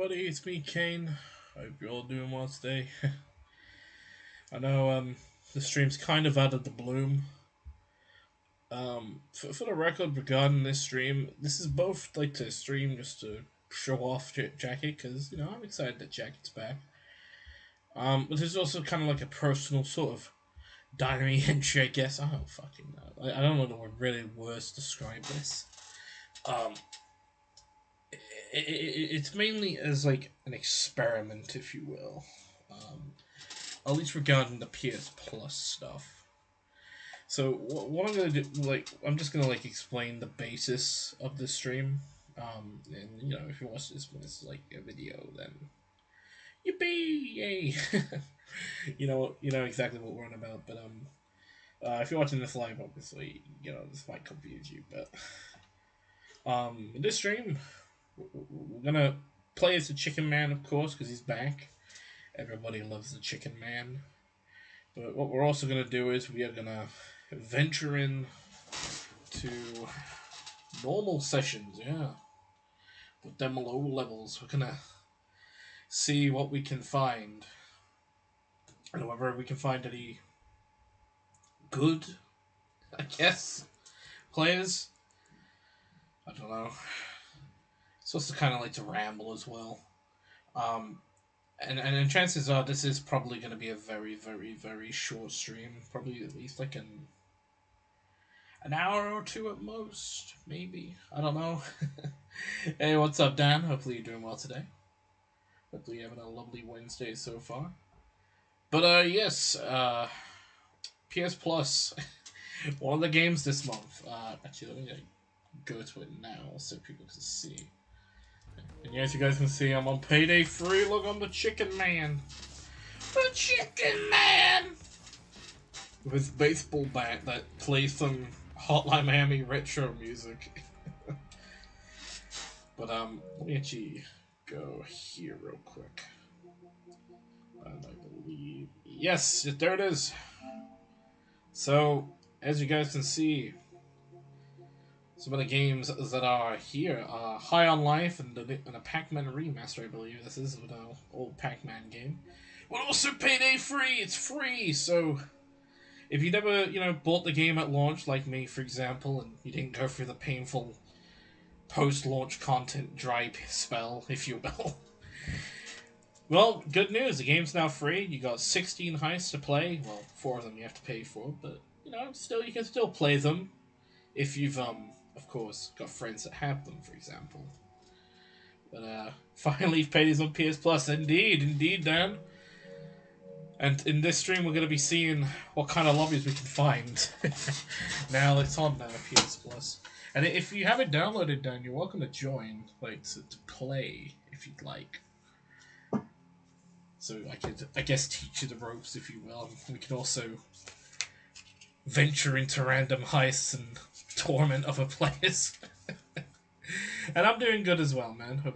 everybody, it's me, Kane. I hope you're all doing well today. I know the stream's kind of out of the bloom. For the record, regarding this stream, this is both like to stream just to show off Jacket, because, I'm excited that Jacket's back. But there's also kind of like a personal sort of diary entry, I guess. I don't fucking know. I don't know the really words to describe this. Um, it's mainly as like an experiment, if you will. At least regarding the PS Plus stuff. So what I'm gonna do, I'm just gonna explain the basis of the stream. And if you watch this when it's like a video, then yippee, yay! you know exactly what we're on about. But if you're watching this live, obviously, this might confuse you. But in this stream, we're gonna play as the Chicken Man, of course, because he's back. Everybody loves the Chicken Man. But what we're also gonna do is we are gonna venture in to normal sessions, with them low levels. We're gonna see what we can find, and whether we can find any good, I guess, players. I don't know. It's supposed to kind of like to ramble as well. And chances are this is probably going to be a very, very, very short stream. Probably at least like an hour or two at most, maybe. I don't know. Hey, what's up, Dan? Hopefully you're doing well today. Hopefully you're having a lovely Wednesday so far. But yes, PS Plus, one of the games this month. Actually, let me go to it now so people can see. And yes, you guys can see I'm on Payday 3. Look, I'm the Chicken Man. The Chicken Man! With his baseball bat that plays some Hotline Miami retro music. But, let me actually go here real quick. And I believe... Yes, there it is! So, as you guys can see, some of the games that are here are High on Life and a Pac-Man remaster, I believe. This is an old Pac-Man game. But also Payday 3! It's free! So, if you never, bought the game at launch, like me, for example, and you didn't go through the painful post-launch content dry spell, if you will. Well, good news. The game's now free. You got 16 heists to play. Well, 4 of them you have to pay for, but, you can still play them. If you've, of course, got friends that have them, for example. But, finally, Payday's on PS Plus. Indeed, Dan. And in this stream, we're going to be seeing what kind of lobbies we can find. Now it's on PS Plus. And if you haven't downloaded, Dan, you're welcome to join, to play, if you'd like. So I could, I guess, teach you the ropes, if you will. We could also venture into random heists and torment other players. And I'm doing good as well, man.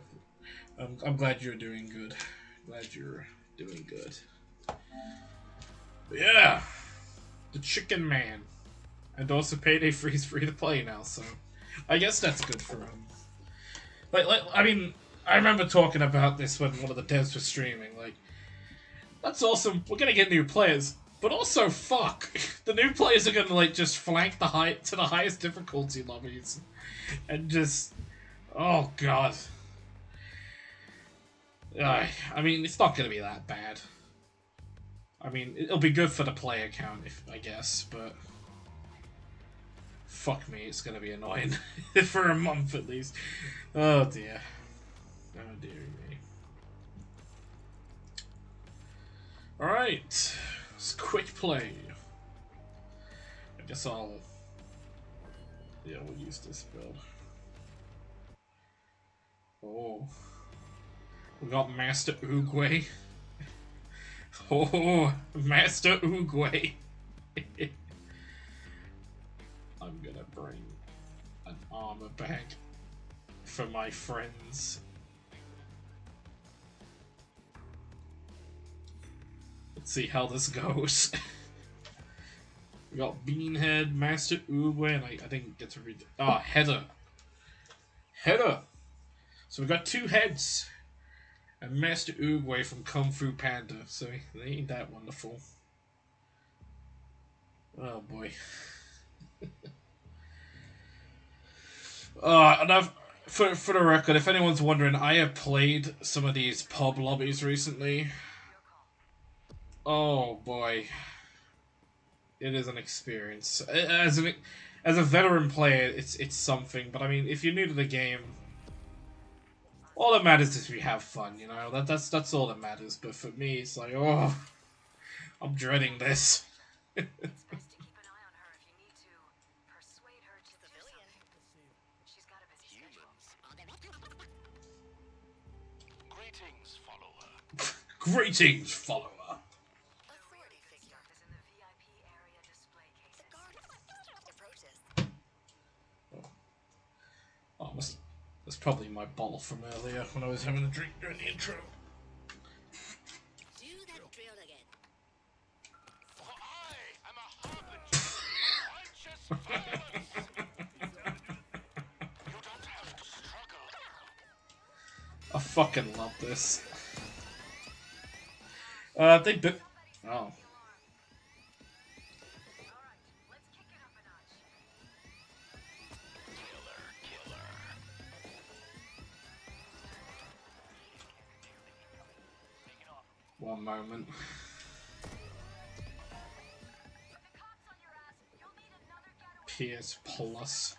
I'm glad you're doing good. Glad you're doing good. But yeah, the Chicken Man. And also Payday 3 is free to play now, so I guess that's good for him. I mean, I remember talking about this when one of the devs was streaming, that's awesome, we're gonna get new players. But also, fuck, the new players are gonna, just flank the highest difficulty lobbies. And just, oh god. I mean, it's not gonna be that bad. I mean, it'll be good for the player count, I guess, but fuck me, it's gonna be annoying. For a month, at least. Oh dear. Oh dear me. Alright. It's quick play. I guess we'll use this build. Oh. We got Master Oogway. Oh, Master Oogway. I'm gonna bring an armor bag for my friends. Let's see how this goes. We got Beanhead, Master Oogway, and I didn't get to read. Header. Header. So we got 2 heads. And Master Oogway from Kung Fu Panda, so they ain't that wonderful. Oh boy. And for the record, if anyone's wondering, I have played some of these pub lobbies recently. Oh boy. It is an experience. As a veteran player, it's something. But I mean, if you're new to the game, all that matters is we have fun. You know, that's all that matters. But for me, it's like, oh, I'm dreading this. Greetings, follower. Oh, that's probably my bottle from earlier when I was having a drink during the intro. Do that drill again. For I am a harbinger of righteous violence. You don't have to struggle. I fucking love this. They bit. Oh. One moment. PS Plus.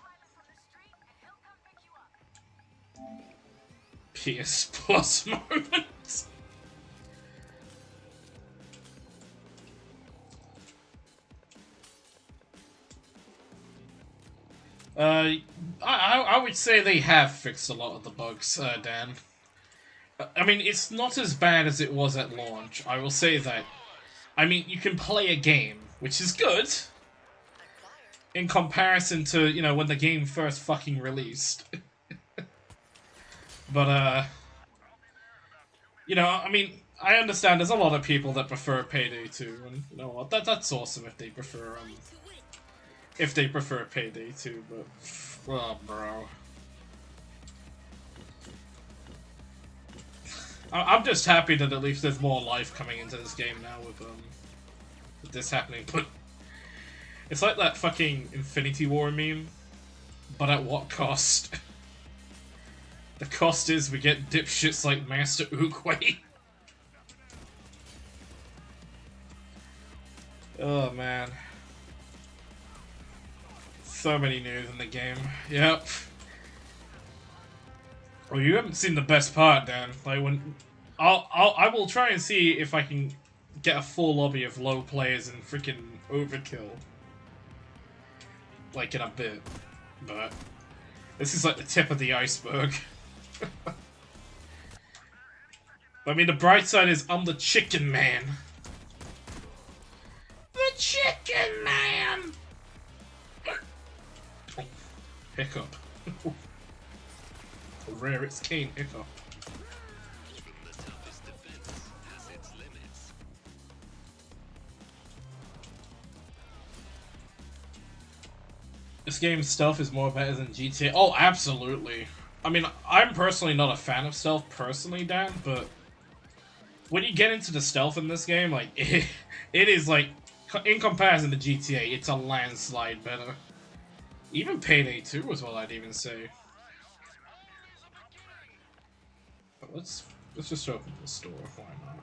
PS Plus moments. I would say they have fixed a lot of the bugs, Dan. I mean, it's not as bad as it was at launch, I will say that. I mean, you can play a game, which is good, in comparison to, you know, when the game first fucking released. But, you know, I mean, I understand there's a lot of people that prefer Payday 2, and you know what, that's awesome if they prefer, Payday 2, but, oh, bro. I'm just happy that at least there's more life coming into this game now with this happening, but it's like that fucking Infinity War meme, but at what cost? The cost is we get dipshits like Master Oogway. Oh man. So many news in the game. Yep. Well, you haven't seen the best part, Dan. Like when I will try and see if I can get a full lobby of low players and freaking overkill. Like in a bit. But this is like the tip of the iceberg. I mean, the bright side is I'm the chicken man. The chicken man! Oh, hiccup. Rare it's Kane hiccup. Even the toughest defense has its limits. This game's stealth is more better than GTA. Oh, absolutely. I mean, I'm personally not a fan of stealth personally, Dan, but when you get into the stealth in this game, like, it is like, in comparison to GTA, it's a landslide better. Even Payday 2 is what I'd even say. But let's just open the store, why not?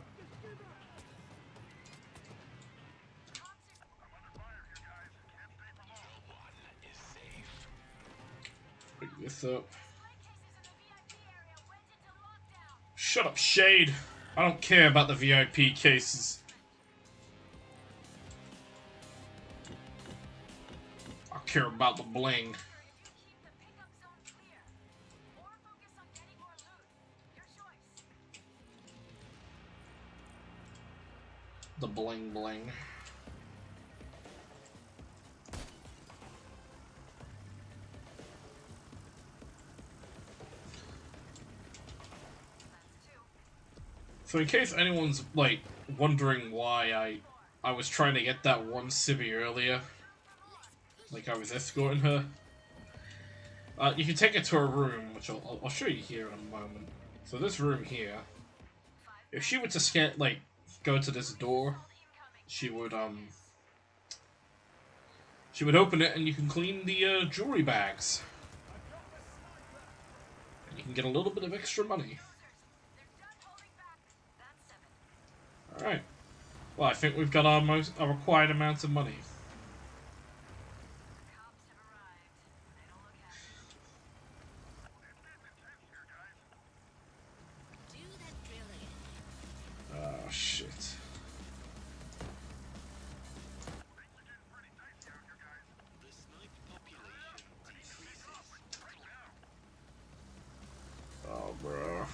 Pick this up. Shut up, Shade! I don't care about the VIP cases. I care about the bling. The bling bling. So in case anyone's like wondering why I was trying to get that one civvy earlier, like I was escorting her, you can take her to a room, which I'll show you here in a moment. So this room here, If she were to like go to this door, she would open it and you can clean the jewelry bags. And you can get a little bit of extra money. Alright. Well, I think we've got our required amount of money. Oh, shit. Oh, bro.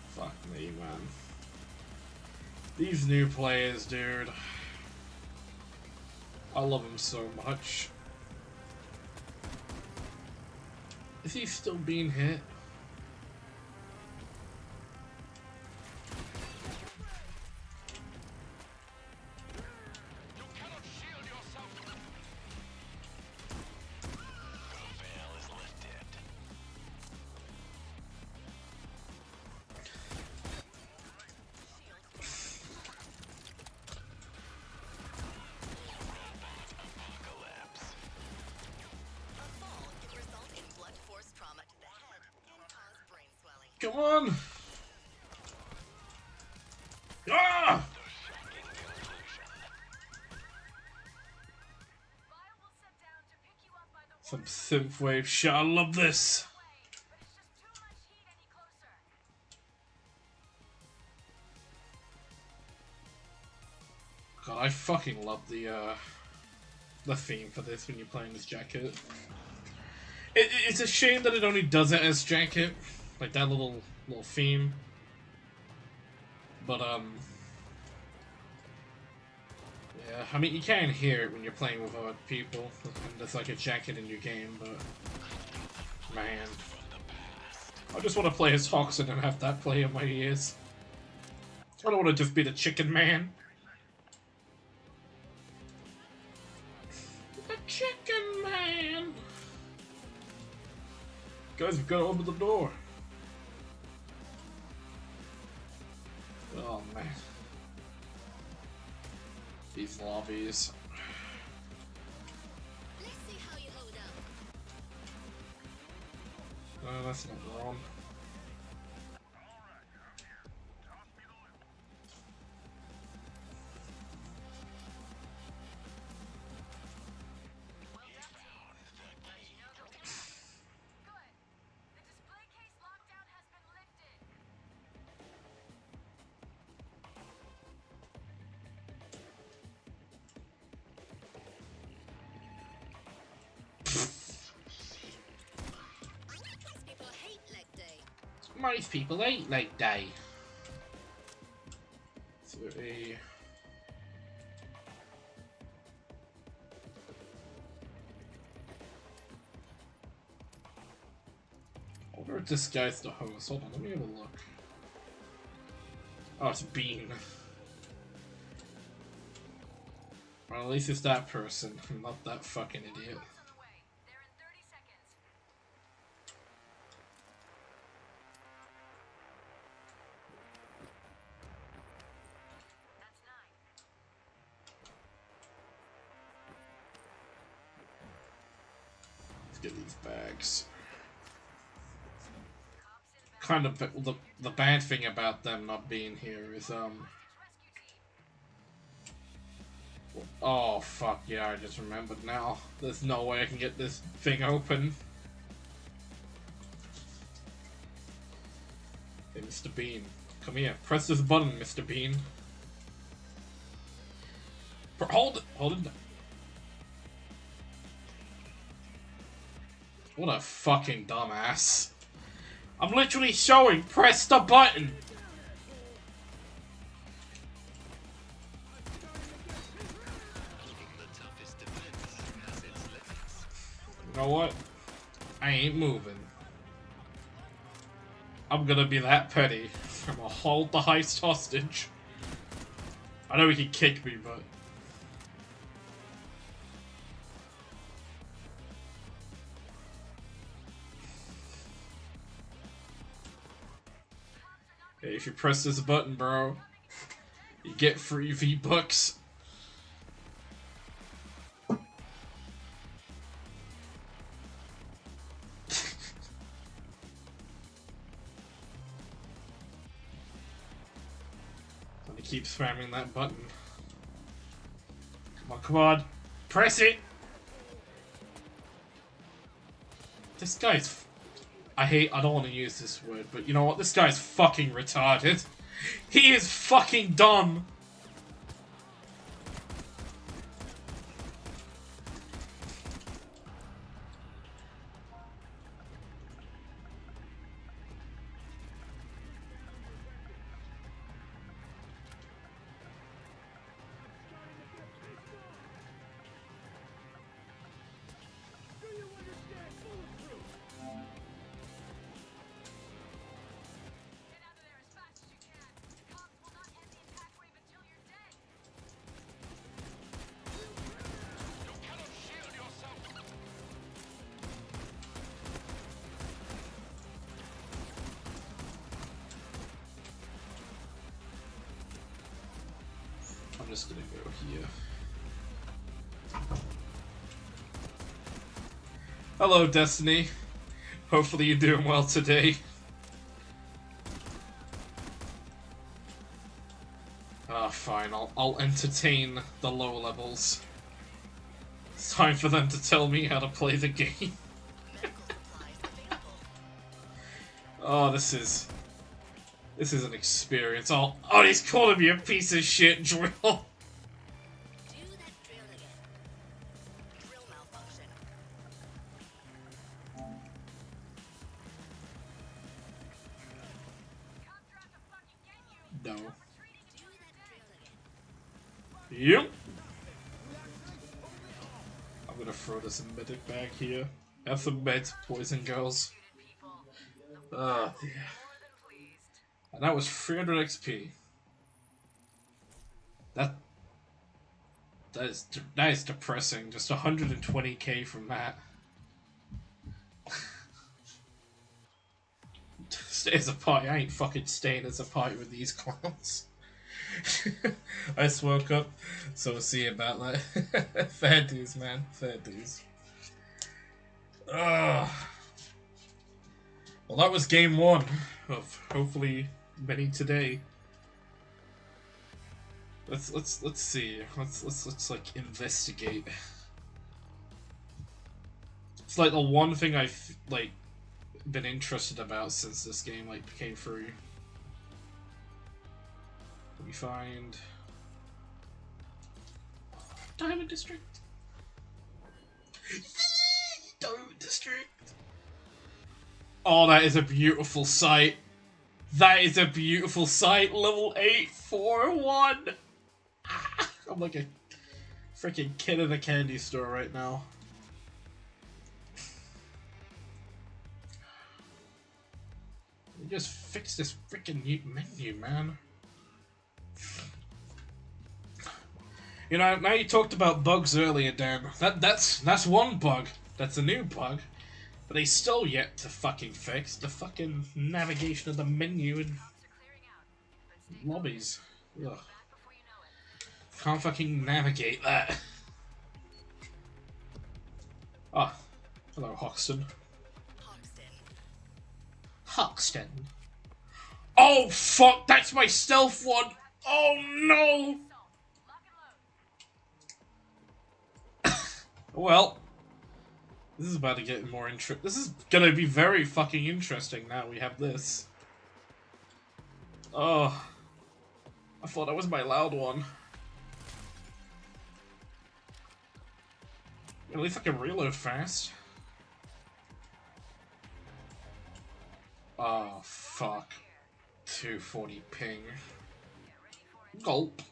Fuck me, man. These new players, dude. I love him so much. Is he still being hit? Come on! Ah! Some synthwave shit. I love this. God, I fucking love the theme for this when you're playing this jacket. It's a shame that it only does it as jacket. Like that little theme, but yeah. I mean, you can hear it when you're playing with other people, and there's like a jacket in your game. But man, I just want to play as Hoxton and have that play in my ears. I don't want to just be the chicken man. The chicken man. Guys, we've got to open the door. Oh man. These lobbies. Let's see how you hold up. No, that's not wrong. Most people hate leg day. So I wonder if this guy's the host. Hold on, let me have a look. Oh, it's Bean. Well, at least it's that person, not that fucking idiot. Get these bags. Kind of the bad thing about them not being here is oh fuck yeah, I just remembered now. There's no way I can get this thing open. Hey, Mr. Bean, come here. Press this button, Mr. Bean. Hold it down. What a fucking dumbass. I'm literally showing, press the button! You know what? I ain't moving. I'm gonna be that petty. I'm gonna hold the heist hostage. I know he can kick me, but... Hey, if you press this button, bro, you get free V-Bucks. And keep spamming that button. Come on, come on. Press it! This guy's... I don't want to use this word, but you know what? This guy's fucking retarded. He is fucking dumb. I'm just gonna go here. Hello, Destiny. Hopefully you're doing well today. Ah, fine. I'll entertain the low levels. It's time for them to tell me how to play the game. Oh, this is an experience. Oh, he's calling me a piece of shit, Drill. Do that drill again. Drill malfunction. No. Do that drill again. Yep. I'm gonna throw this medic bag here. Have some meds, boys and girls. Oh dear. And that was 300 XP. That is depressing. Just 120k from that. Stay as a party. I ain't fucking staying as a party with these clowns. I just woke up, so we'll see about that. Fair dues, man. Fair dues. Well, that was game one of hopefully many today. Let's see. Let's like investigate. It's like the one thing I've like been interested about since this game like came through. Let me find Diamond District. Diamond District. Oh, that is a beautiful sight. That is a beautiful sight. Level 841. I'm like a freaking kid in a candy store right now. We just fix this freaking new menu, man. You know, now you talked about bugs earlier, Dan. That's one bug. That's a new bug. But they still yet to fucking fix the fucking navigation of the menu and lobbies. Ugh. Can't fucking navigate that. Ah, hello, Hoxton. Hoxton. Oh fuck, that's my stealth one. Oh no. Well, this is about to get more interesting. This is gonna be very fucking interesting now we have this. Oh, I thought that was my loud one. At least I can reload fast. Oh, fuck. 240 ping. Gulp.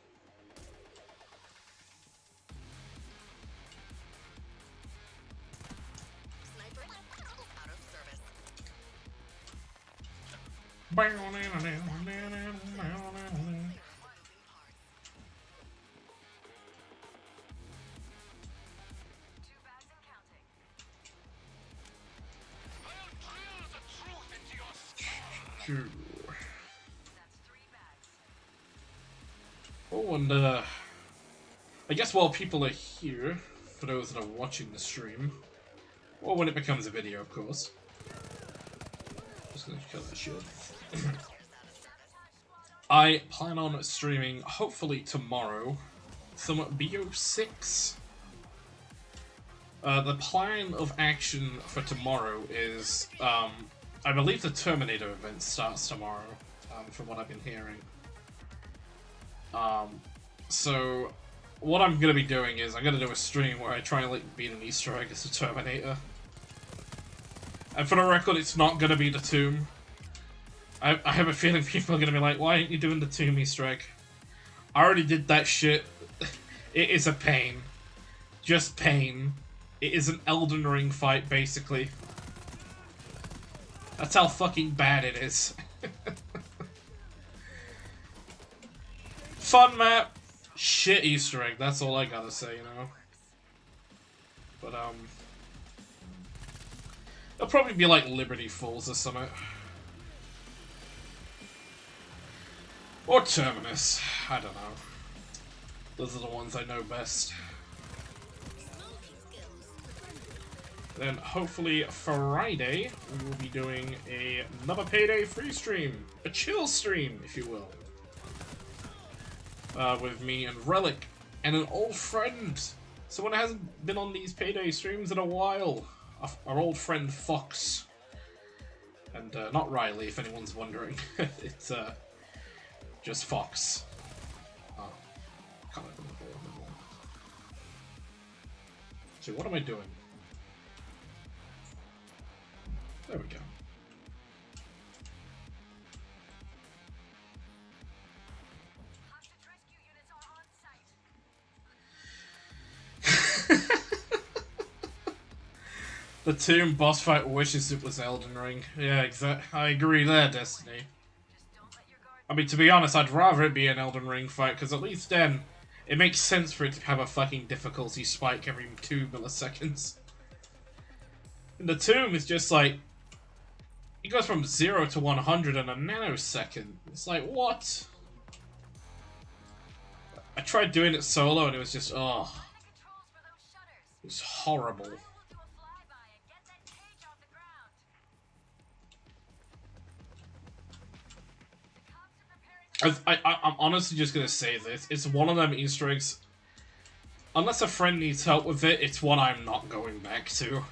Oh, and I guess while people are here, for those that are watching the stream, or when it becomes a video, of course. Just gonna kill that shield. I plan on streaming, hopefully tomorrow, some BO6. The plan of action for tomorrow is, I believe the Terminator event starts tomorrow, from what I've been hearing. So, what I'm gonna be doing is, I'm gonna do a stream where I try and, like, beat an Easter egg as a Terminator. And for the record, it's not gonna be the Tomb. I have a feeling people are gonna be like, why aren't you doing the Tomb Easter egg? I already did that shit. It is a pain. Just pain. It is an Elden Ring fight, basically. That's how fucking bad it is. Fun map, shit Easter egg, that's all I gotta say, you know? But, it'll probably be like Liberty Falls or something. Or Terminus, I don't know. Those are the ones I know best. Then, hopefully, Friday, we will be doing another Payday free stream. A chill stream, if you will. With me and Relic, and an old friend. Someone who hasn't been on these Payday streams in a while. Our old friend Fox. And, not Riley, if anyone's wondering. It's, just Fox. Oh. Can't open the door anymore. So, what am I doing? There we go. The Tomb boss fight wishes it was Elden Ring. Yeah, exactly. I agree there, Destiny. I mean, to be honest, I'd rather it be an Elden Ring fight, because at least then, it makes sense for it to have a fucking difficulty spike every 2 milliseconds. And the Tomb is just like, it goes from 0 to 100 in a nanosecond. It's like, what? I tried doing it solo and it was just, oh. It was horrible. I'm honestly just gonna say this. It's one of them Easter eggs. Unless a friend needs help with it, it's one I'm not going back to.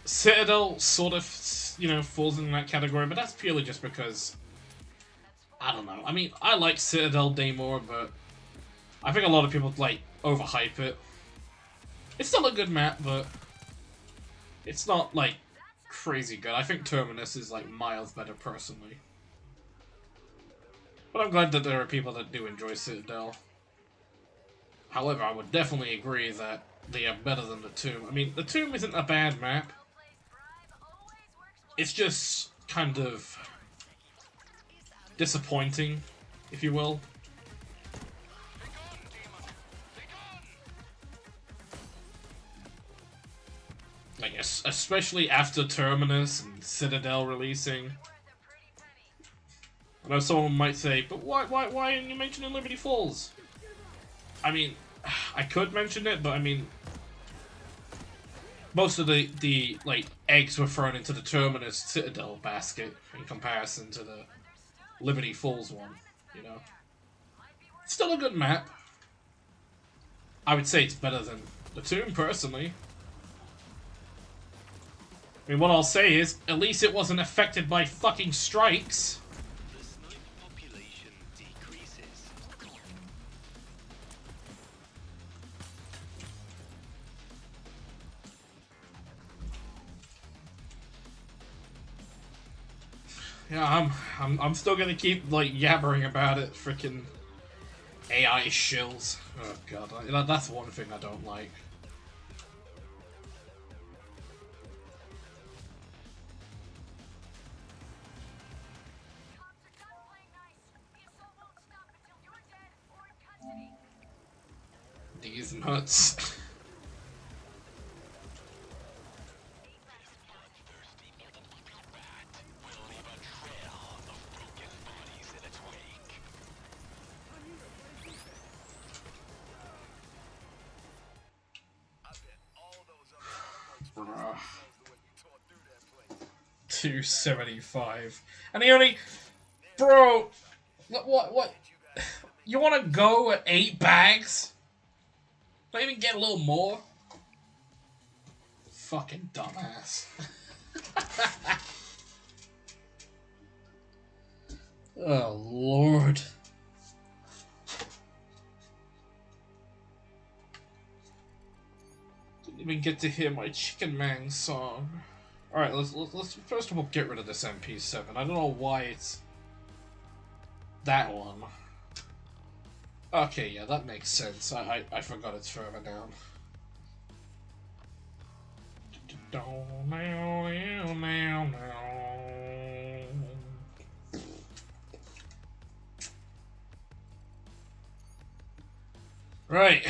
Citadel sort of, you know, falls in that category, but that's purely just because, I don't know. I mean, I like Citadel day more, but I think a lot of people, like, overhype it. It's still a good map, but it's not, like, crazy good. I think Terminus is, like, miles better, personally. But I'm glad that there are people that do enjoy Citadel. However, I would definitely agree that they are better than the Tomb. I mean, the Tomb isn't a bad map. It's just kind of disappointing, if you will. Like, especially after Terminus and Citadel releasing. I know someone might say, but why aren't you mentioning Liberty Falls? I mean, I could mention it, but I mean, most of the like, eggs were thrown into the Terminus Citadel basket in comparison to the Liberty Falls one, you know? Still a good map. I would say it's better than the Tomb, personally. I mean, what I'll say is, at least it wasn't affected by fucking strikes. Yeah, I'm still gonna keep, like, yabbering about it, frickin' AI shills. Oh god, that's one thing I don't like. These nuts. $275. And he only... Bro! What? You wanna go at 8 bags? Don't even get a little more? Fucking dumbass. Oh, Lord. Didn't even get to hear my Chicken Man song. Alright, let's first of all get rid of this MP7. I don't know why it's that one. Okay, yeah, that makes sense. I forgot it's further down. Right,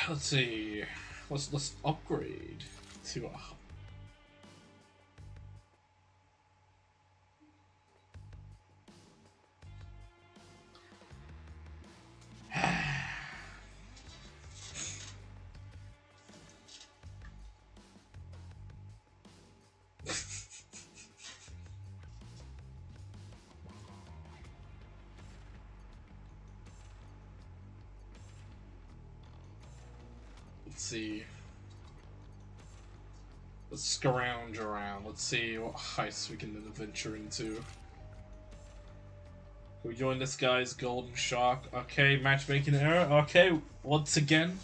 let's see. Let's upgrade to a. Let's see. Let's scrounge around. Let's see what heists we can venture into. We join this guy's Golden Shark. Okay, matchmaking error. Okay, once again.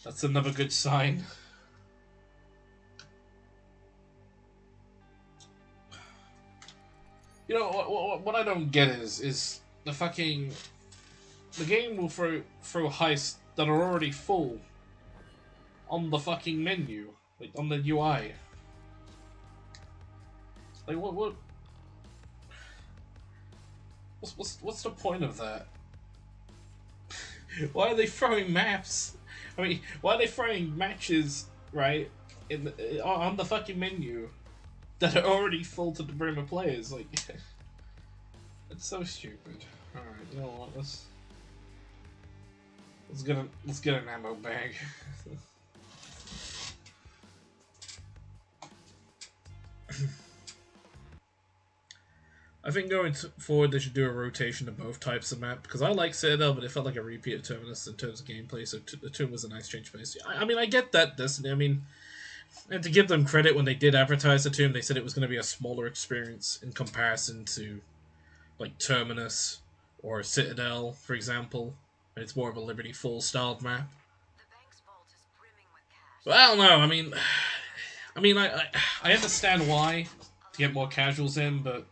That's another good sign. You know, what I don't get is the fucking... The game will throw heists that are already full on the fucking menu. Like, on the UI. Like, what's the point of that? Why are they throwing maps? I mean, why are they throwing matches, right, on the fucking menu that are already full to the brim of players? Like, it's so stupid. Alright, you know what, let's get an ammo bag. I think going forward they should do a rotation of both types of map, because I like Citadel, but it felt like a repeat of Terminus in terms of gameplay, so the Tomb was a nice change of pace. I mean, I get that Destiny, I mean, and to give them credit, when they did advertise the Tomb, they said it was going to be a smaller experience in comparison to, like, Terminus or Citadel, for example, and it's more of a Liberty Full styled map. But I don't know, I understand why, to get more casuals in, but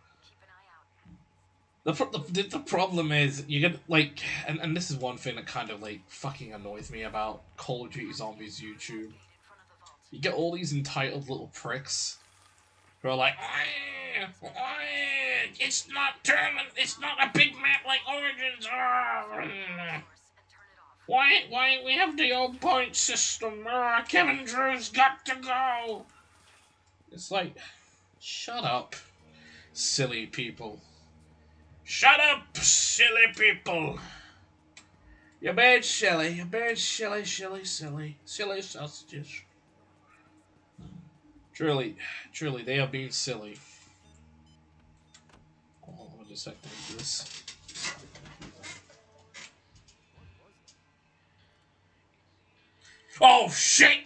the problem is, you get, like, and this is one thing that kind of, like, fucking annoys me about Call of Duty Zombies YouTube. You get all these entitled little pricks who are like, it's not it's not a big map like Origins. Why we have the old point system? Kevin Drew's got to go. It's like, shut up, silly people. Shut up, silly people! You're bad silly, silly sausages. Truly, they are being silly. Oh, I'll just have to do this. Oh, shit!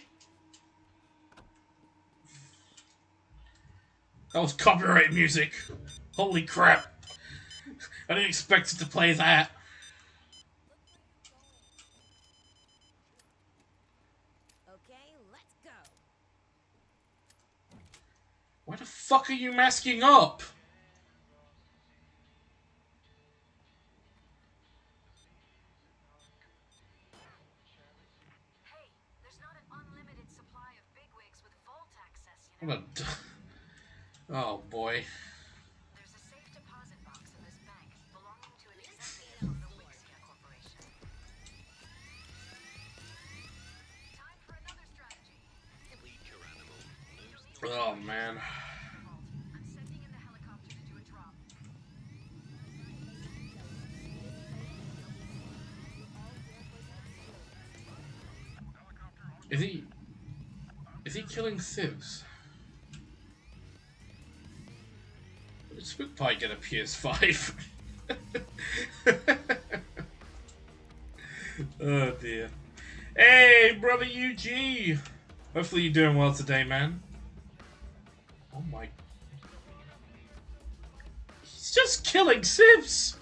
That was copyright music. Holy crap. I didn't expect it to play that. Okay, let's go. Why the fuck are you masking up? Hey, there's not an unlimited supply of bigwigs with vault access, you know. Oh boy. There's a safe deposit box in this bank belonging to an executive of the Wixia Corporation. Time for another strategy. Oh man. I'm sending in the helicopter to do a drop. Is Is he killing civs? Did Spook Pie get a PS5? Oh dear. Hey, brother UG! Hopefully you're doing well today, man. Oh my... He's just killing civs!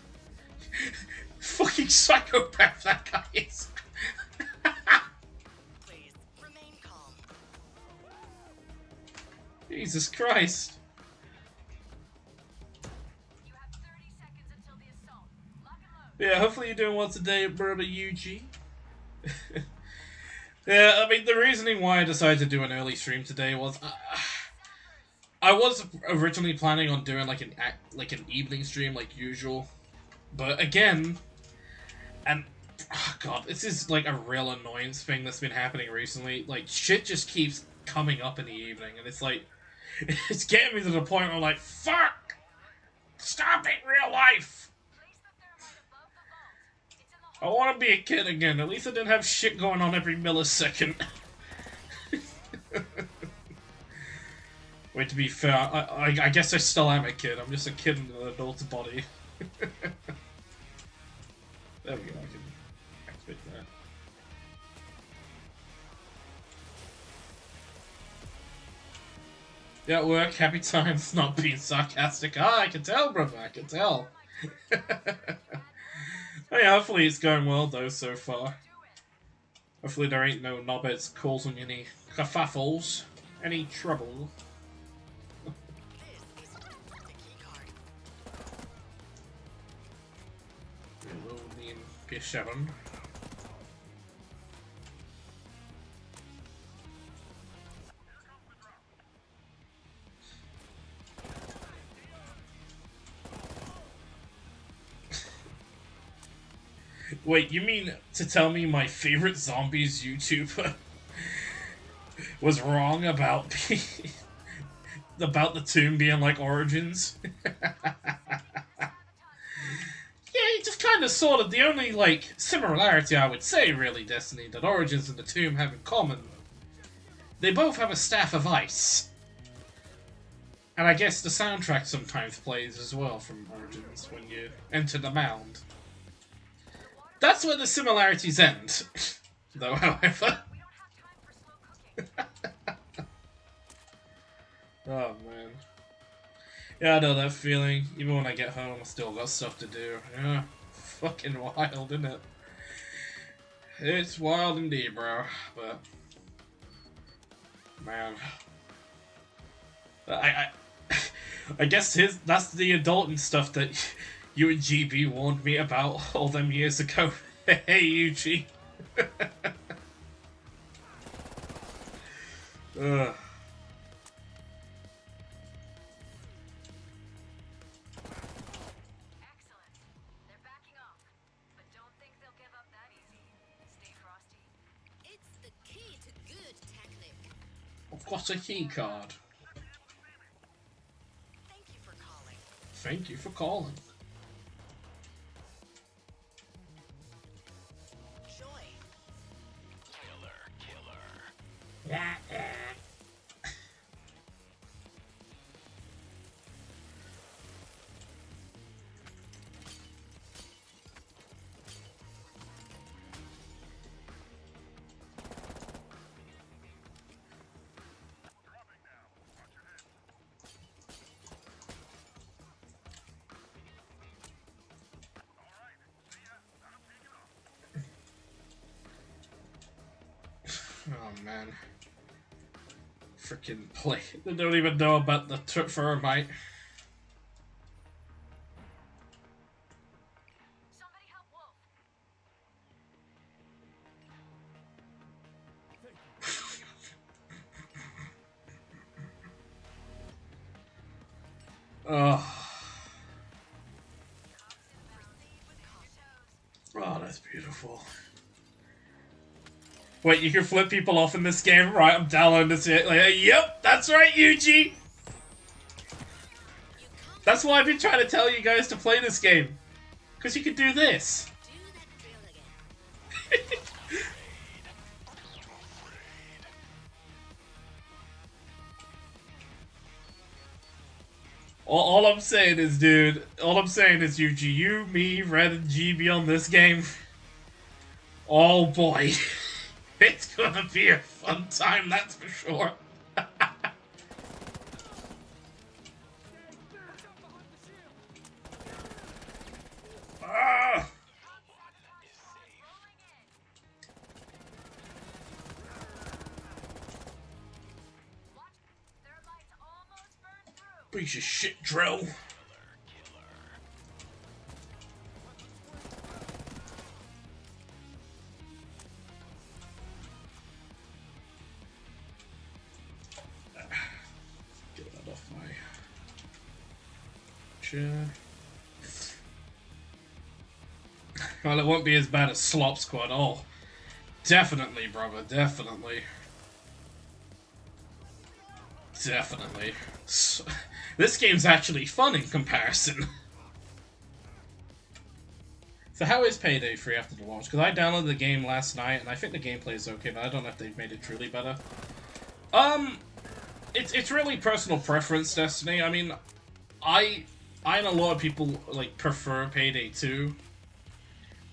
Fucking psychopath that guy is. Please remain calm. Jesus Christ. You have 30 seconds until the assault. Lock and load. Yeah, hopefully you're doing well today, brother UG. Yeah, I mean, the reasoning why I decided to do an early stream today was I was originally planning on doing like an evening stream like usual, but again, and oh god, this is like a real annoyance thing that's been happening recently. Like shit just keeps coming up in the evening, and it's like it's getting me to the point where I'm like, fuck, stop it, real life. Place the thermite above the vault. It's in the I want to be a kid again. At least I didn't have shit going on every millisecond. Wait, to be fair, I guess I still am a kid. I'm just a kid in an adult's body. There we go, I can activate that. Yeah, work, happy times, not being sarcastic. Ah, I can tell, brother, I can tell. Oh yeah, hopefully it's going well though so far. Hopefully there ain't no knobheads causing any kerfuffles, any trouble. This is the key card. Loading PS7. Wait, you mean to tell me my favorite zombies YouTuber was wrong about about the tomb being like Origins? Yeah, just kind of sort of. The only like similarity I would say, really, Destiny, that Origins and the tomb have in common, they both have a staff of ice. And I guess the soundtrack sometimes plays as well from Origins when you enter the mound. That's where the similarities end, though, however. We don't have time for slow cooking. Oh, man. Yeah, I know that feeling. Even when I get home, I still got stuff to do. Yeah, fucking wild, isn't it? It's wild indeed, bro. But, man. I guess that's the adulting stuff that you and GB warned me about all them years ago. Hey, UG. Ugh. Excellent. They're backing off. But don't think they'll give up that easy. Stay frosty. It's the key to good technique. I've got a key card. Thank you for calling. Thank you for calling. Joy. Oh man. Freaking play. They don't even know about the thermite. Somebody help Wolf. Oh. Proceed with caution. Oh, that's beautiful. Wait, you can flip people off in this game? Right, I'm downloading this yet. Like, yep, that's right, Yuji! That's why I've been trying to tell you guys to play this game. Because you can do this. Do that drill again. All I'm saying is, dude. All I'm saying is, Yuji, you, me, Red, and GB on this game. Oh boy, it's gonna be a fun time. That's for sure. Ah! Piece of shit drill. Get that off my chair. Well, it won't be as bad as Slop Squad. Oh, definitely, brother. Definitely. Definitely. This game's actually fun in comparison. So how is Payday 3 after the launch? Because I downloaded the game last night, and I think the gameplay is okay, but I don't know if they've made it truly better. It's really personal preference, Destiny. I mean, I and a lot of people like prefer Payday 2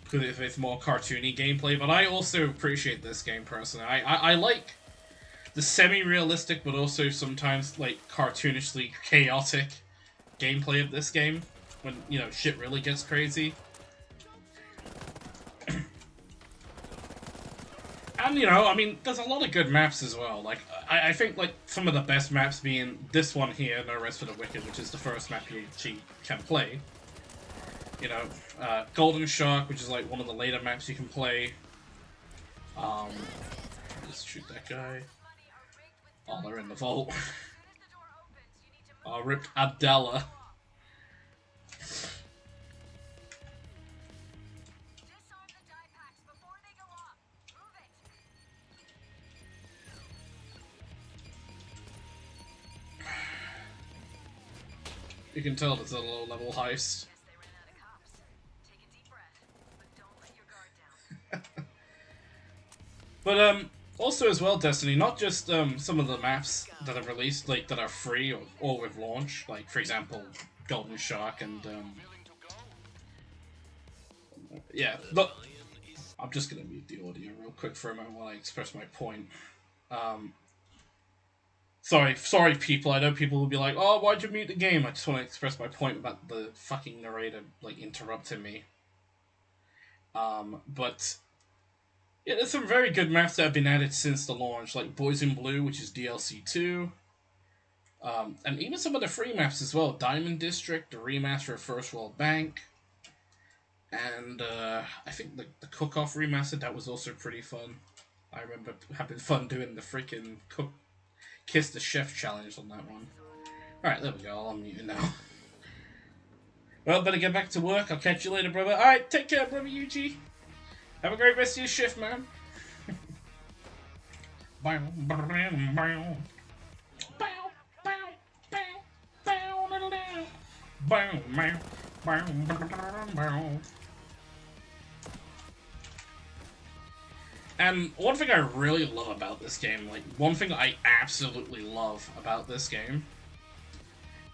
because it's more cartoony gameplay, but I also appreciate this game personally. I like the semi-realistic, but also sometimes like cartoonishly chaotic gameplay of this game when, you know, shit really gets crazy. And, you know, I mean, there's a lot of good maps as well. Like, I think, like, some of the best maps being this one here, No Rest for the Wicked, which is the first map you actually can play. You know, Golden Shark, which is, like, one of the later maps you can play. Just shoot that guy. Oh, they're in the vault. Ripped Adela. You can tell it's a low-level heist. But, also as well, Destiny, not just, some of the maps that are released, like, that are free or with launch, like, for example, Golden Shark and, yeah, look, I'm just gonna mute the audio real quick for a moment while I express my point. Sorry, people. I know people will be like, "Oh, why'd you mute the game?" I just want to express my point about the fucking narrator like interrupting me. But yeah, there's some very good maps that have been added since the launch, like Boys in Blue, which is DLC 2. And even some of the free maps as well. Diamond District, the remaster of First World Bank, and I think the Cook-Off remaster that was also pretty fun. I remember having fun doing the freaking Kiss the Chef challenge on that one. Alright, there we go. I'll unmute it now. Well, better get back to work. I'll catch you later, brother. Alright, take care, brother Yuji. Have a great rest of your shift, man. And one thing I really love about this game, like, one thing I absolutely love about this game,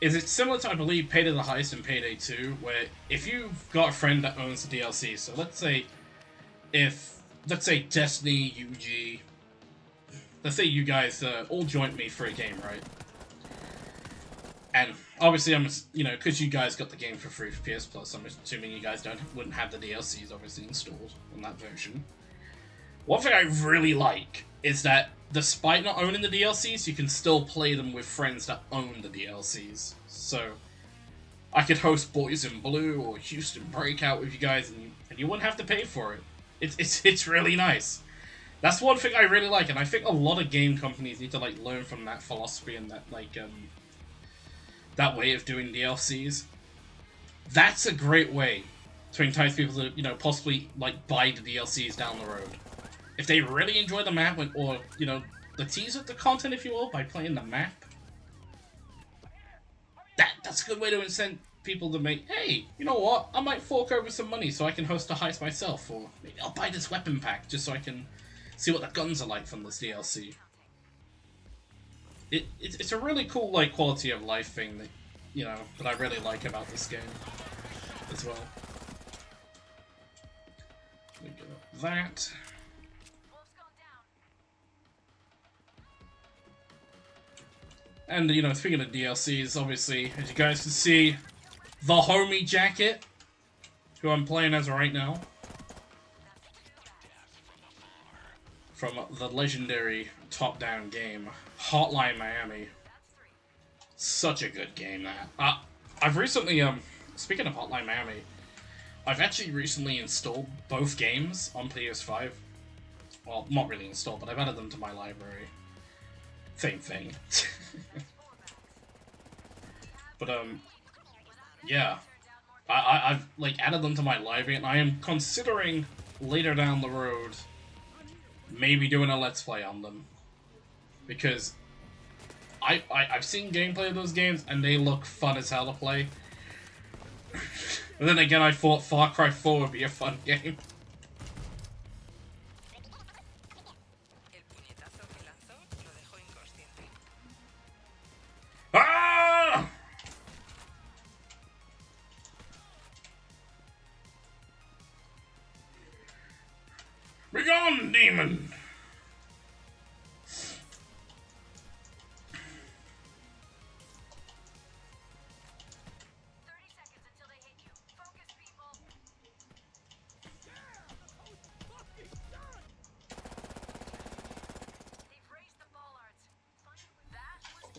is it's similar to, I believe, Payday the Heist and Payday 2, where if you've got a friend that owns the DLC, so let's say Destiny, UG, let's say you guys all joined me for a game, right? And obviously, because you guys got the game for free for PS Plus, I'm assuming you guys wouldn't have the DLCs obviously installed on that version. One thing I really like is that despite not owning the DLCs, you can still play them with friends that own the DLCs. So I could host Boys in Blue or Houston Breakout with you guys, and you wouldn't have to pay for it. It's really nice. That's one thing I really like, and I think a lot of game companies need to like learn from that philosophy and that that way of doing DLCs. That's a great way to entice people to possibly like buy the DLCs down the road. If they really enjoy the map, or the tease of the content, if you will, by playing the map, that's a good way to incent people to make, hey, you know what, I might fork over some money so I can host a heist myself, or maybe I'll buy this weapon pack just so I can see what the guns are like from this DLC. It's a really cool like quality of life thing that you know, that I really like about this game as well. We got that. And, you know, speaking of DLCs, obviously, as you guys can see, the homie jacket, who I'm playing as right now, from the legendary top-down game, Hotline Miami. Such a good game, that. I've recently, speaking of Hotline Miami, I've actually recently installed both games on PS5. Well, not really installed, but I've added them to my library. Same thing. But, yeah. I've, like, added them to my library, and I am considering, later down the road, maybe doing a Let's Play on them. Because I've seen gameplay of those games, and they look fun as hell to play. And then again, I thought Far Cry 4 would be a fun game. Ah! Be gone, demon!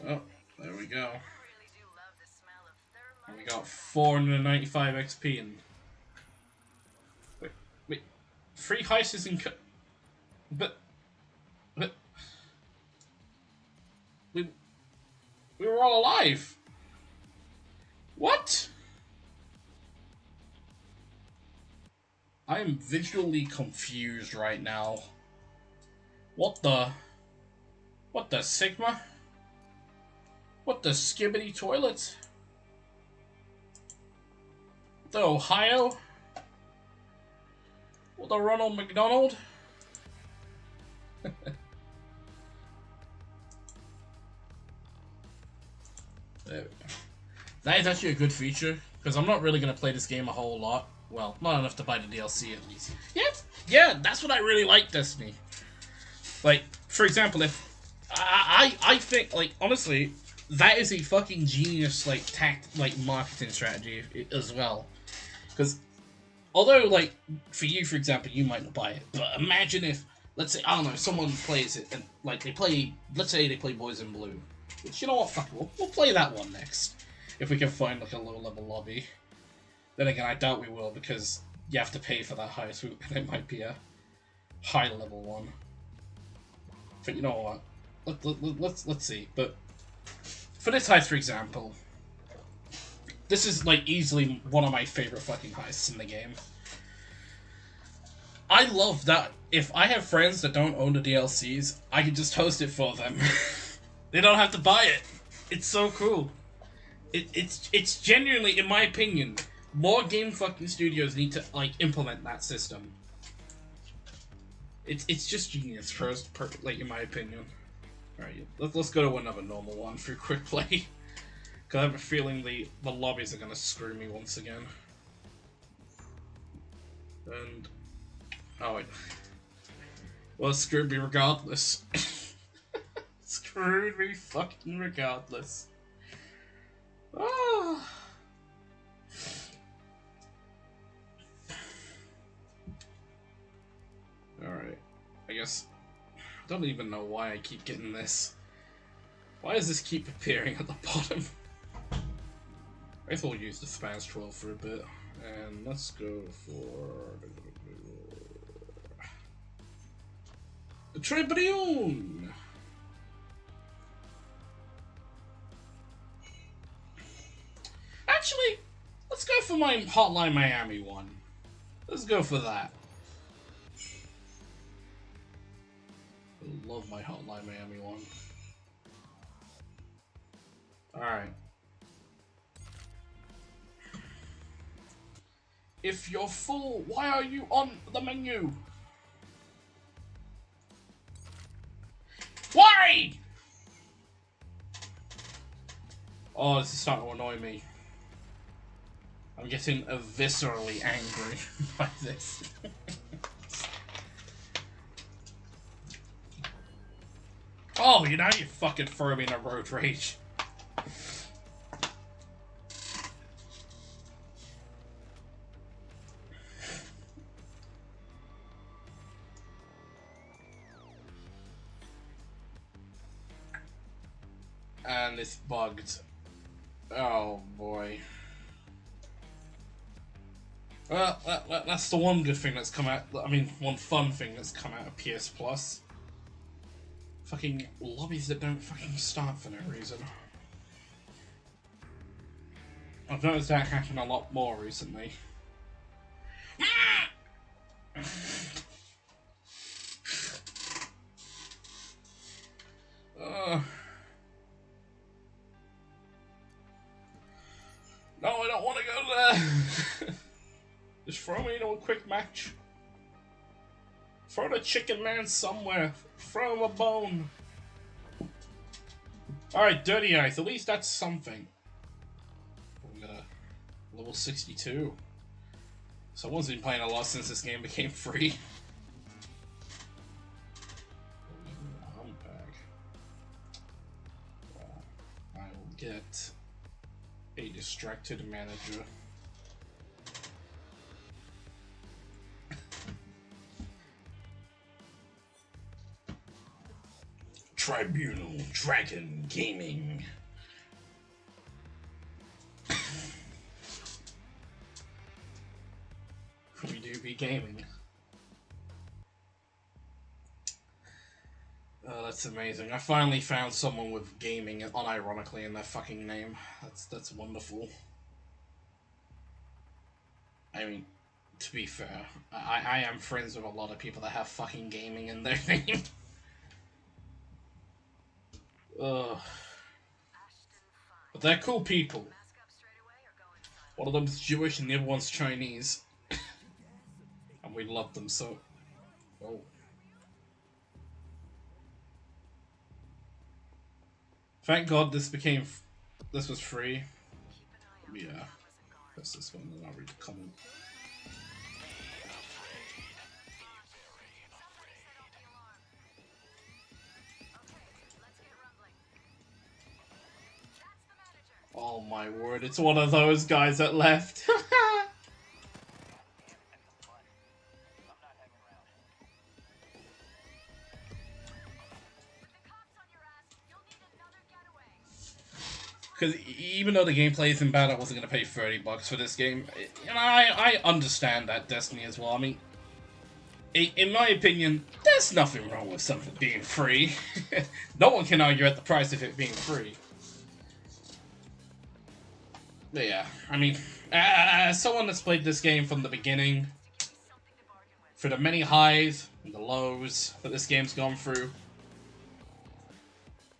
Oh, there we go. And we got 495 XP and... Wait. Free heist is in... But... We were all alive! What? I am visually confused right now. What the Sigma? What the skibbity toilet? The Ohio? What the Ronald McDonald? There we go. That is actually a good feature, because I'm not really going to play this game a whole lot. Well, not enough to buy the DLC at least. Yeah, that's what I really like, Destiny. Like, for example, if... I think, like, honestly... That is a fucking genius, like, marketing strategy as well. Because, although, like, for you, for example, you might not buy it, but imagine if, let's say, I don't know, someone plays it, and, like, they play, let's say they play Boys in Blue. Which, you know what, fuck it, we'll play that one next. If we can find, like, a low-level lobby. Then again, I doubt we will, because you have to pay for that heist, and it might be a high-level one. But you know what, let's see, but... For this heist, for example, this is, like, easily one of my favorite fucking heists in the game. I love that if I have friends that don't own the DLCs, I can just host it for them. They don't have to buy it. It's so cool. It's genuinely, in my opinion, more game fucking studios need to, like, implement that system. It's just genius, like, in my opinion. Alright, let's go to another normal one for a quick play. Because I have a feeling the lobbies are going to screw me once again. And... Oh, wait. Well, it screwed me regardless. Screwed me fucking regardless. Oh. Alright. I guess... I don't even know why I keep getting this. Why does this keep appearing at the bottom? I thought we'll use the Spanish 12 for a bit. And let's go for... the Tribune! Actually, let's go for my Hotline Miami one. Let's go for that. I love my Hotline Miami one. Alright. If you're full, why are you on the menu? Why? Oh, this is starting to annoy me. I'm getting viscerally angry by this. Oh, you know you fucking throw me in a road rage. And it's bugged. Oh boy. Well, that's the one good thing that's come out. I mean, one fun thing that's come out of PS Plus. Fucking lobbies that don't fucking start for no reason. I've noticed that happen a lot more recently. No, I don't want to go there. Just throw me into a quick match. Throw the chicken man somewhere. Throw him a bone. Alright, Dirty Eyes. At least that's something. We got a level 62. Someone's been playing a lot since this game became free. I will get a distracted manager. Tribunal Dragon Gaming. We do be gaming. Oh, that's amazing. I finally found someone with gaming unironically in their fucking name. That's wonderful. I mean, to be fair, I am friends with a lot of people that have fucking gaming in their name. Ugh. But they're cool people. One of them's Jewish and the other one's Chinese. And we love them so. Oh. Thank God this was free. Yeah. Press this one and I'll read the comment. Oh my word, it's one of those guys that left. Because even though the gameplay isn't bad, I wasn't going to pay $30 for this game. And I understand that, Destiny, as well. I mean, in my opinion, there's nothing wrong with something being free. No one can argue at the price of it being free. But yeah, I mean, as someone that's played this game from the beginning, for the many highs and the lows that this game's gone through,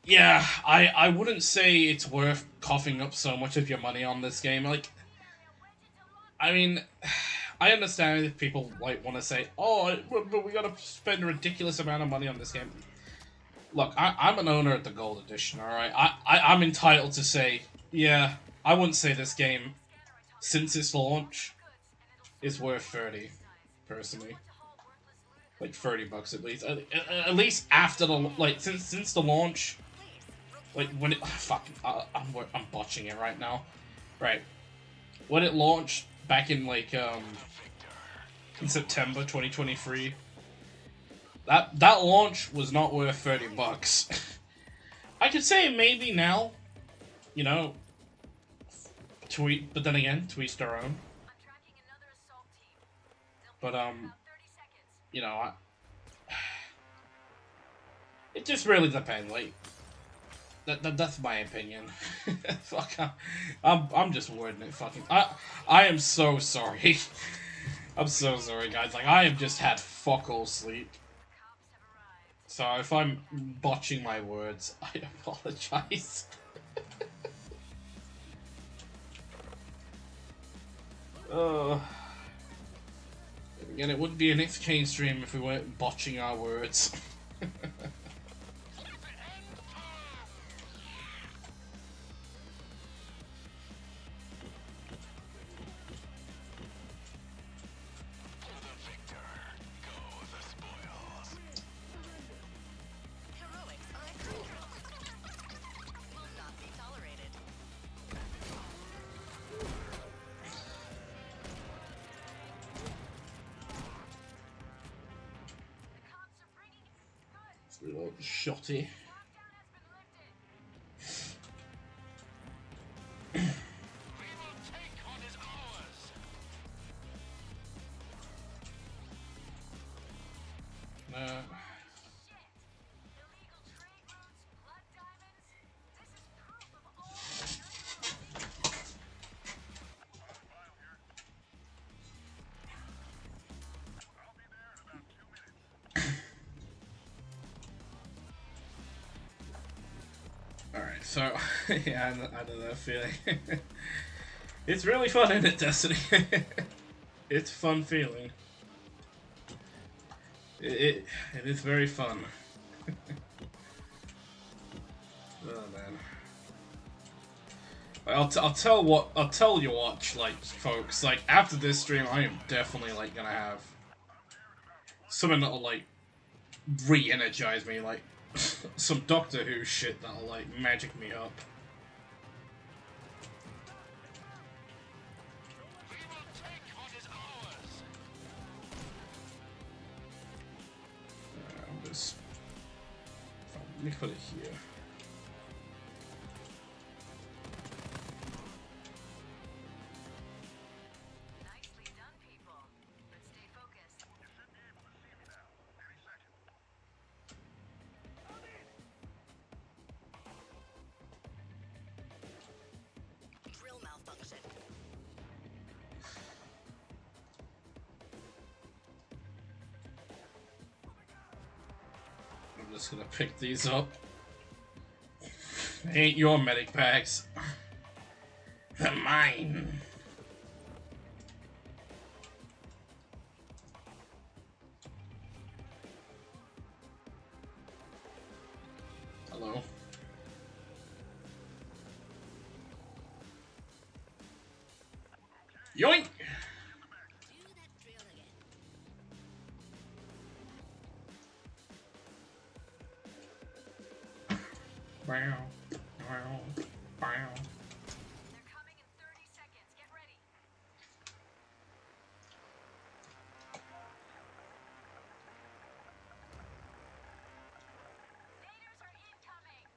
yeah, I wouldn't say it's worth coughing up so much of your money on this game. Like, I mean, I understand if people like want to say, "Oh, but we gotta spend a ridiculous amount of money on this game." Look, I'm an owner of the Gold Edition, all right. I'm entitled to say, yeah, I wouldn't say this game, since its launch, is worth 30, personally. Like $30 at least. At least after the since the launch. Like when it I'm botching it right now. Right. When it launched back in in September 2023. That launch was not worth $30. I could say maybe now, you know, but then again, to each their own. But you know, it just really depends. Like, that's my opinion. Fuck, I'm just wording it. Fucking, I am so sorry. I'm so sorry, guys. Like, I have just had fuck all sleep. So if I'm botching my words, I apologize. Again, it wouldn't be an XK stream if we weren't botching our words. Real shotty. Alright, so, yeah, I know that feeling. It's really fun, isn't it, Destiny? It's fun feeling. It is very fun. Oh man. I'll tell you what, like, folks, like, after this stream, I am definitely, like, gonna have something that'll, like, re-energize me, like, some Doctor Who shit that'll, like, magic me up. Let me put it here. Nicely done, people. But stay focused. You should be able to see me now. Any second. Drill malfunction. I'm just gonna pick these up. They ain't your medic packs. They're mine. Hello. Yoink! Wow. Wow. Wow. They're coming in 30 seconds. Get ready. Invaders are incoming.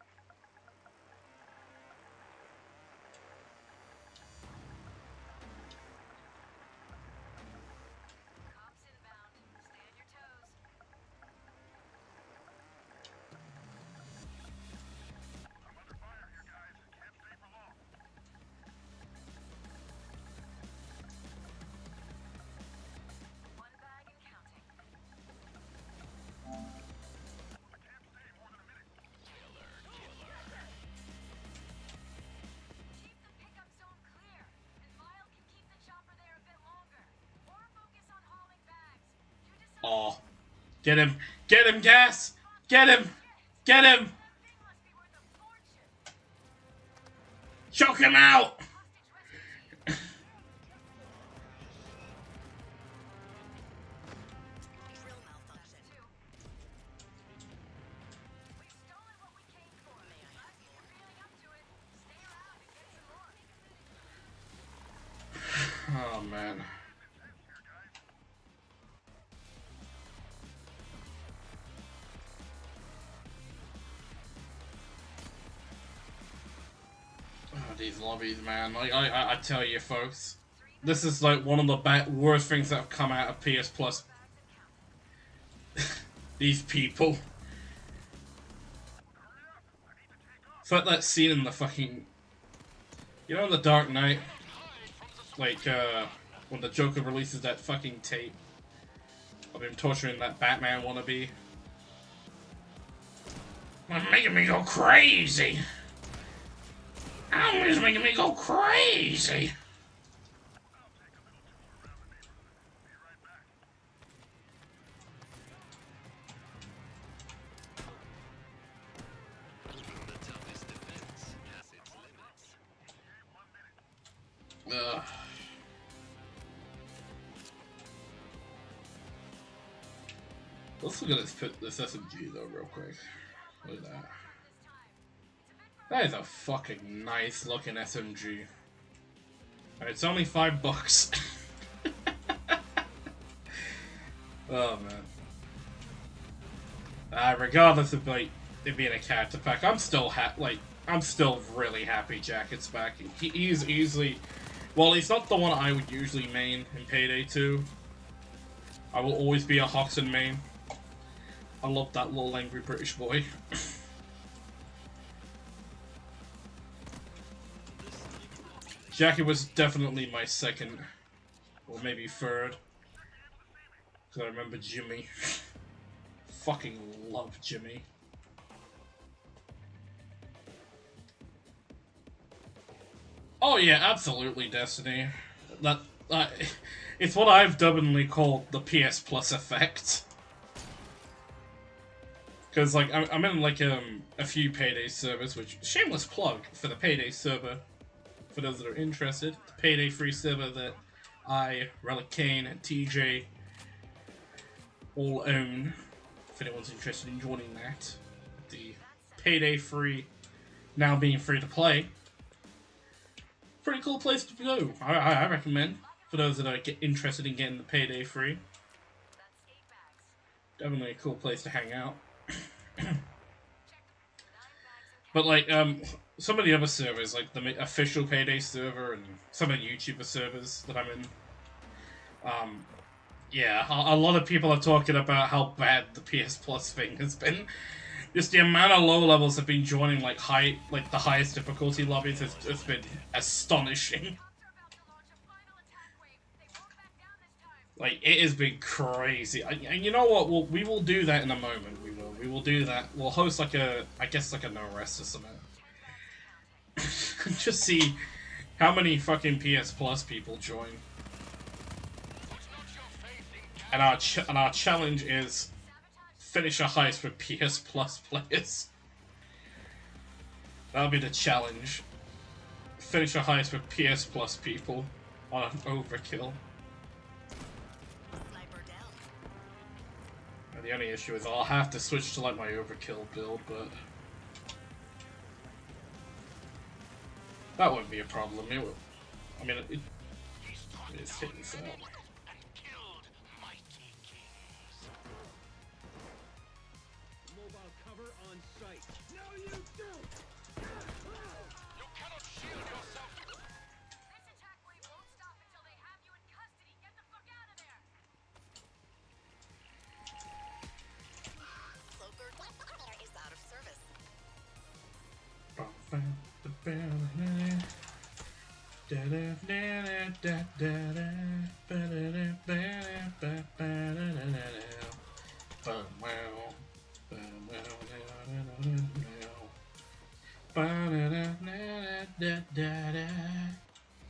Cops inbound. Stay on your toes. I'm under fire here, guys. Can't stay for long. One bag and counting. I can't stay more than a minute. Killer. Keep the pickup zone clear, and Lyle can keep the chopper there a bit longer. Or focus on hauling bags. You decide. Aw. Get him! Get him, Gas! Get him! Get him! That thing must be worth a fortune. Choke him out! Hostage rescue. Drill malfunction. We've stolen what we came for. But you're feeling up to it. Stay around and get some more. Oh man. Oh, these lobbies, man. Like I tell you, folks, this is like one of the worst things that have come out of PS Plus. These people. It's like that scene in the fucking, you know, in The Dark Knight, like when the Joker releases that fucking tape of him torturing that Batman wannabe. It's making me go crazy. It's making me go crazy. Let's look at this SMG though real quick. Look at that. That is a fucking nice looking SMG. And it's only $5. Oh man. Regardless of like it being a character pack, I'm still I'm still really happy Jacket's back. He's easily, well, he's not the one I would usually main in Payday 2. I will always be a Hoxton main. I love that little angry British boy. Jackie was definitely my second, or maybe third, because I remember Jimmy. Fucking love Jimmy. Oh yeah, absolutely, Destiny. That it's what I've dubbingly called the PS Plus effect. Because like I'm in like a few Payday servers, which shameless plug for the Payday server. For those that are interested, the Payday free server that I, Relic Kane, and TJ all own. If anyone's interested in joining that, the Payday free, now being free to play. Pretty cool place to go. I recommend for those that are interested in getting the Payday free. Definitely a cool place to hang out. But like some of the other servers, like the official Payday server and some of the YouTuber servers that I'm in, yeah, a lot of people are talking about how bad the PS Plus thing has been. Just the amount of low levels have been joining like the highest difficulty lobbies has been astonishing. Like it has been crazy. And you know what? We will do that in a moment. We will do that. We'll host like I guess like a no rest or something. Just see how many fucking PS Plus people join. And our challenge is finish a heist with PS Plus players. That'll be the challenge. Finish a heist with PS Plus people on an overkill. And the only issue is I'll have to switch to like my overkill build, but that wouldn't be a problem. It would, I mean, it's hitting this out.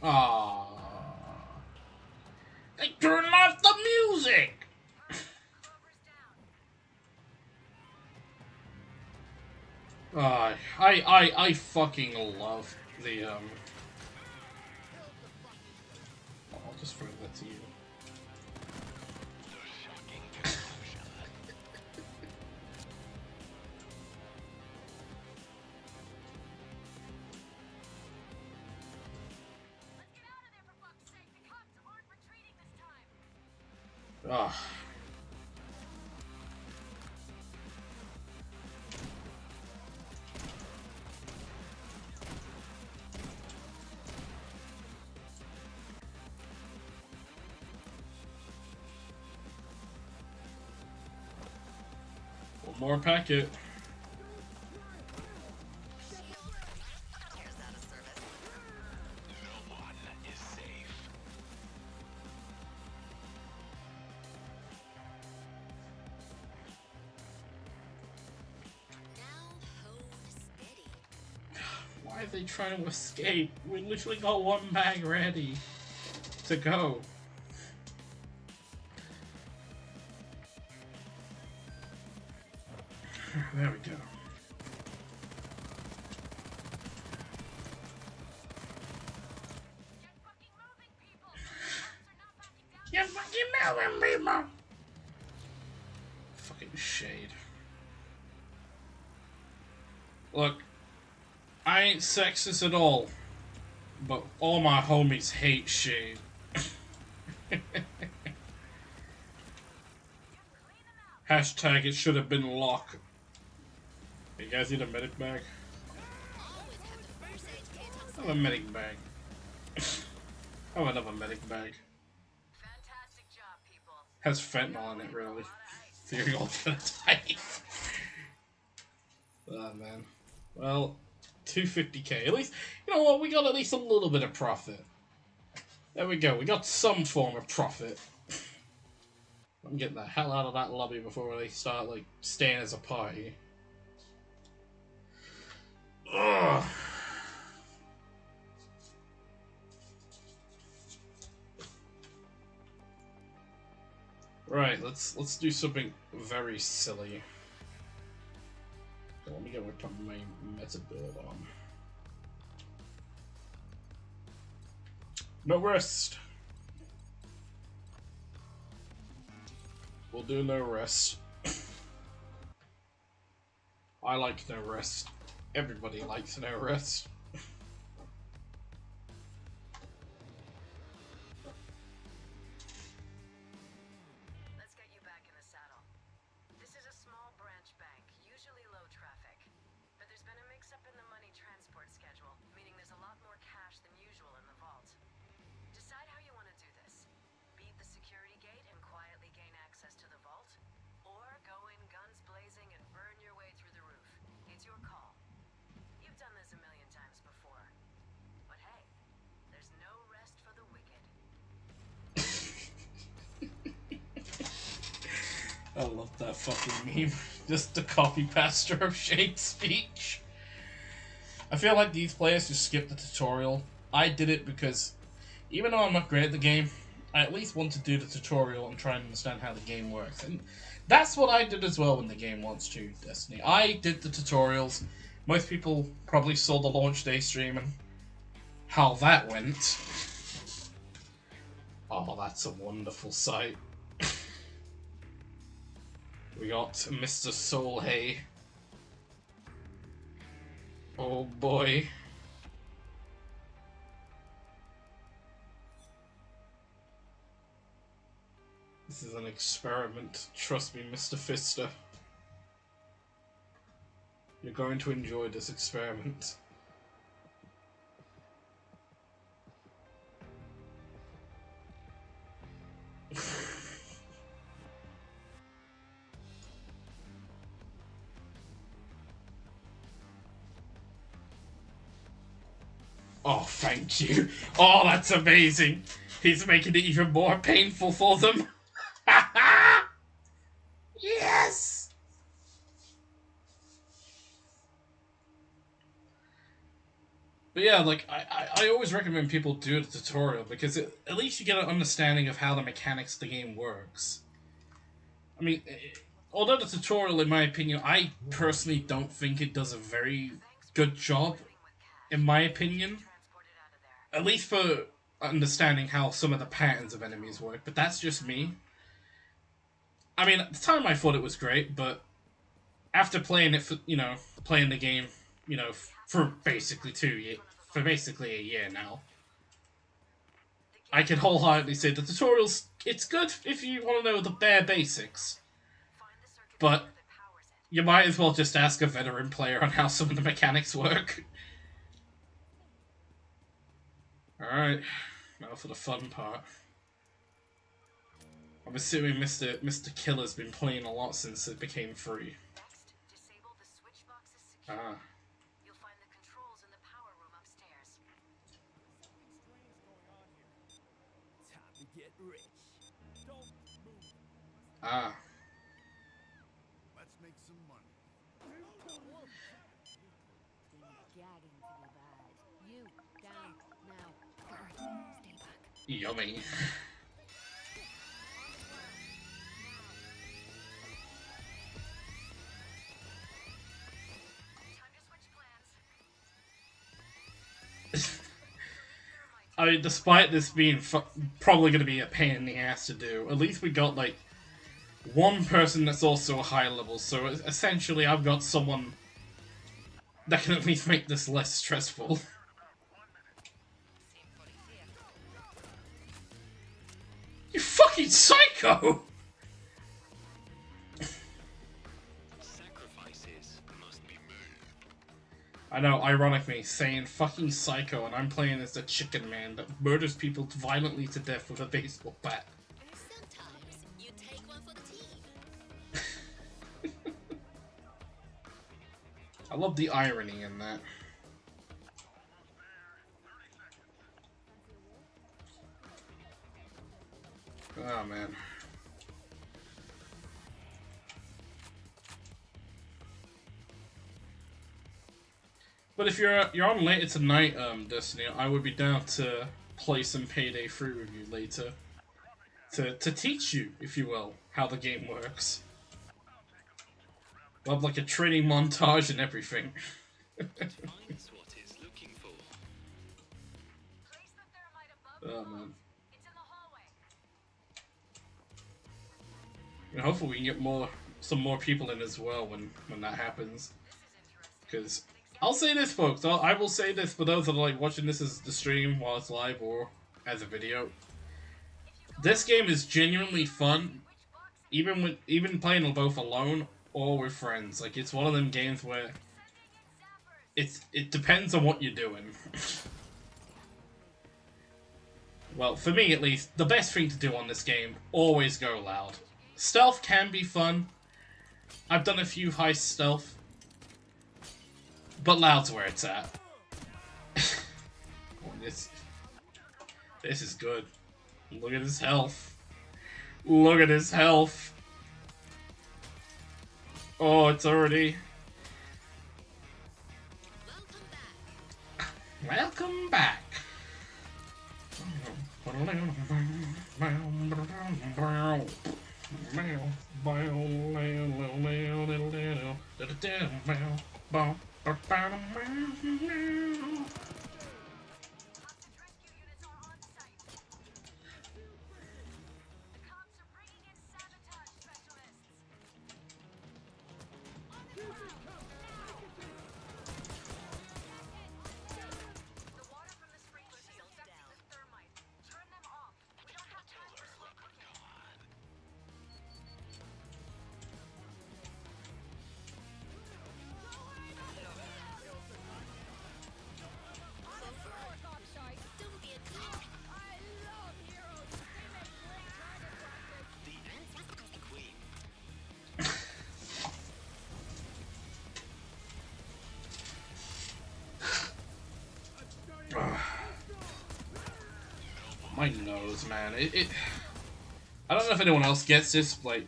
Aww. They turned off the music! I fucking love the, I'll just throw that to you. Ah. One more packet. Why are they trying to escape? We literally got one bag ready to go. There we go. You're fucking moving, people! Fucking shade. Look, I ain't sexist at all, but all my homies hate shade. Hashtag it should have been lock. You guys need a medic bag? Always have the first aid kit on I have a medic bag. I have another medic bag. Fantastic job, people. Has fentanyl in it, really. So you're all gonna die. Oh man. Well, 250k. At least, you know what? We got at least a little bit of profit. There we go. We got some form of profit. I'm getting the hell out of that lobby before they start, like, staying as a party. Ugh. Right, let's do something very silly. So let me get my meta build on. No rest. We'll do no rest. I like no rest. Everybody likes no rest. Let's get you back in the saddle. This is a small branch bank, usually low traffic. But there's been a mix-up in the money transport schedule, meaning there's a lot more cash than usual in the vault. Decide how you want to do this. Beat the security gate and quietly gain access to the vault, or go in guns blazing and burn your way through the roof. It's your call. You've done this a million times before. But hey, there's no rest for the wicked. I love that fucking meme. Just a copy paster of Shane's speech. I feel like these players just skip the tutorial. I did it because, even though I'm not great at the game, I at least want to do the tutorial and try and understand how the game works. And that's what I did as well when the game launched to Destiny. I did the tutorials. Most people probably saw the launch day stream and how that went. Oh, that's a wonderful sight. We got Mr. Soulhay. Oh boy. This is an experiment. Trust me, Mr. Fister. You're going to enjoy this experiment. Oh, thank you. Oh, that's amazing. He's making it even more painful for them. Yes! But yeah, like, I always recommend people do the tutorial because at least you get an understanding of how the mechanics of the game works. I mean, although the tutorial, in my opinion, I personally don't think it does a very good job, in my opinion. At least for understanding how some of the patterns of enemies work, but that's just me. I mean, at the time I thought it was great, but after playing it for, playing the game, for basically a year now, I can wholeheartedly say the tutorial's, it's good if you want to know the bare basics, but you might as well just ask a veteran player on how some of the mechanics work. Alright, now for the fun part. I'm assuming Mr. Killer's been playing a lot since it became free. Next, disable the switch box's security. Ah. You'll find the controls in the power room upstairs. Time to get rich. Don't move. Ah. Let's make some money. Gagging to be bad. You down now. Stay back. Yummy. Time to switch plans. I mean, despite this being probably going to be a pain in the ass to do, at least we got, like, one person that's also a high level, so essentially I've got someone that can at least make this less stressful. You fucking psycho! I know, ironically, saying fucking psycho, and I'm playing as the chicken man that murders people violently to death with a baseball bat. Sometimes you take one for the team. I love the irony in that. Oh man. But if you're on later tonight, Destiny, I would be down to play some Payday 3 with you later. To teach you, if you will, how the game works. We'll have like a training montage and everything. Finds what it's looking for. Place the thermite above the Oh wall. man. It's in the hallway. And hopefully we can get some more people in as well when that happens. This is interesting. Because I'll say this, folks. I will say this for those that are like watching this as the stream while it's live or as a video. This game is genuinely fun, even playing both alone or with friends. Like, it's one of them games where it depends on what you're doing. Well, for me at least, the best thing to do on this game, always go loud. Stealth can be fun. I've done a few heist stealth. But loud's where it's at. Oh, this is good. Look at his health. Look at his health. Oh, it's already... Welcome back. Rescue units are on site. The cops are bringing in sabotage specialists. On the ground, now! The water from the sprinkler system affects the thermite. Turn them off. We don't have time for slow cooking. Don't be a cock. The Queen. My nose, man. I don't know if anyone else gets this, like,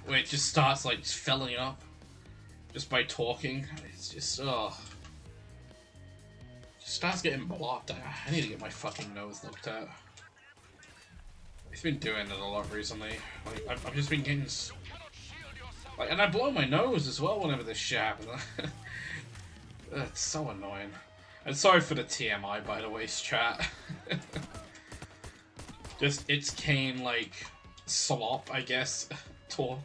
where it just starts, like, filling up just by talking. It's just, just starts getting blocked. I need to get my fucking nose looked at. It's been doing it a lot recently. Like, I've just been getting... Like, and I blow my nose as well whenever this shit happens. It's so annoying. And sorry for the TMI, by the way, chat. Just, it's Kane, like, slop, I guess, talk.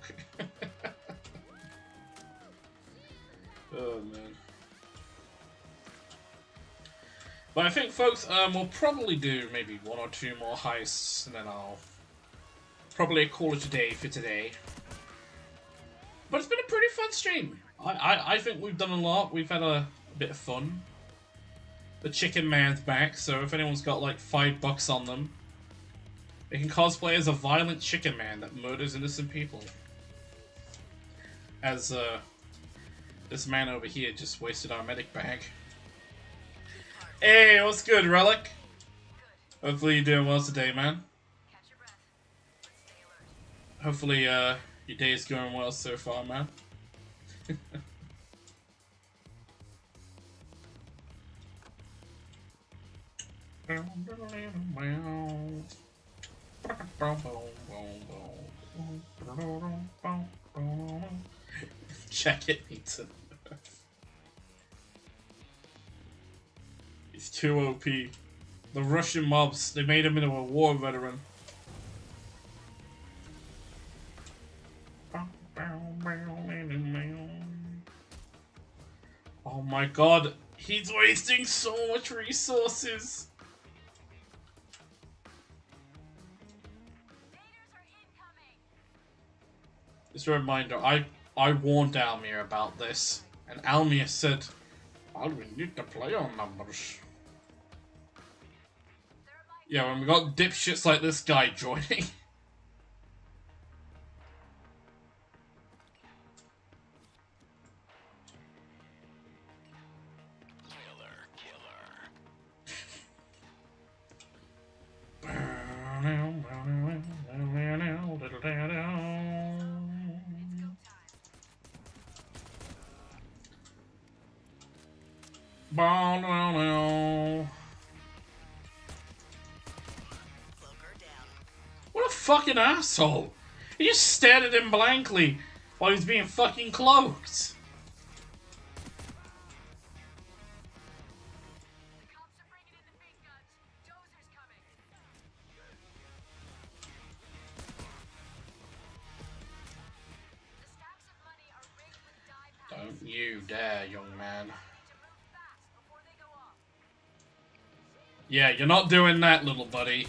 Oh, man. But I think, folks, we'll probably do maybe 1 or 2 more heists, and then I'll probably call it a day for today. But it's been a pretty fun stream. I think we've done a lot. We've had a bit of fun. The Chicken Man's back, so if anyone's got like $5 on them, they can cosplay as a violent Chicken Man that murders innocent people. As this man over here just wasted our medic bag. Hey, what's good, Relic? Hopefully you're doing well today, man. Catch your breath. Stay alert. Hopefully your day is going well so far, man. Check it, Ethan. He's too OP. The Russian mobs, they made him into a war veteran. Oh my god, he's wasting so much resources. Invaders are incoming. Just a reminder, I warned Almir about this, and Almir said, All we need to play on numbers. Yeah, when we got dipshits like this guy joining. What a fucking asshole! He just stared at him blankly while he's being fucking cloaked. The cops are bringing in the big guns. Dozer's coming. The stacks of money are rigged with die packs. Don't you dare, young man. Need to move fast before they go off. Yeah, you're not doing that, little buddy.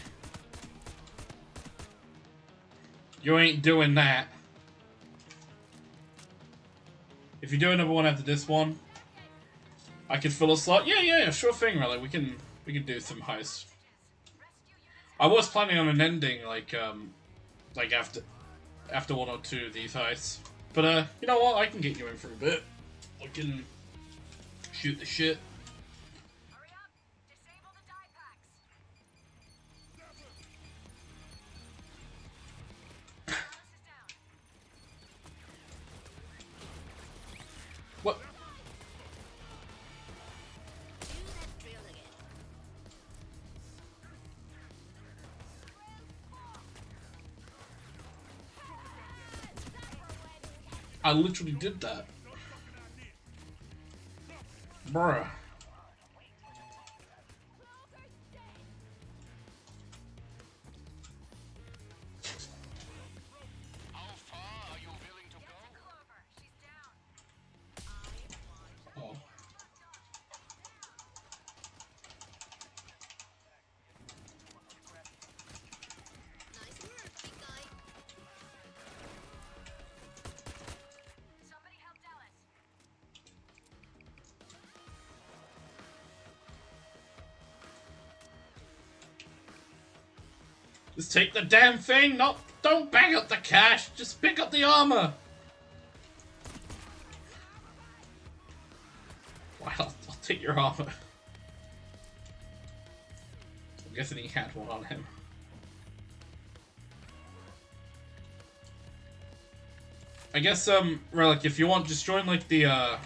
You ain't doing that. If you do another one after this one, I can fill a slot. Yeah, sure thing, really. We can do some heists. I was planning on an ending like after one or two of these heists. But you know what? I can get you in for a bit. We can shoot the shit. Hurry up! Disable the die packs. Alice is down. What? Do that drill again. I literally did that. Bruh. How far are you willing to go? Clover, she's down. Oh. Nice work, big guy. Somebody help Dallas. Just take the damn thing. Don't bang up the cash. Just pick up the armor. Well, I'll take your armor. I'm guessing he had one on him. I guess Relic, if you want, just join like the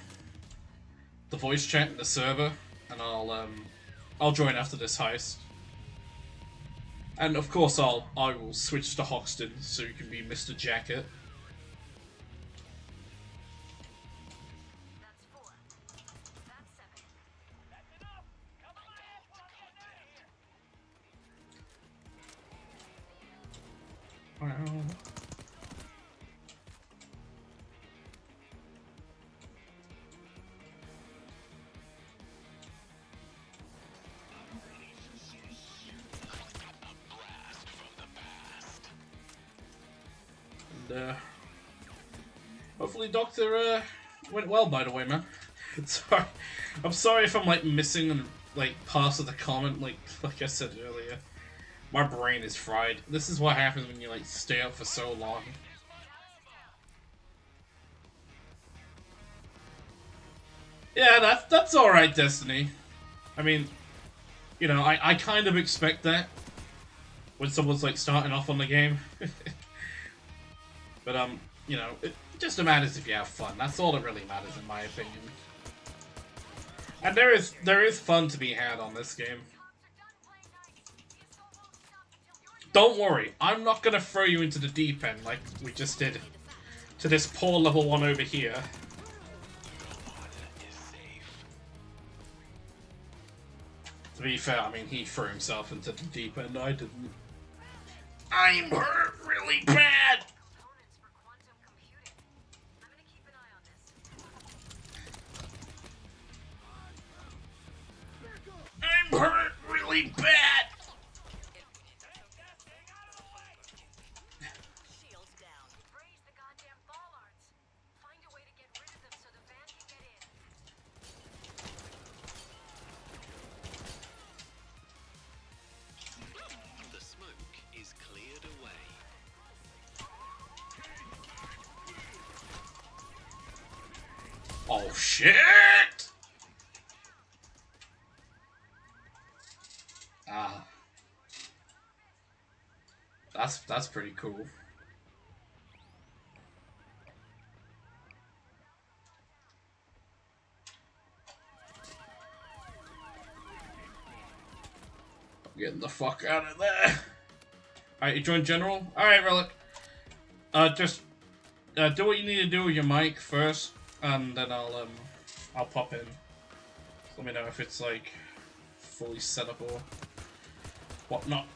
voice chat in the server, and I'll join after this heist. And of course, I will switch to Hoxton so you can be Mr. Jacket. That's 4. That's 7. And hopefully, Doctor went well. By the way, man. Sorry, I'm sorry if I'm like missing like parts of the comment. Like I said earlier, my brain is fried. This is what happens when you like stay up for so long. Yeah, that's all right, Destiny. I mean, you know, I kind of expect that when someone's like starting off on the game. But you know, it just matters if you have fun. That's all that really matters, in my opinion. And there is fun to be had on this game. Don't worry, I'm not gonna throw you into the deep end like we just did to this poor level 1 over here. To be fair, I mean, he threw himself into the deep end, I didn't. I'm hurt really bad! Components for quantum computing. I'm gonna keep an eye on this. I'm hurt really bad! Shields down. Raise the goddamn bollards. Find a way to get rid of them so the van can get in. Oh shit! Ah, that's pretty cool. I'm getting the fuck out of there. Alright, you join General? Alright, Relic. Just do what you need to do with your mic first, and then I'll pop in. Let me know if it's like fully set up or whatnot.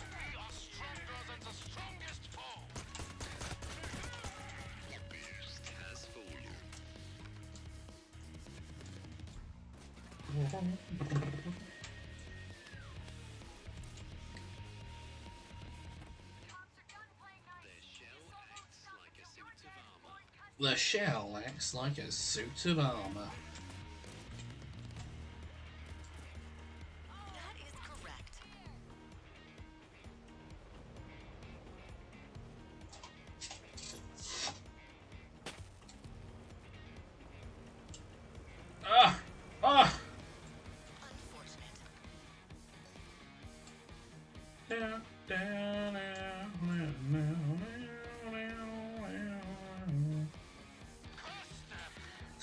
We are stronger than the strongest foe. The beast has fallen. The shell acts like a suit of armor. That is correct. Ah! Ah! Unfortunate.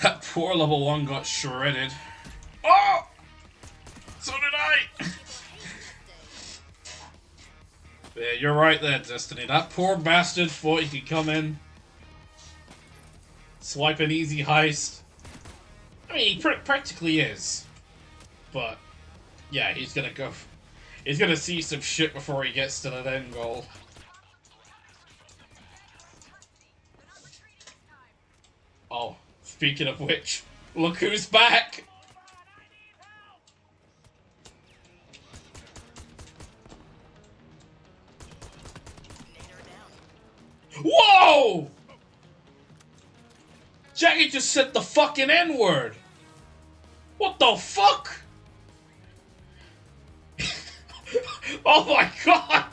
That poor level 1 got shredded. Oh! So did I! Yeah, you're right there, Destiny. That poor bastard thought he could come in, swipe an easy heist. I mean, he practically is. But, yeah, he's gonna go... He's gonna see some shit before he gets to that end goal. Oh, speaking of which, look who's back! Whoa! Jackie just said the fucking N-word! What the fuck? Oh my god!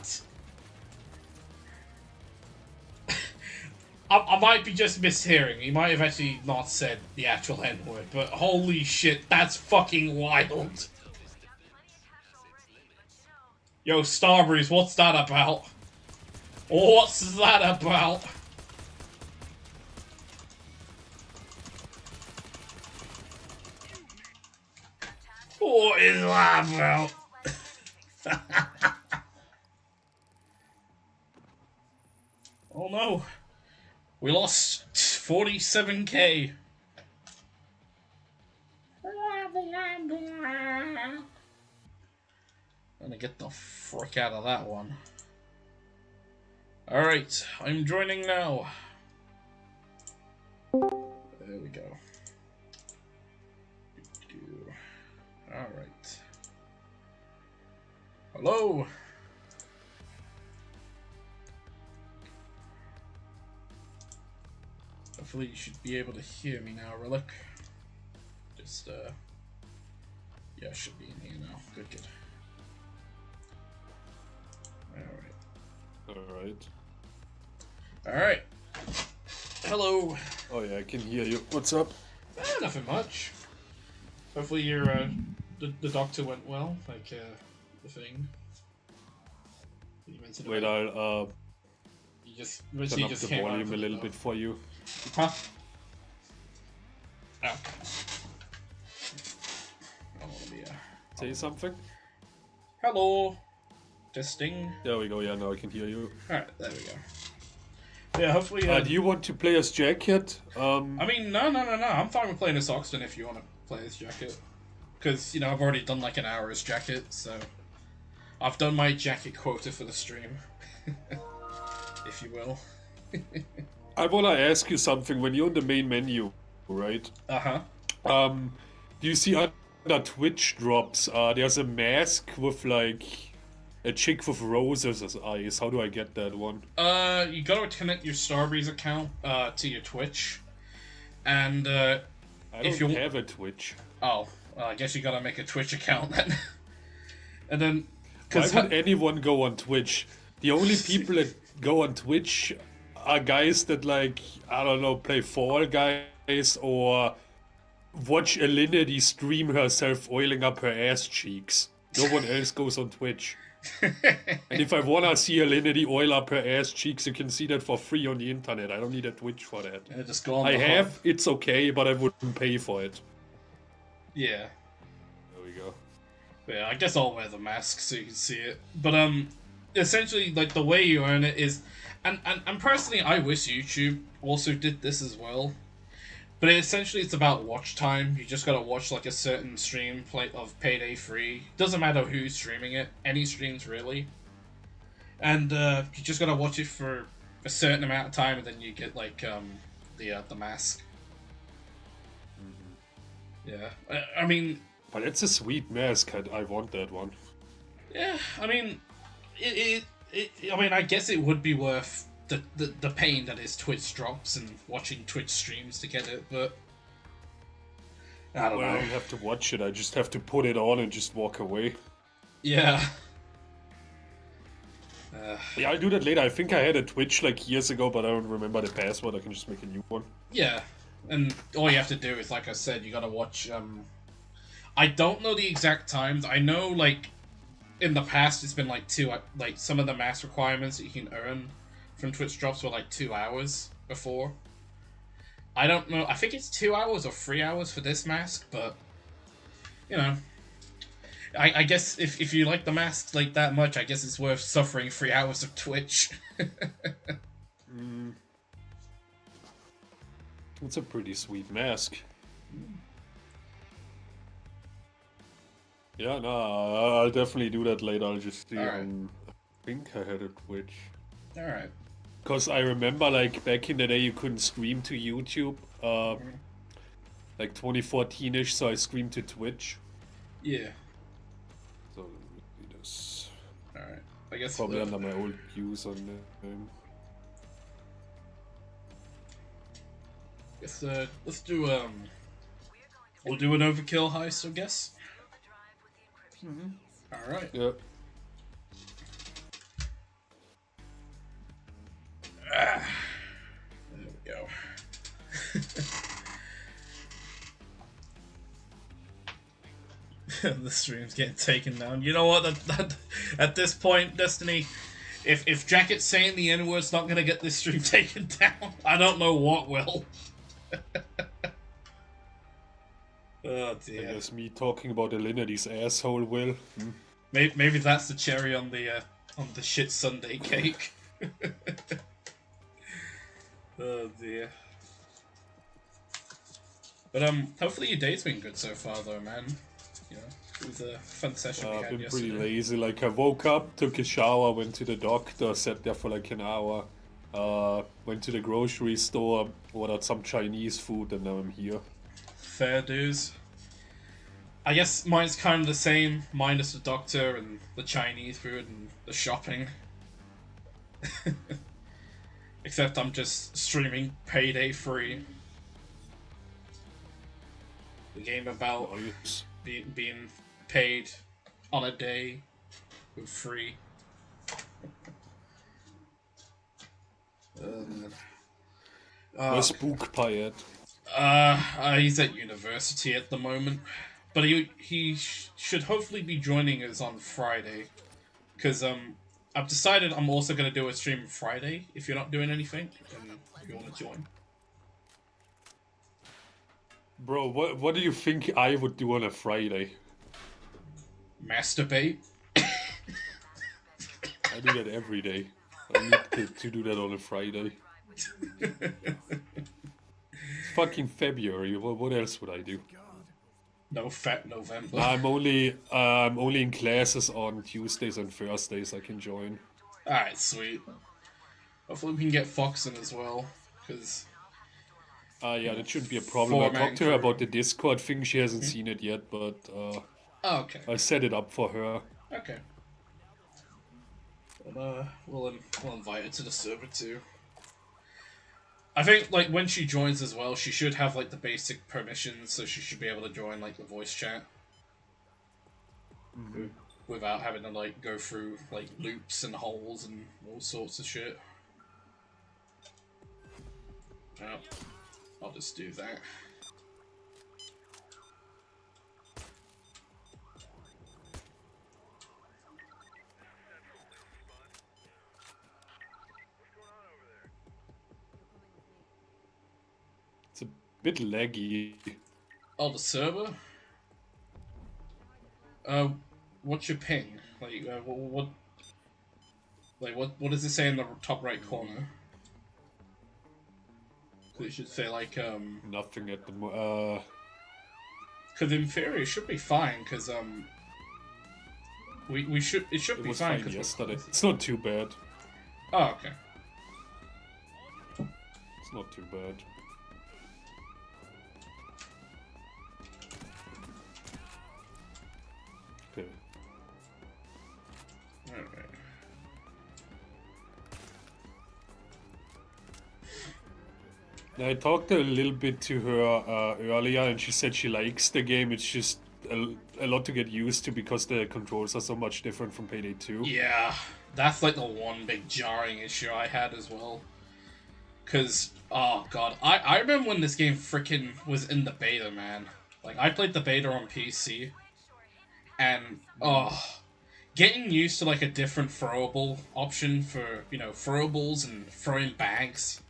I might be just mishearing. He might have actually not said the actual N-word, but holy shit, that's fucking wild. Yo, Starbreeze, what's that about? What's that about? What is that about? Oh no. We lost 47k. Gonna get the frick out of that one. Alright, I'm joining now. There we go. Alright. Hello! Hopefully you should be able to hear me now, Relic. Just, yeah, I should be in here now. Good, good. Alright. Alright. Alright. Hello. Oh yeah, I can hear you. What's up? Nothing much. Hopefully your, the doctor went well, like, the thing. You mentioned Wait, about. I'll, You just, turn you up just the came out volume of a it, little though. bit for you. Huh? Oh. Oh, yeah. Say something? Hello. Testing. There we go, yeah, now I can hear you. Alright, there we go. Yeah, hopefully. Do you want to play as Jack yet? I mean, no. I'm fine with playing as Oxton if you want to play as Jacket. Because, you know, I've already done like an hour as Jacket, so. I've done my Jacket quota for the stream. If you will. I wanna ask you something. When you're in the main menu, right? Uh-huh. Do you see under Twitch drops, there's a mask with like a chick with roses as eyes. How do I get that one? You gotta connect your Starbreeze account, to your Twitch. And, I if don't you have a Twitch. Oh. Well, I guess you gotta make a Twitch account then. And then, Why would anyone go on Twitch? The only people that go on Twitch are guys that, like, I don't know, play Fall Guys or watch Alinity stream herself oiling up her ass cheeks. No one else goes on Twitch. And if I wanna see Alinity oil up her ass cheeks, you can see that for free on the internet. I don't need a Twitch for that. Yeah, just go on I the have, it's okay, but I wouldn't pay for it. Yeah. There we go. Yeah, I guess I'll wear the mask so you can see it. But essentially, like, the way you earn it is, and personally, I wish YouTube also did this as well. But essentially, it's about watch time. You just gotta watch like a certain stream of Payday 3. Doesn't matter who's streaming it, any streams really. And you just gotta watch it for a certain amount of time, and then you get like the mask. Yeah, I mean. But it's a sweet mask. I want that one. Yeah, I mean, I mean, I guess it would be worth the pain that is Twitch drops and watching Twitch streams to get it, but I don't know. I don't have to watch it. I just have to put it on and just walk away. Yeah. Yeah, I'll do that later. I think I had a Twitch like years ago, but I don't remember the password. I can just make a new one. Yeah, and all you have to do is, like I said, you gotta watch. I don't know the exact times. I know, like, in the past, it's been like some of the mask requirements that you can earn from Twitch drops were like 2 hours before. I don't know. I think it's 2 hours or 3 hours for this mask, but you know, I guess if you like the mask like that much, I guess it's worth suffering 3 hours of Twitch. It's a pretty sweet mask. Yeah, no, I'll definitely do that later. I'll just see. Alright. I think I had a Twitch. Alright. Because I remember, like, back in the day, you couldn't stream to YouTube. Like 2014-ish, so I streamed to Twitch. Yeah. So let me do this. Alright. I guess Probably under my old username. Guess let's do we'll do an overkill heist, I guess. Alright. Yep. There we go. The stream's getting taken down. You know what? That at this point, Destiny, if Jacket's saying the N-word's not gonna get this stream taken down, I don't know what will. Oh I dear. guess me talking about Alinity's asshole will. Maybe that's the cherry on the shit Sunday cake. Oh dear. But hopefully your day's been good so far, though, man. You know, it was a fun session we had I've been yesterday. pretty lazy. Like, I woke up, took a shower, went to the doctor, sat there for like an hour, went to the grocery store, ordered some Chinese food, and now I'm here. Fair dues. I guess mine's kind of the same, minus the doctor and the Chinese food and the shopping. Except I'm just streaming Payday 3. The game about Nice. being paid on a day with free. Where's Spook Pie at? He's at university at the moment, but he should hopefully be joining us on Friday, because I've decided I'm also gonna do a stream Friday. If you're not doing anything, and if you want to join, Bro, what do you think I would do on a Friday? masturbate. I do that every day. I need to do that on a Friday. It's fucking February. What else would I do? No fat November. I'm only in classes on Tuesdays and Thursdays. I can join. Alright, sweet. Hopefully we can get Fox in as well, because Yeah, that shouldn't be a problem. I Format talked to her crew. about the Discord thing. She hasn't seen it yet, but oh, okay, I'll set it up for her. okay. But, we'll invite her to the server too. I think like when she joins as well, she should have like the basic permissions, so she should be able to join like the voice chat without having to like go through like loops and holes and all sorts of shit. Oh, I'll just do that. It's a bit laggy. Oh, the server? What's your ping? Like, what does it say in the top right corner? So it should say like Nothing at the mo. Because in theory it should be fine. Because it should It be was fine. fine yesterday. It's not too bad. Oh, okay. It's not too bad. Okay. Alright. I talked a little bit to her earlier, and she said she likes the game. It's just a lot to get used to because the controls are so much different from Payday 2. Yeah, that's like the one big jarring issue I had as well. Because, oh god, I remember when this game freaking was in the beta, man. Like, I played the beta on PC, and, getting used to like a different throwable option for, you know, throwables and throwing bags.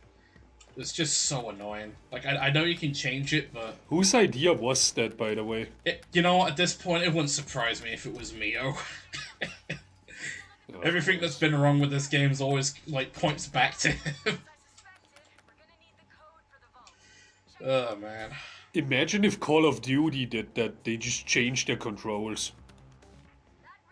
It's just so annoying. Like, I know you can change it, but... Whose idea was that, by the way? You know what, at this point, it wouldn't surprise me if it was Mio. Everything that's been wrong with this game is always, like, points back to him. Oh, man. Imagine if Call of Duty did that. They just changed their controls.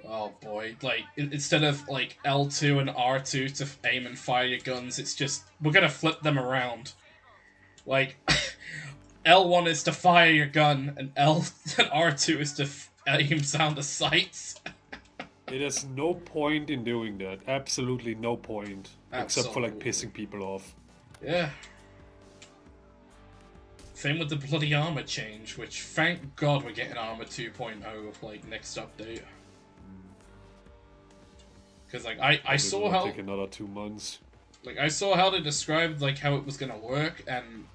Oh, boy. Like, instead of, like, L2 and R2 to aim and fire your guns, it's just... We're gonna flip them around. Like, L1 is to fire your gun, and R2 is to aim down the sights. It has no point in doing that. Absolutely no point. Except for, like, pissing people off. Yeah. Same with the bloody armor change, which, thank God we're getting Armor 2.0, like, next update. Because, like, I saw how... Take another 2 months. Like, I saw how they described, like, how it was gonna work, and...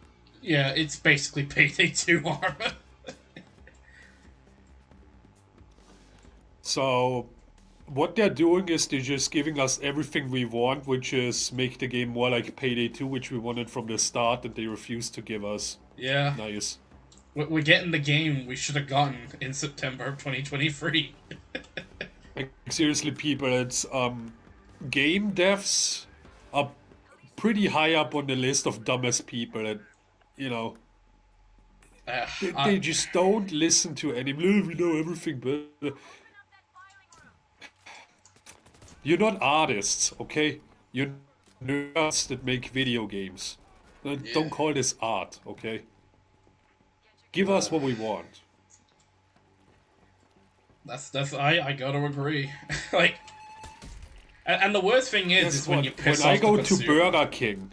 Yeah, it's basically Payday 2 armor. So, what they're doing is they're just giving us everything we want, which is make the game more like Payday 2, which we wanted from the start, and they refused to give us. Yeah. Nice. We're getting the game we should have gotten in September of 2023. Like, seriously, people, it's, game devs are pretty high up on the list of dumbest people, and, you know, they just don't listen to any, we know everything better. You're not artists, okay? You're nerds that make video games. Don't call this art, okay? Give us what we want. I gotta agree. Like, and the worst thing is when you piss off when I go the to consumer. Burger King,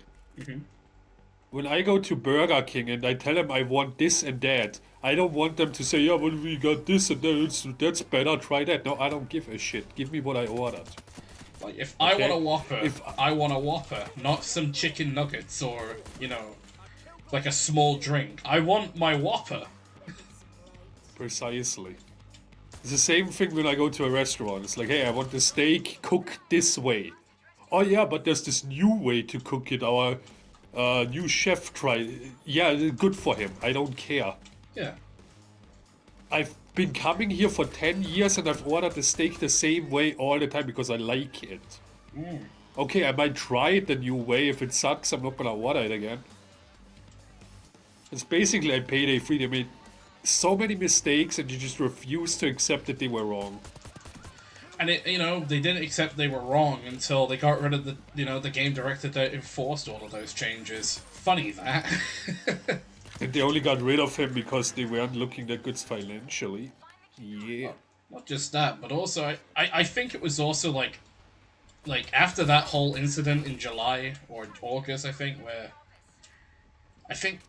when I go to Burger King and I tell them I want this and that, I don't want them to say, yeah, well, we got this and that, that's better, try that. No, I don't give a shit. Give me what I ordered. Like, if I want a Whopper, I want a Whopper, not some chicken nuggets or, you know, like a small drink. I want my Whopper. Precisely. It's the same thing when I go to a restaurant. It's like, hey, I want the steak cooked this way. Oh yeah, but there's this new way to cook it. Our new chef tried. Yeah, good for him. I don't care. Yeah. I've been coming here for 10 years and I've ordered the steak the same way all the time because I like it. Okay, I might try it the new way. If it sucks, I'm not gonna order it again. It's basically like Payday 3. They made so many mistakes and you just refuse to accept that they were wrong. And you know, they didn't accept they were wrong until they got rid of the, you know, the game director that enforced all of those changes. Funny that. And they only got rid of him because they weren't looking that good financially. Yeah. Not just that, but also I think it was also like after that whole incident in July or August, I think, where I think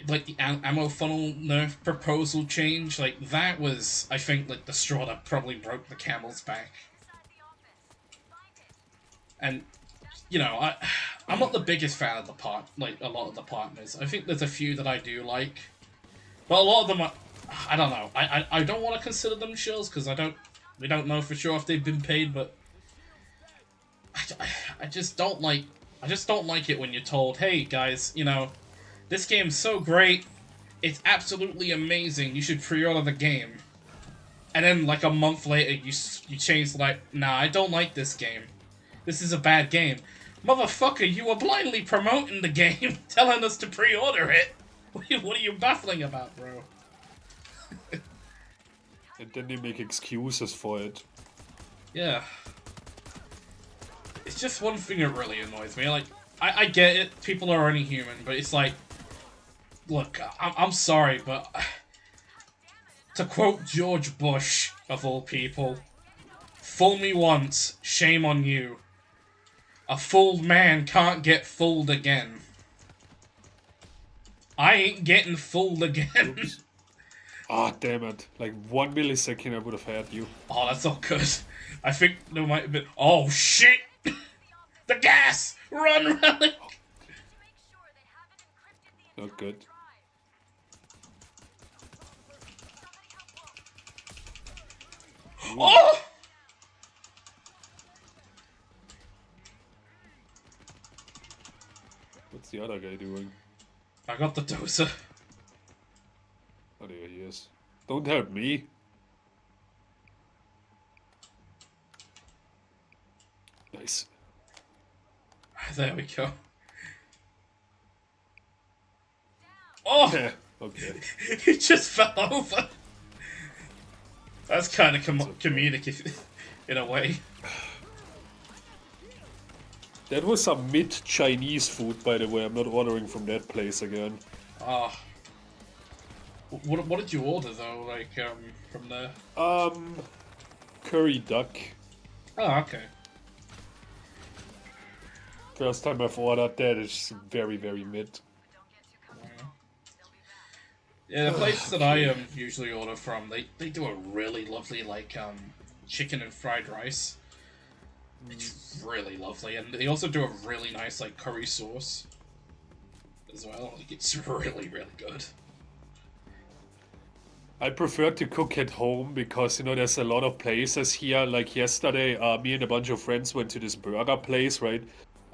like the ammo funnel nerf proposal change, like that was, I think, like the straw that probably broke the camel's back. And you know, I'm not the biggest fan of like a lot of the partners. I think there's a few that I do like, but a lot of them are, I don't know. I don't want to consider them shills because we don't know for sure if they've been paid, but I just don't like it when you're told, hey guys, you know, this game's so great, it's absolutely amazing, you should pre-order the game. And then like a month later you change, like, nah, I don't like this game. This is a bad game. Motherfucker, you were blindly promoting the game, telling us to pre-order it. What are you baffling about, bro? And then they make excuses for it. Yeah. It's just one thing that really annoys me. Like, I get it, people are only human, but it's like, look, I'm sorry, but to quote George Bush, of all people, fool me once, shame on you. A fooled man can't get fooled again. I ain't getting fooled again. Ah, damn it. Like 1 millisecond I would have had you. Oh, that's not good. I think there might have been... Oh, shit! The gas! Run, Relic! Not good. Oh! What's the other guy doing? I got the dozer. Oh, there he is. Don't help me. Nice. There we go. Oh! Yeah, okay. He just fell over. That's kind of comedic in a way. That was some mid-Chinese food, by the way. I'm not ordering from that place again. Ah. What did you order though? Like from there? Curry duck. Oh, okay. First time I've ordered that. It's very, very mid. Yeah, the places that I usually order from, they do a really lovely like chicken and fried rice. It's really lovely, and they also do a really nice like curry sauce as well. Like, it's really, really good. I prefer to cook at home because, you know, there's a lot of places here. Like yesterday, me and a bunch of friends went to this burger place, right?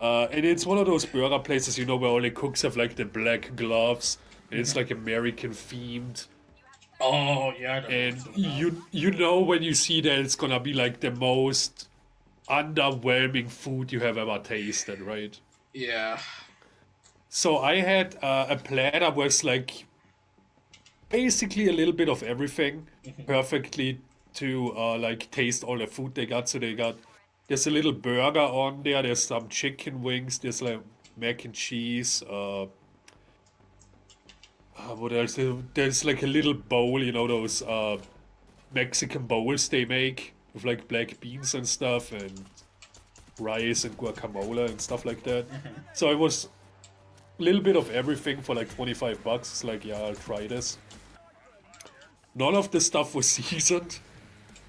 And it's one of those burger places, you know, where all the cooks have like the black gloves. And it's like American themed. Oh yeah, I don't And know. you know when you see that it's gonna be like the most underwhelming food you have ever tasted, right? Yeah. So I had a platter was like basically a little bit of everything, perfectly to like taste all the food they got. So there's a little burger on there. There's some chicken wings. There's like mac and cheese. What else? There's like a little bowl, you know, those Mexican bowls they make with like black beans and stuff and rice and guacamole and stuff like that. So it was a little bit of everything for like 25 bucks. It's like, yeah, I'll try this. None of the stuff was seasoned.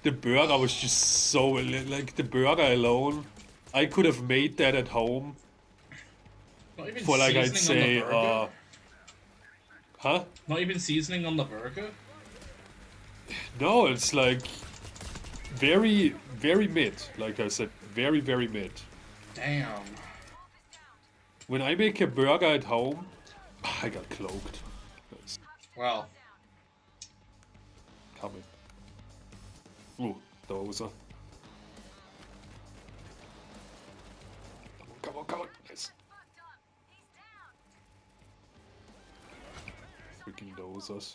The burger was just so, like the burger alone, I could have made that at home Not even for like, I'd seasoning say, on the burger? huh? Not even seasoning on the burger? No, it's like very, very mid. Like I said, very, very mid. Damn. When I make a burger at home, I got cloaked. It's Well, coming. Ooh, dozer. Come on, come on. Nice. Freaking dozers.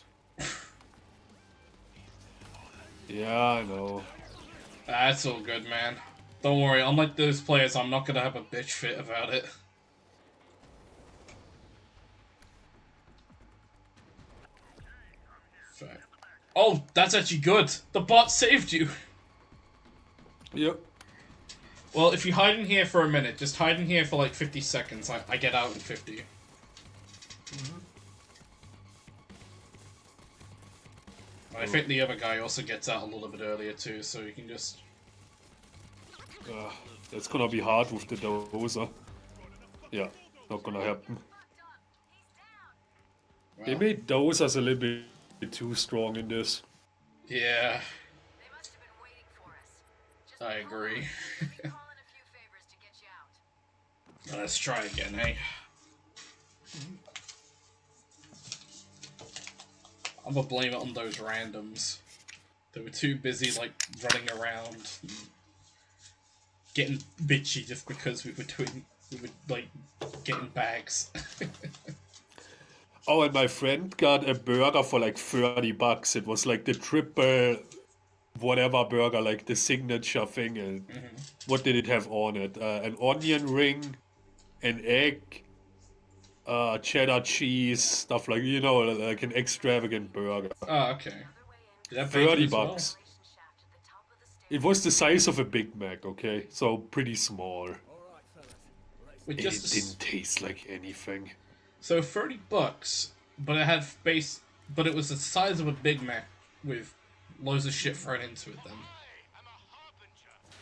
Yeah, I know. that's all good, man. Don't worry, unlike those players, I'm not gonna have a bitch fit about it. Fact. Oh, that's actually good. The bot saved you. Yep. Well, if you hide in here for a minute, just hide in here for like 50 seconds. I get out in 50. I think the other guy also gets out a little bit earlier too, so you can just... That's gonna be hard with the dozer. Yeah, not gonna happen. Well, They made dozers a little bit too strong in this. yeah, They must have been waiting for us. Just I hold agree. on, let me call in a few favors to get you out. Let's try again, hey? I'm gonna blame it on those randoms. They were too busy, like, running around, and getting bitchy just because we were, like, getting bags. Oh, and my friend got a burger for like $30. It was like the triple whatever burger, like the signature thing. And what did it have on it? An onion ring, an egg, cheddar cheese, stuff like, you know, like an extravagant burger. Oh, okay. Did that bacon 30 as well? bucks. It was the size of a Big Mac, okay? So pretty small. With It just a didn't taste like anything. So $30, but it had base, but it was the size of a Big Mac with loads of shit thrown into it. Then I am a harbinger of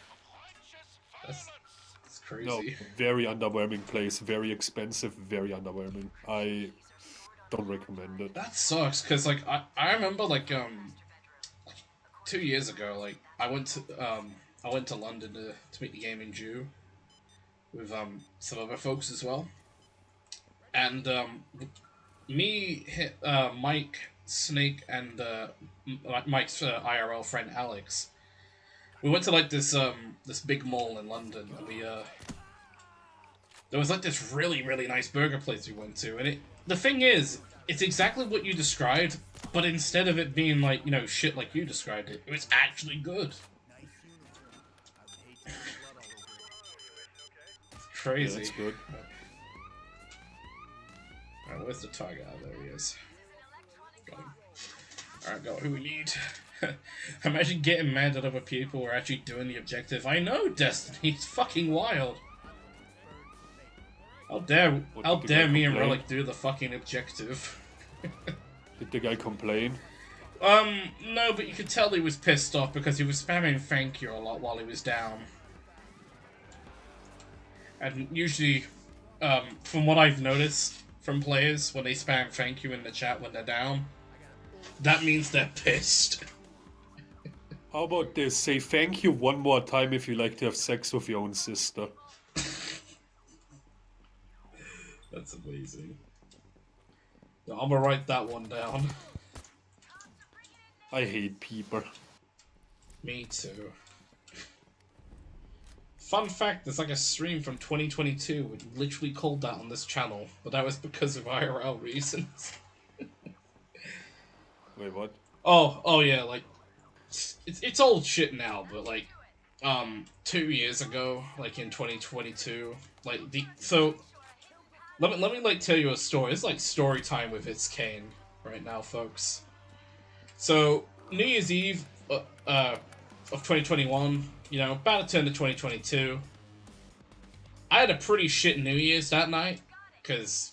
righteous that's violence. crazy. No, very underwhelming place. Very expensive, very underwhelming. I don't recommend it. That sucks because like I remember like 2 years ago like I went to London to meet the gaming Jew with some other folks as well, and me, Mike, Snake, and Mike's IRL friend Alex. We went to like this big mall in London, and we there was like this really nice burger place we went to, and the thing is, it's exactly what you described, but instead of it being like, you know, shit like you described it, it was actually good. It's crazy. Yeah, that's good. Alright, where's the target? Oh, there he is. Got him. Alright, got who we need. Imagine getting mad that other people are actually doing the objective. I know, Destiny. It's fucking wild. How dare me and complain? Relic do the fucking objective? Did the guy complain? No, but you could tell he was pissed off because he was spamming thank you a lot while he was down. And usually, from what I've noticed from players, when they spam thank you in the chat when they're down, that means they're pissed. How about this? Say thank you one more time if you like to have sex with your own sister. That's amazing. I'm gonna write that one down. I hate people. Me too. Fun fact, there's like a stream from 2022 which literally called that on this channel, but that was because of IRL reasons. Wait, what? Oh yeah, like it's old shit now, but like 2 years ago, like in 2022, like let me like tell you a story. It's like story time with It's Kane right now, folks. So New Year's Eve of 2021, you know, about to turn to 2022. I had a pretty shit New Year's that night because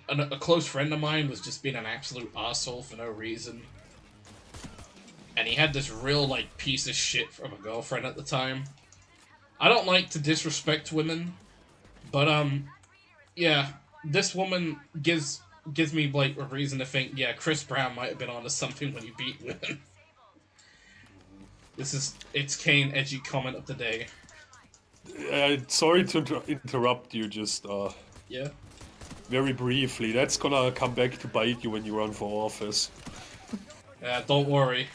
a close friend of mine was just being an absolute asshole for no reason. And he had this real, like, piece of shit from a girlfriend at the time. I don't like to disrespect women, but, yeah, this woman gives me, like, a reason to think, yeah, Chris Brown might have been onto something when he beat women. This is It's Kane edgy comment of the day. Sorry to interrupt you, just, Yeah? very briefly. That's gonna come back to bite you when you run for office. Yeah, don't worry.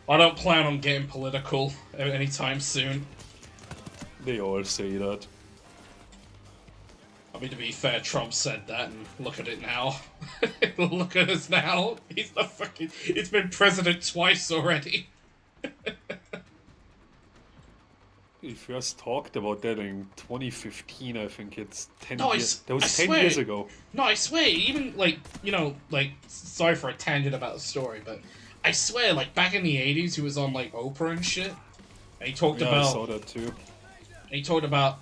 I don't plan on getting political anytime soon. They all say that. I mean, to be fair, Trump said that, and look at it now. Look at us now. He's the fucking... It's been president twice already. We first talked about that in 2015, I think it's 10 No, years. That was I 10 swear. years ago. No, I swear, even, like, you know, like, sorry for a tangent about the story, but I swear, like, back in the 80s, he was on, like, Oprah and shit, and he talked Yeah, about... I saw that too. He talked about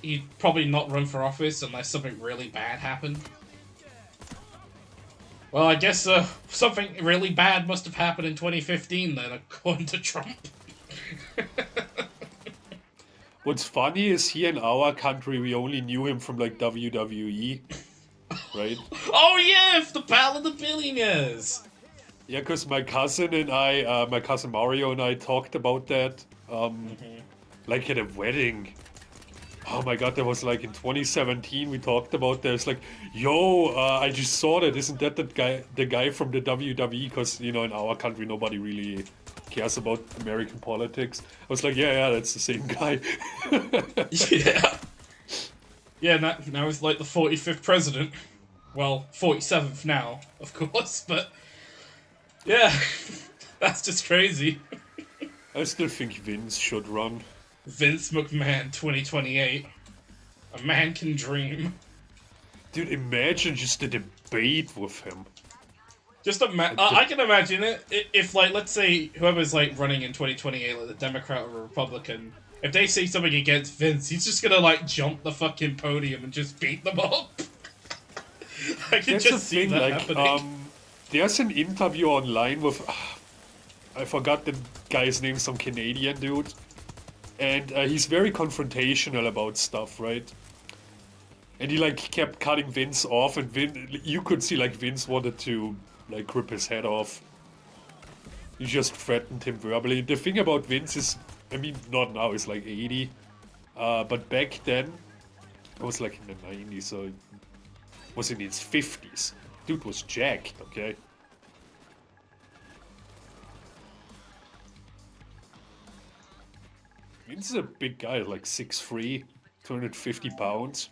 he'd probably not run for office unless something really bad happened. Well, I guess something really bad must have happened in 2015 then, according to Trump. What's funny is here in our country we only knew him from like WWE, right? Oh yeah, the Battle of the Billionaires. Yeah, because my cousin and my cousin Mario and I talked about that, like at a wedding. Oh my god, that was like in 2017 we talked about that. It's like, yo, I just saw that. Isn't that the guy from the WWE? Because, you know, in our country nobody really cares about American politics. I was like, yeah, that's the same guy. Yeah. Yeah, now he's like the 45th president. Well, 47th now, of course, but yeah, that's just crazy. I still think Vince should run. Vince McMahon 2028. A man can dream. Dude, imagine just a debate with him. Just I can imagine it if, like, let's say whoever's like running in 2028, like the Democrat or Republican, if they say something against Vince, he's just gonna like jump the fucking podium and just beat them up. I can That's just see the thing, that like, happening. there's an interview online with, I forgot the guy's name, some Canadian dude, and he's very confrontational about stuff, right? And he like kept cutting Vince off, and you could see like Vince wanted to like rip his head off. He just threatened him verbally. The thing about Vince is, I mean, not now, he's like 80, but back then, I was like in the 90s, so was in his 50s. Dude was jacked, okay? Vince is a big guy, like 6'3", 250 pounds.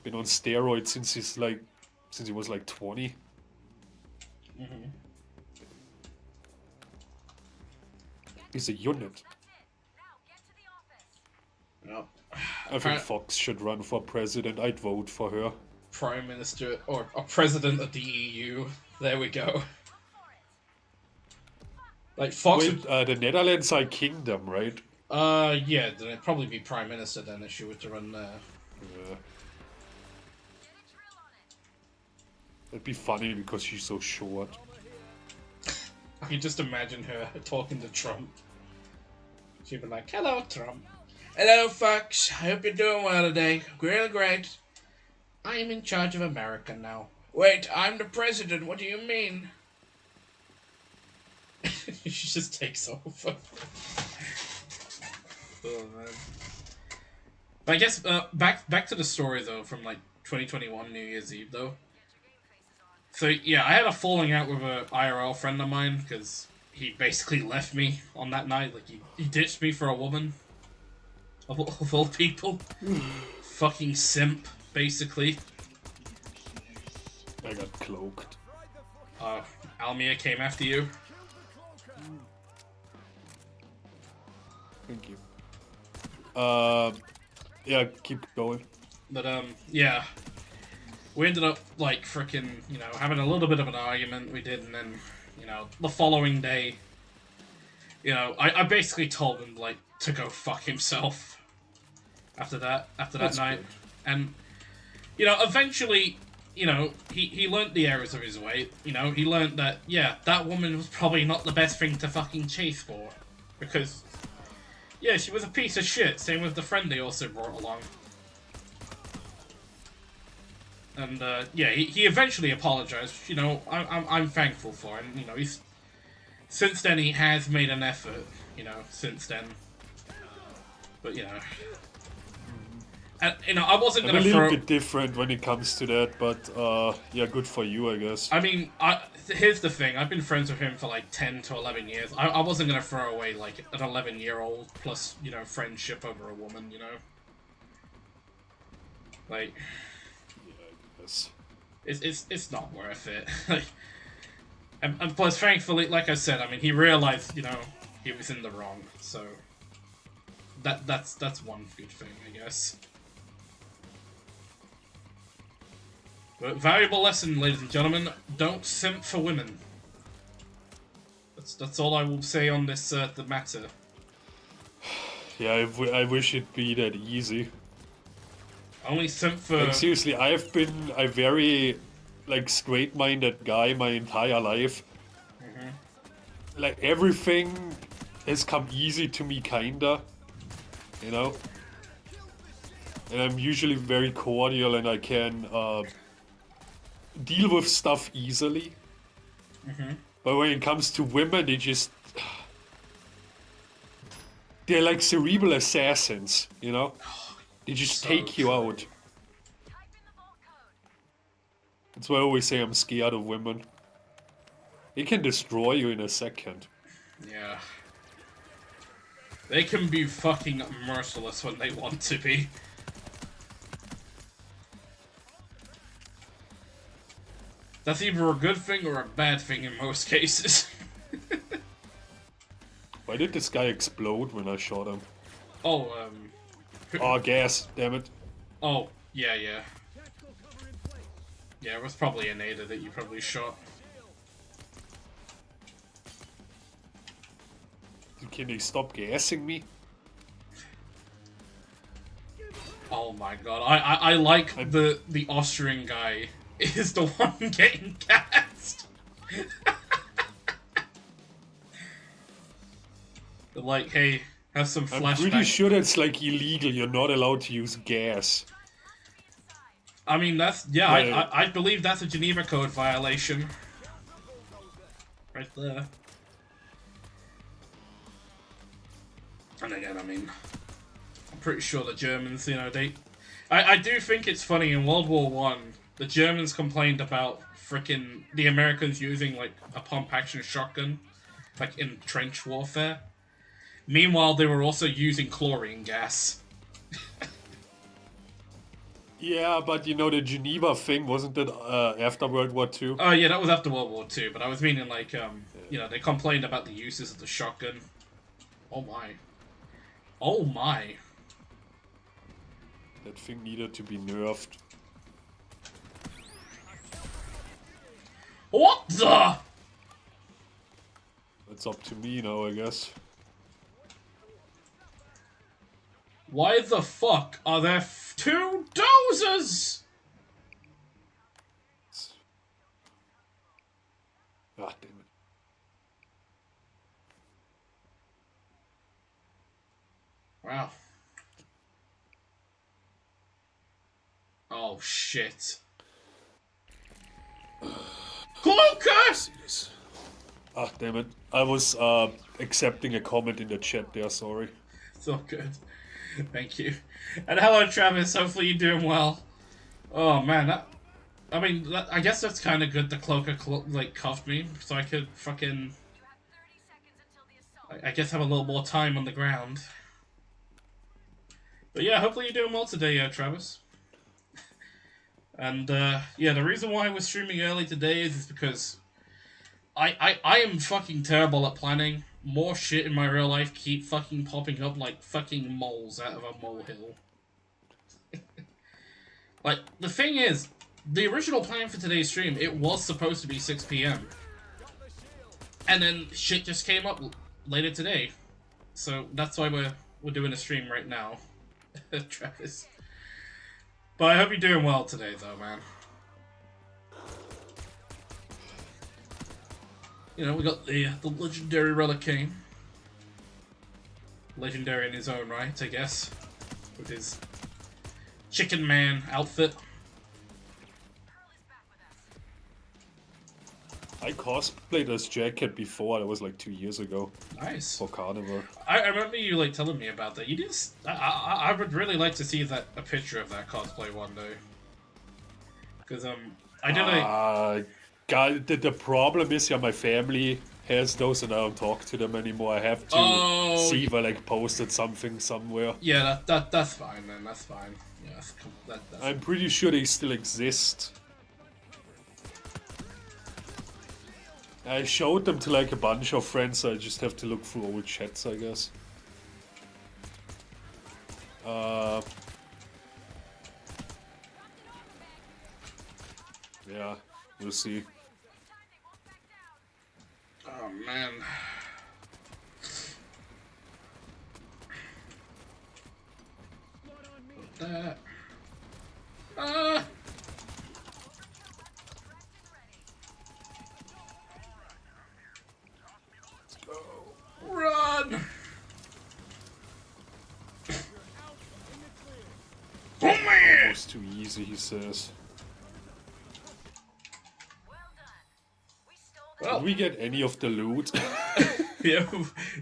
Been on steroids since he was like 20. He's a unit. No. I think Fox should run for president. I'd vote for her. Prime Minister or a president of the EU. There we go. Like Fox. Wait, the Netherlands are a kingdom, right? Yeah, then it'd probably be Prime Minister then if she were to run there. Yeah. It'd be funny because she's so short. I can just imagine her talking to Trump. She'd be like, "Hello, Trump. Hello, Fox. I hope you're doing well today. Real great. I am in charge of America now. Wait, I'm the president. What do you mean?" She just takes over. Oh man. But I guess back to the story though from like 2021 New Year's Eve though. So yeah, I had a falling out with a IRL friend of mine because he basically left me on that night. Like he ditched me for a woman. Of all people. Fucking simp, basically. I got cloaked. Almir came after you. Thank you. Yeah, keep going. But yeah. We ended up like freaking, having a little bit of an argument. We did, and then, the following day, I basically told him like to go fuck himself. After that That's night, good. and eventually, he learned the errors of his way. He learned that that woman was probably not the best thing to fucking chase for, because she was a piece of shit. Same with the friend they also brought along. And he eventually apologized. I'm thankful for him. He's since then he has made an effort. Since then, but and, I wasn't I'm gonna a little throw. bit different when it comes to that, but yeah, good for you, I guess. I mean, here's the thing. I've been friends with him for like 10 to 11 years. I wasn't gonna throw away like an 11-year-old plus friendship over a woman. Like. Yes. It's not worth it. and plus, thankfully, like I said, I mean, he realized, he was in the wrong. So that's one good thing, I guess. But valuable lesson, ladies and gentlemen: don't simp for women. That's all I will say on this the matter. Yeah, I wish it'd be that easy. Only simp for. Like, seriously, I very like straight-minded guy my entire life. Like everything has come easy to me, kinda. You know? And I'm usually very cordial and I can deal with stuff easily. But when it comes to women, they're like cerebral assassins, you know? They just So take you true. out. Type in the vault code. That's why I always say I'm scared of women. They can destroy you in a second. Yeah. They can be fucking merciless when they want to be. That's either a good thing or a bad thing in most cases. Why did this guy explode when I shot him? Oh, Oh, gas, damn it. Oh, yeah. Yeah, it was probably an Ada that you probably shot. Can they stop gassing me? Oh my god, I like the Austrian guy is the one getting gassed. They're like, hey, have some I'm flashback. pretty sure that's like illegal. You're not allowed to use gas. I mean, that's, yeah, Yeah. I believe that's a Geneva Code violation. Right there. And again, I mean, I'm pretty sure the Germans, you know, I do think it's funny, in World War One, the Germans complained about frickin' the Americans using, like, a pump-action shotgun, like, in trench warfare. Meanwhile, they were also using chlorine gas. Yeah, but you know the Geneva thing, wasn't it after World War II? Oh, yeah, that was after World War II, but I was meaning, like, you know, they complained about the uses of the shotgun. Oh my. Oh my. That thing needed to be nerfed. What the? It's up to me now, I guess. Why the fuck are there two dozers? Ah, damn it. Wow. Oh shit. Cloaker! Ah, damn it. I was accepting a comment in the chat there, sorry. So good. Thank you. And hello, Travis. Hopefully you're doing well. Oh man, I guess that's kind of good. The cloaker like cuffed me, so I could fucking, You have 30 seconds until the assault. I guess, have a little more time on the ground. But yeah, hopefully you're doing well today, Travis. And yeah, the reason why we're streaming early today is because I am fucking terrible at planning. More shit in my real life keep fucking popping up like fucking moles out of a molehill. Like, the thing is, the original plan for today's stream, it was supposed to be 6 p.m. And then shit just came up later today. So that's why we're doing a stream right now. Travis. But I hope you're doing well today though, man. You know, we got the legendary Relic King. Legendary in his own right, I guess. With his Chicken Man outfit. I cosplayed as Jacket before, that was like 2 years ago. Nice. For Carnival. I remember you like telling me about that. You did. I would really like to see a picture of that cosplay one day. Because I did God, the problem is, yeah, my family has those and I don't talk to them anymore. I have to see if I like posted something somewhere. Yeah, that's fine then. That's fine. Yeah, that's I'm pretty sure they still exist. I showed them to like a bunch of friends, so I just have to look through old chats, I guess. Yeah, you'll see. Oh man. That. too easy, he says. Well done. We stole that. Well, Did we get any of the loot? yeah,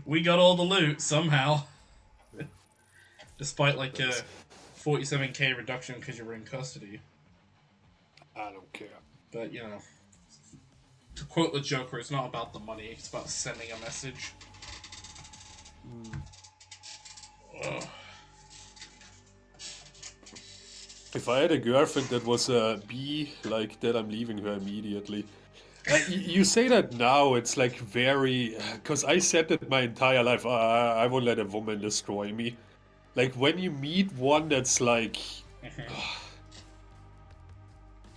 we got all the loot somehow. Despite like a 47k reduction because you were in custody. I don't care. But, you know, to quote the Joker, it's not about the money, it's about sending a message. Ugh. If I had a girlfriend that was a bee like that, I'm leaving her immediately. You say that now, it's like very... Because I said that my entire life, I won't let a woman destroy me. Like, when you meet one that's like...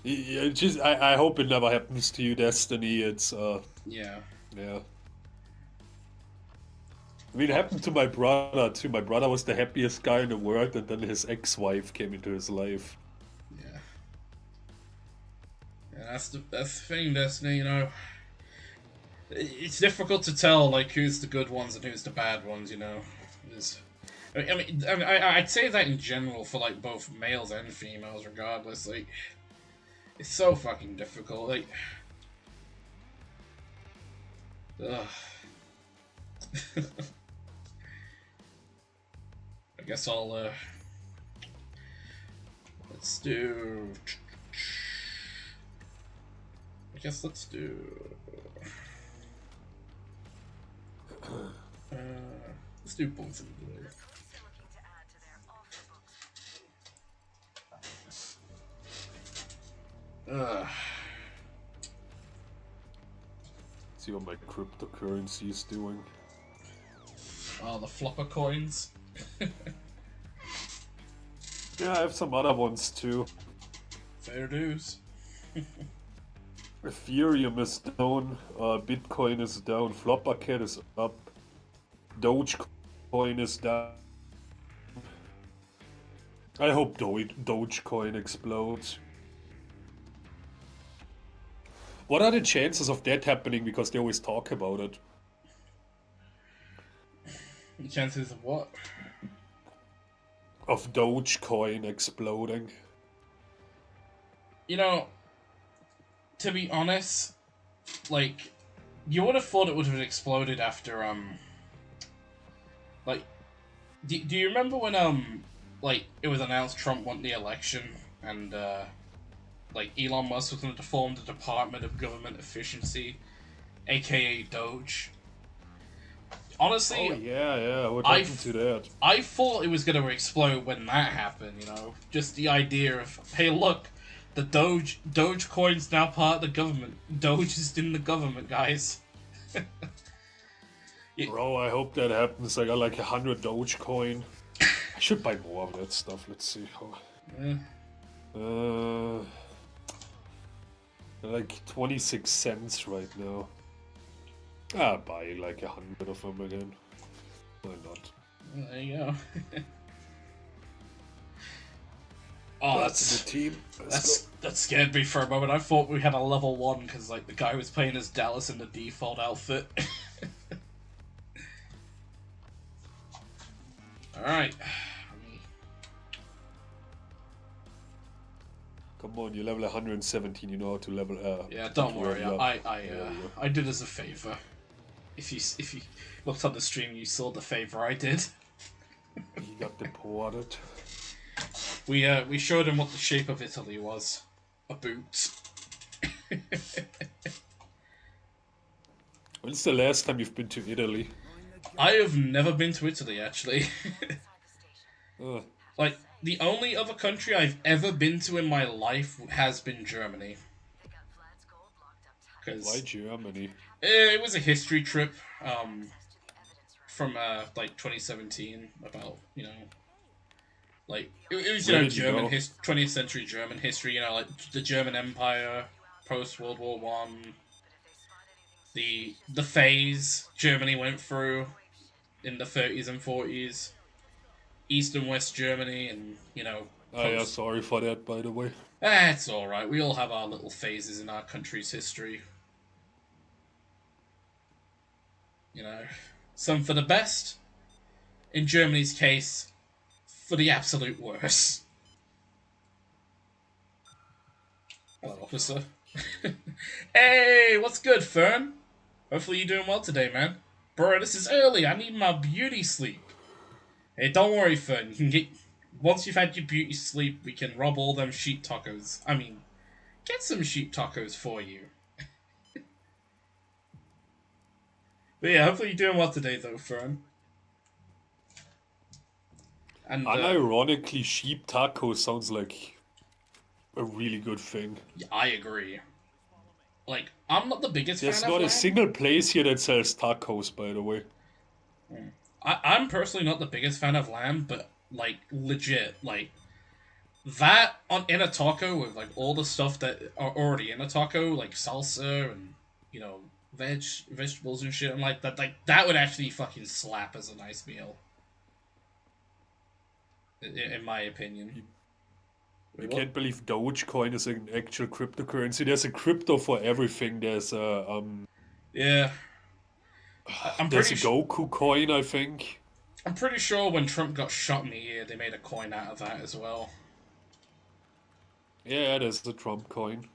I hope it never happens to you, Destiny. It's, Yeah. yeah. I mean, it happened to my brother, too. My brother was the happiest guy in the world, and then his ex-wife came into his life. Yeah. Yeah, that's the thing, Destiny, you know. It's difficult to tell, like, who's the good ones and who's the bad ones, you know. I'd say that in general for, like, both males and females, regardless. Like, it's so fucking difficult. Like, ugh. I guess I'll, let's do... let's do... let's do both of them. The police are looking to add to their auction books. See what my cryptocurrency is doing. Oh, the flopper coins. Yeah, I have some other ones too. Fair dues. Ethereum is down, Bitcoin is down, Floppercat is up, Dogecoin is down. I hope Dogecoin explodes. What are the chances of that happening, because they always talk about it? The chances of what? Of Dogecoin exploding. You know, to be honest, like, you would have thought it would have exploded after, like, do you remember when, like, it was announced Trump won the election, and, like, Elon Musk was going to form the Department of Government Efficiency, aka Doge? Honestly, Oh yeah, what happened to that? I thought it was going to explode when that happened, you know? Just the idea of, hey, look, the Dogecoin's now part of the government. Doge is in the government, guys. Bro, I hope that happens. I got like 100 Dogecoin. I should buy more of that stuff. Let's see. Like 26 cents right now. Buy like 100 of them again. Why not? There you go. Oh, That's the team. that scared me for a moment. I thought we had a level 1 because like the guy was playing as Dallas in the default outfit. Alright. Come on, you level 117. You know how to level. Yeah, don't worry. up. I did as a favor. If you looked on the stream, you saw the favor I did. He got deported. We showed him what the shape of Italy was. A boot. When's the last time you've been to Italy? I have never been to Italy, actually. Uh, Like, the only other country I've ever been to in my life has been Germany. They got Vlad's gold locked up tight. Because why Germany? it was a history trip Access to the evidence room. from, like, 2017 about, you know... Like, it was, Where you know, did you German go? 20th century German history, you know, like, the German Empire, post-World War One, But if they spot anything the phase Germany went through in the 30s and 40s, East and West Germany, and, you know... Oh yeah, sorry for that, by the way. It's alright, we all have our little phases in our country's history. You know, some for the best, in Germany's case, for the absolute worst. Hello, officer. Hey, what's good, Fern? Hopefully you're doing well today, man. Bro, this is early. I need my beauty sleep. Hey, don't worry, Fern. You can get once you've had your beauty sleep, we can rob all them sheep tacos. I mean, get some sheep tacos for you. But yeah, hopefully you're doing well today, though, Fern. And Unironically, sheep taco sounds like a really good thing. yeah, I agree. Like, I'm not the biggest There's fan not of a lamb. single place here that sells tacos, by the way. I'm personally not the biggest fan of lamb, but like legit, like that on in a taco with like all the stuff that are already in a taco, like salsa and you know vegetables and shit, and like that would actually fucking slap as a nice meal. In my opinion. I can't believe Dogecoin is an actual cryptocurrency. There's a crypto for everything. There's a Yeah. I'm there's pretty a sure. Goku coin, I think. I'm pretty sure when Trump got shot in the ear, they made a coin out of that as well. Yeah, there's the Trump coin.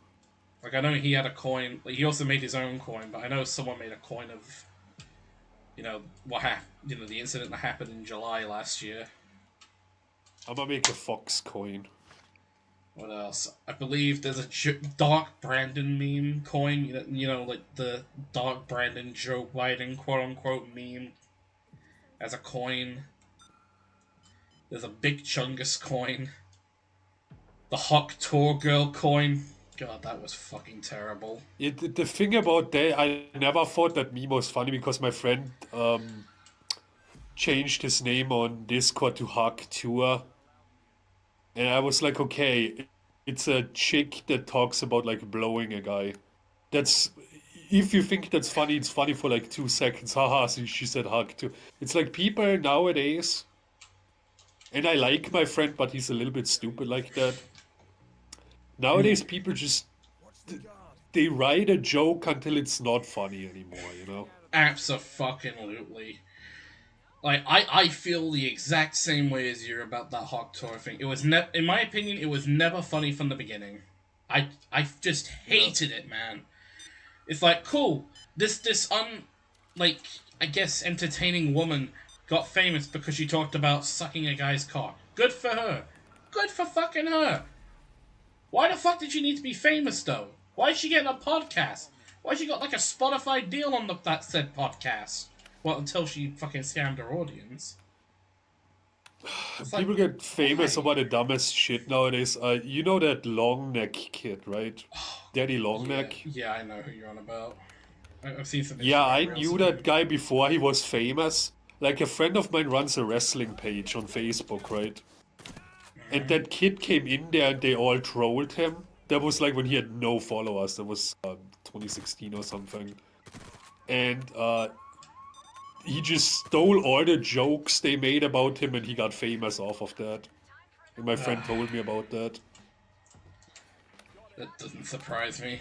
Like I know he had a coin. Like, he also made his own coin, but I know someone made a coin of, you know, the incident that happened in July last year. I'm gonna make a Fox coin. What else? I believe there's a Dark Brandon meme coin. You know, like the Dark Brandon Joe Biden quote unquote meme as a coin. There's a Big Chungus coin. The Hawk Tour Girl coin. God, that was fucking terrible. The thing about that, I never thought that meme was funny because my friend changed his name on Discord to Hawk Tour. And I was like, okay, it's a chick that talks about like blowing a guy. That's if you think that's funny, it's funny for like 2 seconds. Haha, she said hug too. It's like people nowadays, and I like my friend, but he's a little bit stupid like that. Nowadays, people just they write a joke until it's not funny anymore, you know? Abso-fucking-lutely. Like, I feel the exact same way as you about that Hawk Tour thing. It was in my opinion, it was never funny from the beginning. I just hated it, man. It's like, cool, this like, I guess entertaining woman got famous because she talked about sucking a guy's cock. Good for her. Good for fucking her. Why the fuck did she need to be famous, though? Why is she getting a podcast? Why she got, like, a Spotify deal on that said podcast? Well, until she fucking scammed her audience. It's People like, get famous why? about the dumbest shit nowadays. You know that long neck kid, right? Daddy long neck. Yeah, I know who you're on about. I've seen some. Yeah, I Instagram knew reels. that guy before he was famous. Like a friend of mine runs a wrestling page on Facebook, right? And that kid came in there and they all trolled him. That was like when he had no followers. That was 2016 or something. And he just stole all the jokes they made about him and he got famous off of that. And my friend told me about that. That doesn't surprise me.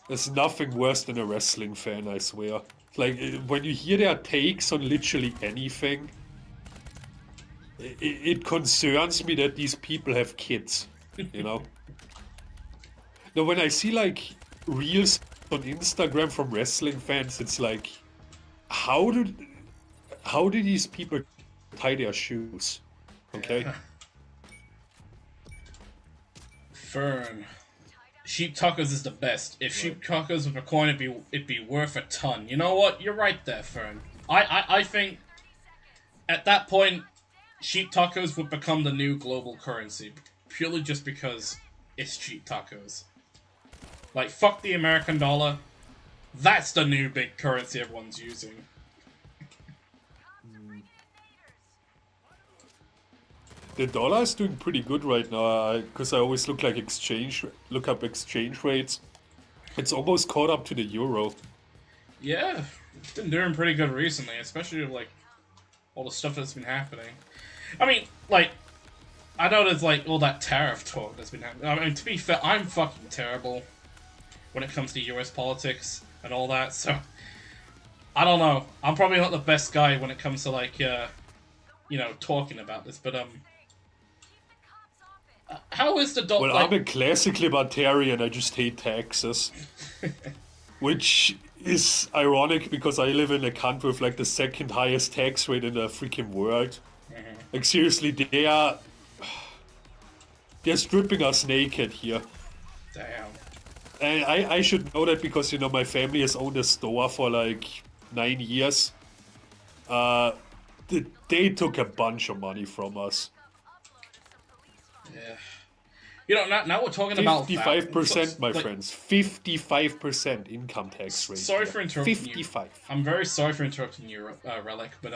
There's nothing worse than a wrestling fan, I swear. Like, when you hear their takes on literally anything, it concerns me that these people have kids, you know? Now, when I see, like, reels on Instagram from wrestling fans, it's like, how do these people tie their shoes? Okay? Fern. Sheep tacos is the best. If sheep tacos were a coin, it'd be worth a ton. You know what? You're right there, Fern. I think at that point, sheep tacos would become the new global currency purely just because it's sheep tacos. Like, fuck the American dollar. That's the new big currency everyone's using. The dollar is doing pretty good right now, because I always look up exchange rates. It's almost caught up to the euro. Yeah, it's been doing pretty good recently, especially with, like, all the stuff that's been happening. I mean, like, I know there's, like, all that tariff talk that's been happening. I mean, to be fair, I'm fucking terrible when it comes to US politics and all that, so I don't know. I'm probably not the best guy when it comes to, like, you know, talking about this, but, how is the dollar? Well, I'm a classic libertarian. I just hate taxes, which is ironic because I live in a country with like the second highest tax rate in the freaking world. Like seriously, they're stripping us naked here. Damn. And I should know that because, you know, my family has owned a store for like 9 years. They took a bunch of money from us. Yeah. You know, now we're talking about 55%, my like, friends. 55% income tax rate. Sorry for interrupting 55. you. I'm very sorry for interrupting you, Relic, but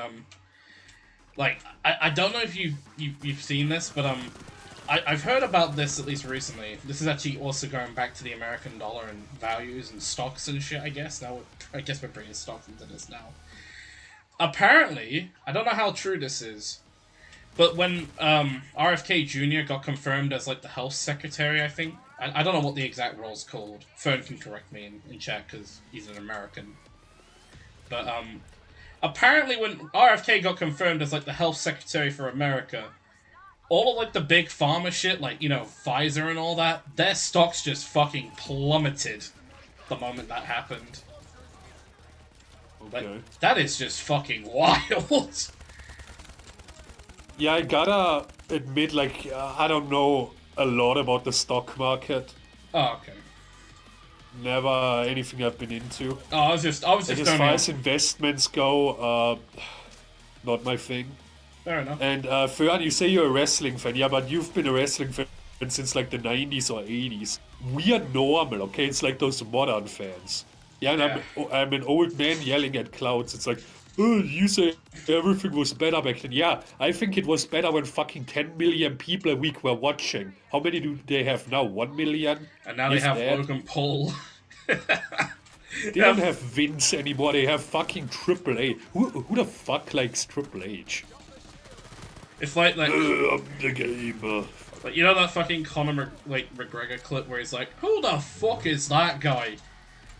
like I don't know if you've seen this, but I've heard about this at least recently. This is actually also going back to the American dollar and values and stocks and shit, I guess. I guess we're bringing stocks into this now. Apparently, I don't know how true this is, but when RFK Jr. got confirmed as like the health secretary, I think, I don't know what the exact role's called. Fern can correct me in chat because he's an American. But apparently when RFK got confirmed as like the health secretary for America, all of like the big pharma shit, like, you know, Pfizer and all that, their stocks just fucking plummeted the moment that happened. Okay. Like, that is just fucking wild. Yeah, I gotta admit, like, I don't know a lot about the stock market. Oh, okay. Never anything I've been into. Oh, I was just Like, as far as investments go, not my thing. Fair enough. And Fern, you say you're a wrestling fan, yeah, but you've been a wrestling fan since like the 90s or 80s. We are normal, okay? It's like those modern fans. Yeah, and I'm an old man yelling at clouds. It's like, oh, you say everything was better back then. Yeah, I think it was better when fucking 10 million people a week were watching. How many do they have now? 1 million? And now they have Logan Paul. They don't have Vince anymore. They have fucking Triple H. Who the fuck likes Triple H? It's like I'm the gamer. Like, you know that fucking Conor McGregor clip where he's like, who the fuck is that guy?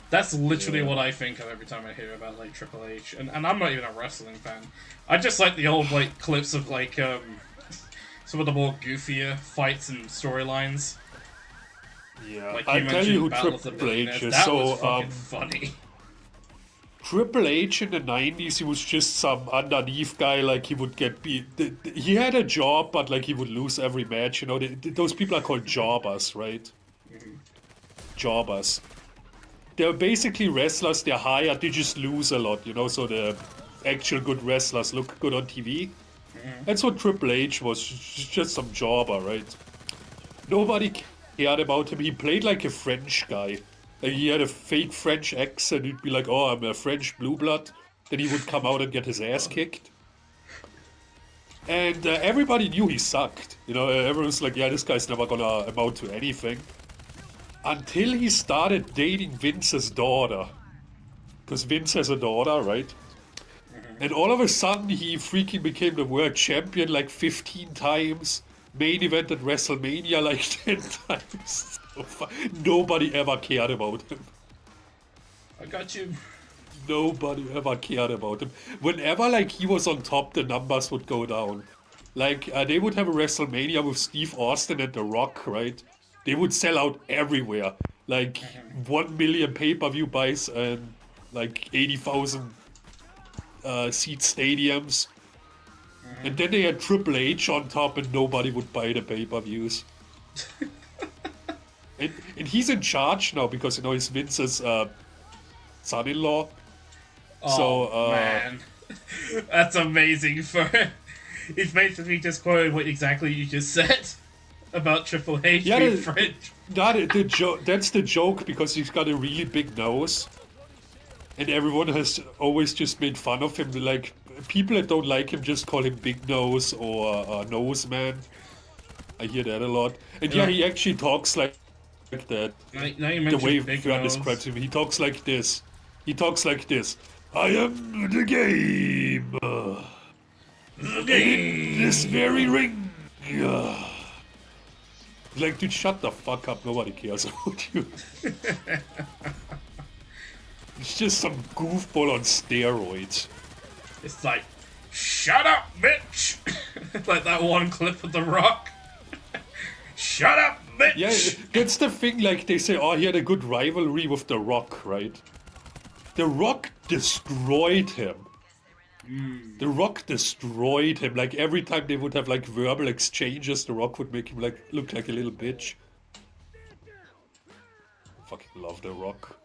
That's literally what I think of every time I hear about like Triple H, and I'm not even a wrestling fan. I just like the old like clips of like some of the more goofier fights and storylines. Yeah, Like I'll tell you who Battle of the Triple H Billionaires. is. That So was fucking funny. Triple H in the 90s, he was just some underneath guy, like he would get beat. He had a job, but like he would lose every match, you know. Those people are called jobbers, right? Jobbers. They're basically wrestlers, they're hired, they just lose a lot, you know, so the actual good wrestlers look good on TV. That's what Triple H was, just some jobber, right? Nobody cared about him, he played like a French guy. Like, he had a fake French accent, he'd be like, oh, I'm a French blue blood. Then he would come out and get his ass kicked. And everybody knew he sucked. You know, everyone's like, yeah, this guy's never gonna amount to anything. Until he started dating Vince's daughter. Because Vince has a daughter, right? And all of a sudden, he freaking became the world champion like 15 times. Main event at WrestleMania like 10 times. Nobody ever cared about him. I got you. Nobody ever cared about him. Whenever like he was on top, the numbers would go down. Like they would have a WrestleMania with Steve Austin and The Rock, right? They would sell out everywhere. Like 1 million pay-per-view buys and like 80,000 seat stadiums. And then they had Triple H on top and nobody would buy the pay-per-views. and he's in charge now because, you know, he's Vince's son-in-law. Oh, so, man. That's amazing for... He's basically just quoted what exactly you just said about Triple H being French. That's the joke because he's got a really big nose. And everyone has always just made fun of him. Like, people that don't like him just call him Big Nose or Nose Man. I hear that a lot. And yeah, he actually talks like that. Now you the way Big Fran Nose. describes him, he talks like this. He talks like this. I am the game. The game. This very ring. Like, dude, shut the fuck up. Nobody cares about you. It's just some goofball on steroids. It's like, shut up, bitch! Like that one clip of The Rock. Shut up, bitch! Yeah, that's the thing. Like they say, oh, he had a good rivalry with The Rock, right? The Rock destroyed him. The Rock destroyed him. Like every time they would have like verbal exchanges, The Rock would make him like look like a little bitch. Fucking love The Rock.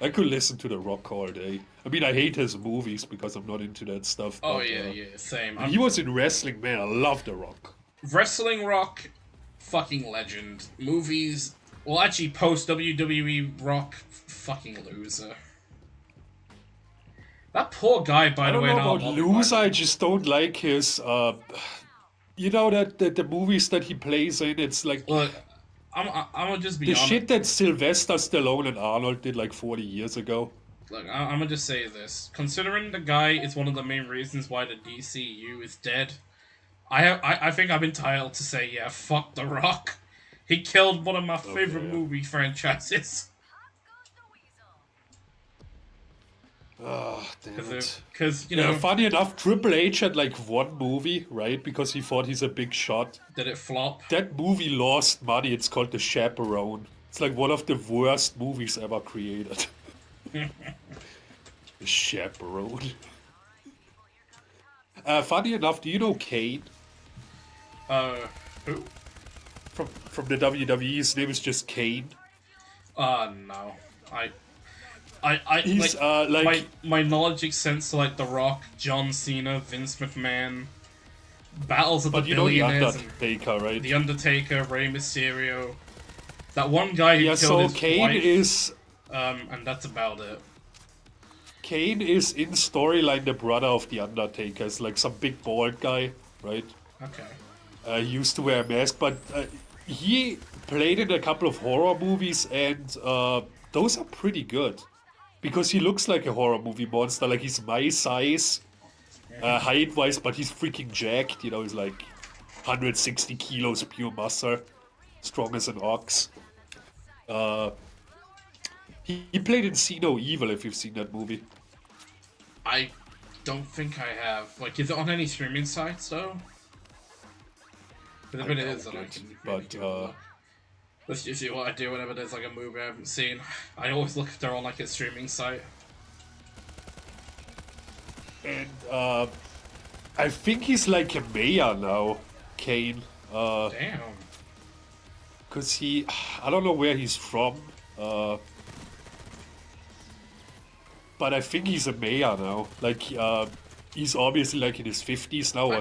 I could listen to The Rock all day. I mean, I hate his movies because I'm not into that stuff. Oh but, yeah, same. When he was in wrestling, man, I love The Rock. Wrestling Rock, fucking legend. Movies, well, actually, post WWE Rock, fucking loser. That poor guy, by I the don't way. know now, about loser. I just don't like his. You know that the movies that he plays in. It's like Look, I'm gonna just be the honest. shit that Sylvester Stallone and Arnold did like 40 years ago. Look, I'm gonna just say this. Considering the guy is one of the main reasons why the DCU is dead, I think I'm entitled to say, yeah, fuck The Rock. He killed one of my favorite movie franchises. Ah, damn it. Because, you know... funny enough, Triple H had like one movie, right? Because he thought he's a big shot. Did it flop? That movie lost money. It's called The Chaperone. It's like one of the worst movies ever created. The Chaperone. Funny enough, do you know Kane? Who? From the WWE, his name is just Kane. No. He's, my knowledge extends to, like, The Rock, John Cena, Vince McMahon, Battles of the Billionaires, the Undertaker, right? The Undertaker, Rey Mysterio. That one guy who killed his Kane wife, is... and that's about it. Kane is in storyline the brother of The Undertaker. It's like some big bald guy, right? Okay. He used to wear a mask, but he played in a couple of horror movies, and those are pretty good. Because he looks like a horror movie monster, like he's my size, height-wise, but he's freaking jacked, you know, he's like 160 kilos pure muscle, strong as an ox. He played in See No Evil, if you've seen that movie. I don't think I have. Like, is it on any streaming sites, though? If it is, then I can maybe give it a look. That's usually what I do whenever there's like a movie I haven't seen. I always look if they're on like a streaming site. And I think he's like a mayor now, Kane. Damn. Cause I don't know where he's from. But I think he's a mayor now. Like, he's obviously like in his 50s now, or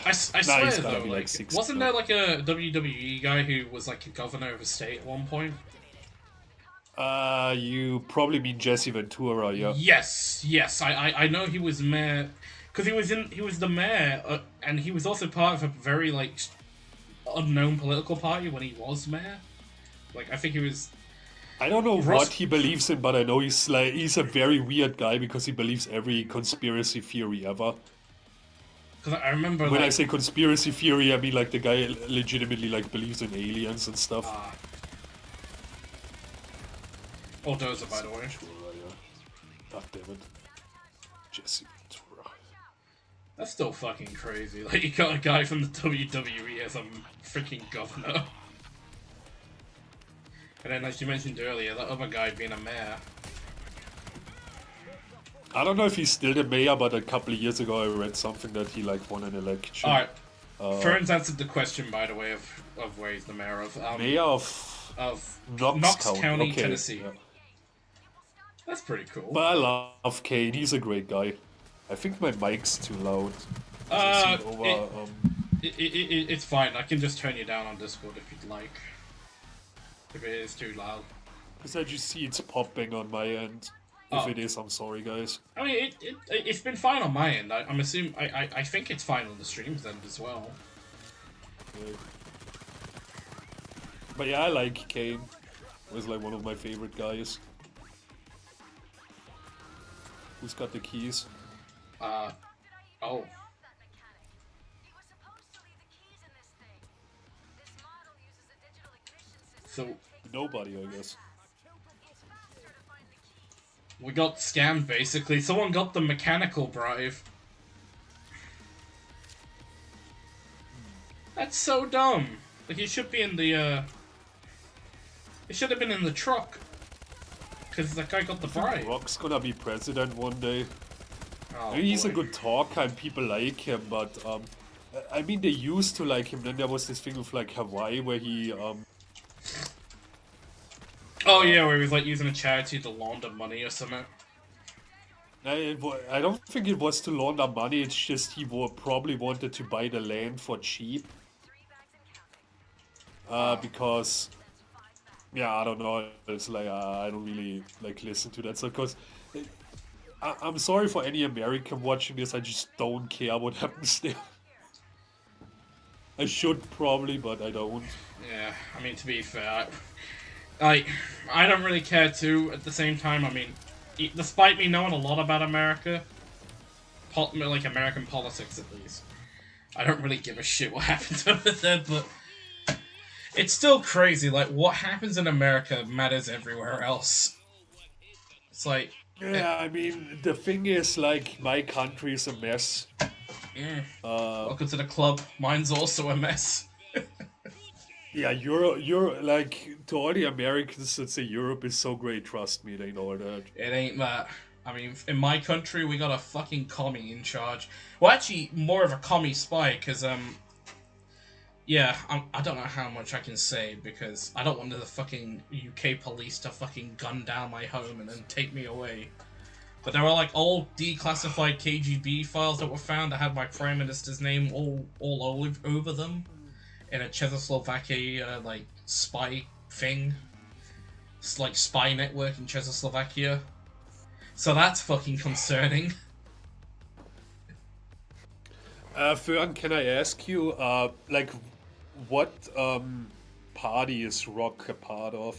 I swear he's though, be like, 60 wasn't now. there like a WWE guy who was like a governor of a state at one point? You probably mean Jesse Ventura, yeah. Yes. I know he was mayor, because he was the mayor, and he was also part of a very like unknown political party when he was mayor. Like, I think he was. I don't know what he believes in, but I know he's a very weird guy because he believes every conspiracy theory ever. Because I remember when like, I say conspiracy theory, I mean like the guy legitimately like believes in aliens and stuff. Oh, Dozer, by the way. God damn it, Jesse Ventura. That's still fucking crazy. Like, you got a guy from the WWE as a freaking governor. And then, as you mentioned earlier, that other guy being a mayor. I don't know if he's still the mayor, but a couple of years ago I read something that he like won an election. Alright. Ferns answered the question, by the way, of where he's the mayor of. Mayor of Knox County, okay. Tennessee. Yeah. That's pretty cool. But I love Kane, he's a great guy. I think my mic's too loud. It's fine. I can just turn you down on Discord if you'd like. If it is too loud. Because I just see it's popping on my end. If it is, I'm sorry, guys. I mean, it's been fine on my end. I'm assuming. I think it's fine on the stream's end as well. Okay. But yeah, I like Kane. He's like one of my favorite guys. Who's got the keys? Oh. So nobody, I guess. We got scammed, basically. Someone got the mechanical bribe. That's so dumb. Like, he should be in the, It should have been in the truck. Because that guy got the bribe. Rock's gonna be president one day. Oh, I mean, he's a boy. good talker and people like him, but I mean, they used to like him. Then there was this thing with like Hawaii where he Oh yeah, where he was like using a charity to launder money or something. I don't think it was to launder money. It's just he probably wanted to buy the land for cheap. Because yeah, I don't know. It's like I don't really like listen to that. So because I'm sorry for any American watching this. I just don't care what happens there. I should probably, but I don't. Yeah, I mean, to be fair, I don't really care too. At the same time, I mean, despite me knowing a lot about America, like American politics at least, I don't really give a shit what happens over there. But it's still crazy. Like, what happens in America matters everywhere else. It's like, Yeah, I mean, the thing is, like, my country is a mess. welcome to the club. Mine's also a mess. Yeah, you're like, to all the Americans that say Europe is so great, trust me, they know that. It ain't that. I mean, in my country, we got a fucking commie in charge. Well, actually, more of a commie spy, because, yeah, I don't know how much I can say, because I don't want the fucking UK police to fucking gun down my home and then take me away. But there were, like, old declassified KGB files that were found that had my Prime Minister's name all over them in a Czechoslovakia, like, spy thing. It's like spy network in Czechoslovakia. So that's fucking concerning. Fern, can I ask you, like, what party is Rock a part of?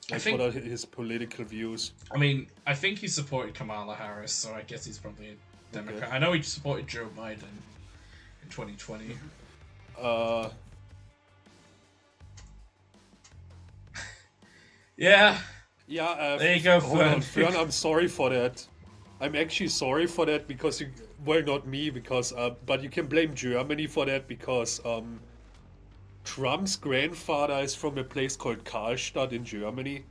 Like, think- what are his political views? I mean, I think he supported Kamala Harris, so I guess he's probably a Democrat. Okay. I know he supported Joe Biden in 2020. Yeah, Yeah, there you go, hold on, Fern. Fern, I'm sorry for that. I'm actually sorry for that because you, well, not me, because, but you can blame Germany for that because, Trump's grandfather is from a place called Karlstadt in Germany.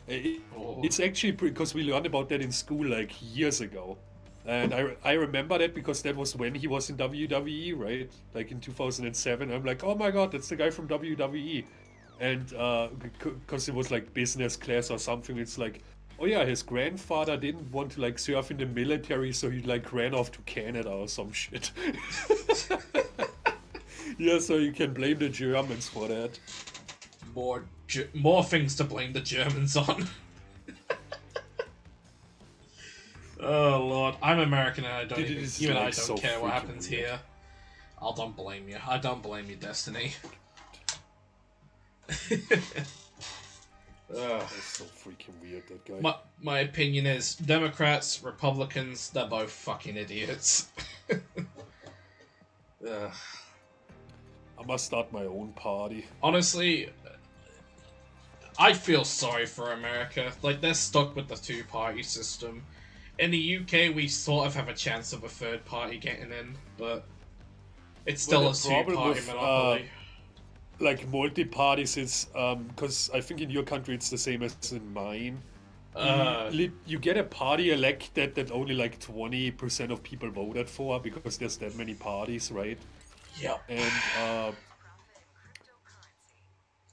It's actually because we learned about that in school like years ago. And I remember that because that was when he was in WWE, right? Like in 2007. I'm like, oh my god, that's the guy from WWE. And because it was like business class or something, it's like, oh yeah, his grandfather didn't want to like serve in the military, so he like ran off to Canada or some shit. Yeah, so you can blame the Germans for that. More things to blame the Germans on. Oh lord, I'm American and I don't It even, is, even I like, don't so care what freaking happens weird. here. I don't blame you. I don't blame you, Destiny. That's so freaking weird, that guy. My opinion is Democrats, Republicans, they're both fucking idiots. I must start my own party. Honestly, I feel sorry for America. Like, they're stuck with the two-party system. In the UK, we sort of have a chance of a third party getting in, but it's still Well, a the problem two-party with, monopoly. Like multi-parties, it's because I think in your country it's the same as in mine. You get a party elected that only like 20% of people voted for because there's that many parties, right? Yeah. And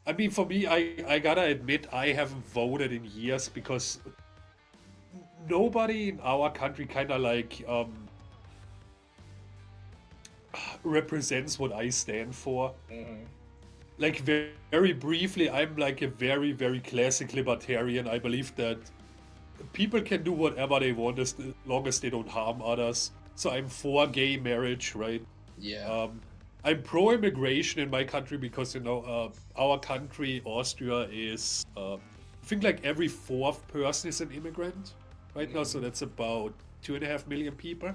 I mean, for me, I gotta admit I haven't voted in years because nobody in our country kind of like represents what I stand for. Like very briefly, I'm like a very, very classic libertarian. I believe that people can do whatever they want as long as they don't harm others. So I'm for gay marriage, right? Yeah. I'm pro-immigration in my country because, you know, our country, Austria, is, I think like every fourth person is an immigrant right now. So that's about 2.5 million people.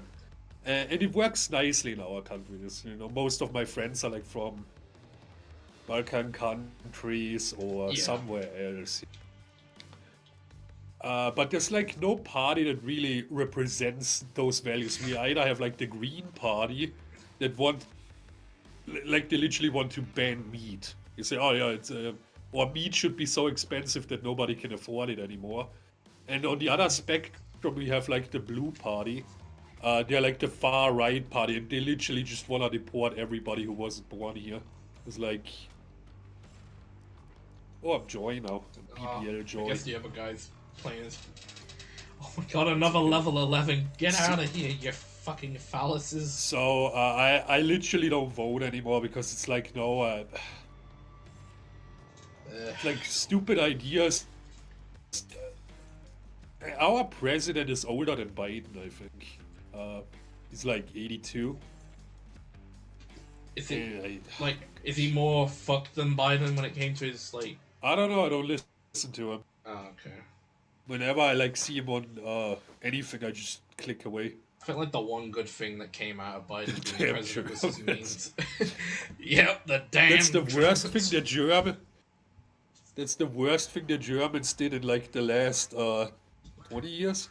And it works nicely in our country. This, you know, most of my friends are like from Balkan countries or somewhere else. But there's like no party that really represents those values. We either have like the Green Party that want like they literally want to ban meat. You say, oh yeah, it's or meat should be so expensive that nobody can afford it anymore. And on the other spectrum, we have like the Blue Party. They're like the far right party, and they literally just want to deport everybody who wasn't born here. It's like, oh, I'm Joy now. BBL Joy. I guess the other guy's playing as... Oh my god, another level 11. Get out of here, you fucking phalluses. So, I literally don't vote anymore because it's like, no, it's like stupid ideas. Our president is older than Biden, I think. He's like 82. Is he, like, is he more fucked than Biden when it came to his, like... I don't know, I don't listen to him. Oh, okay. Whenever I like see him on anything, I just click away. I felt like the one good thing that came out of Biden being Damn president was his Germans. memes. Yep, the damn That's the worst Germans. thing the German. That's the worst thing the Germans did in like the last 20 years.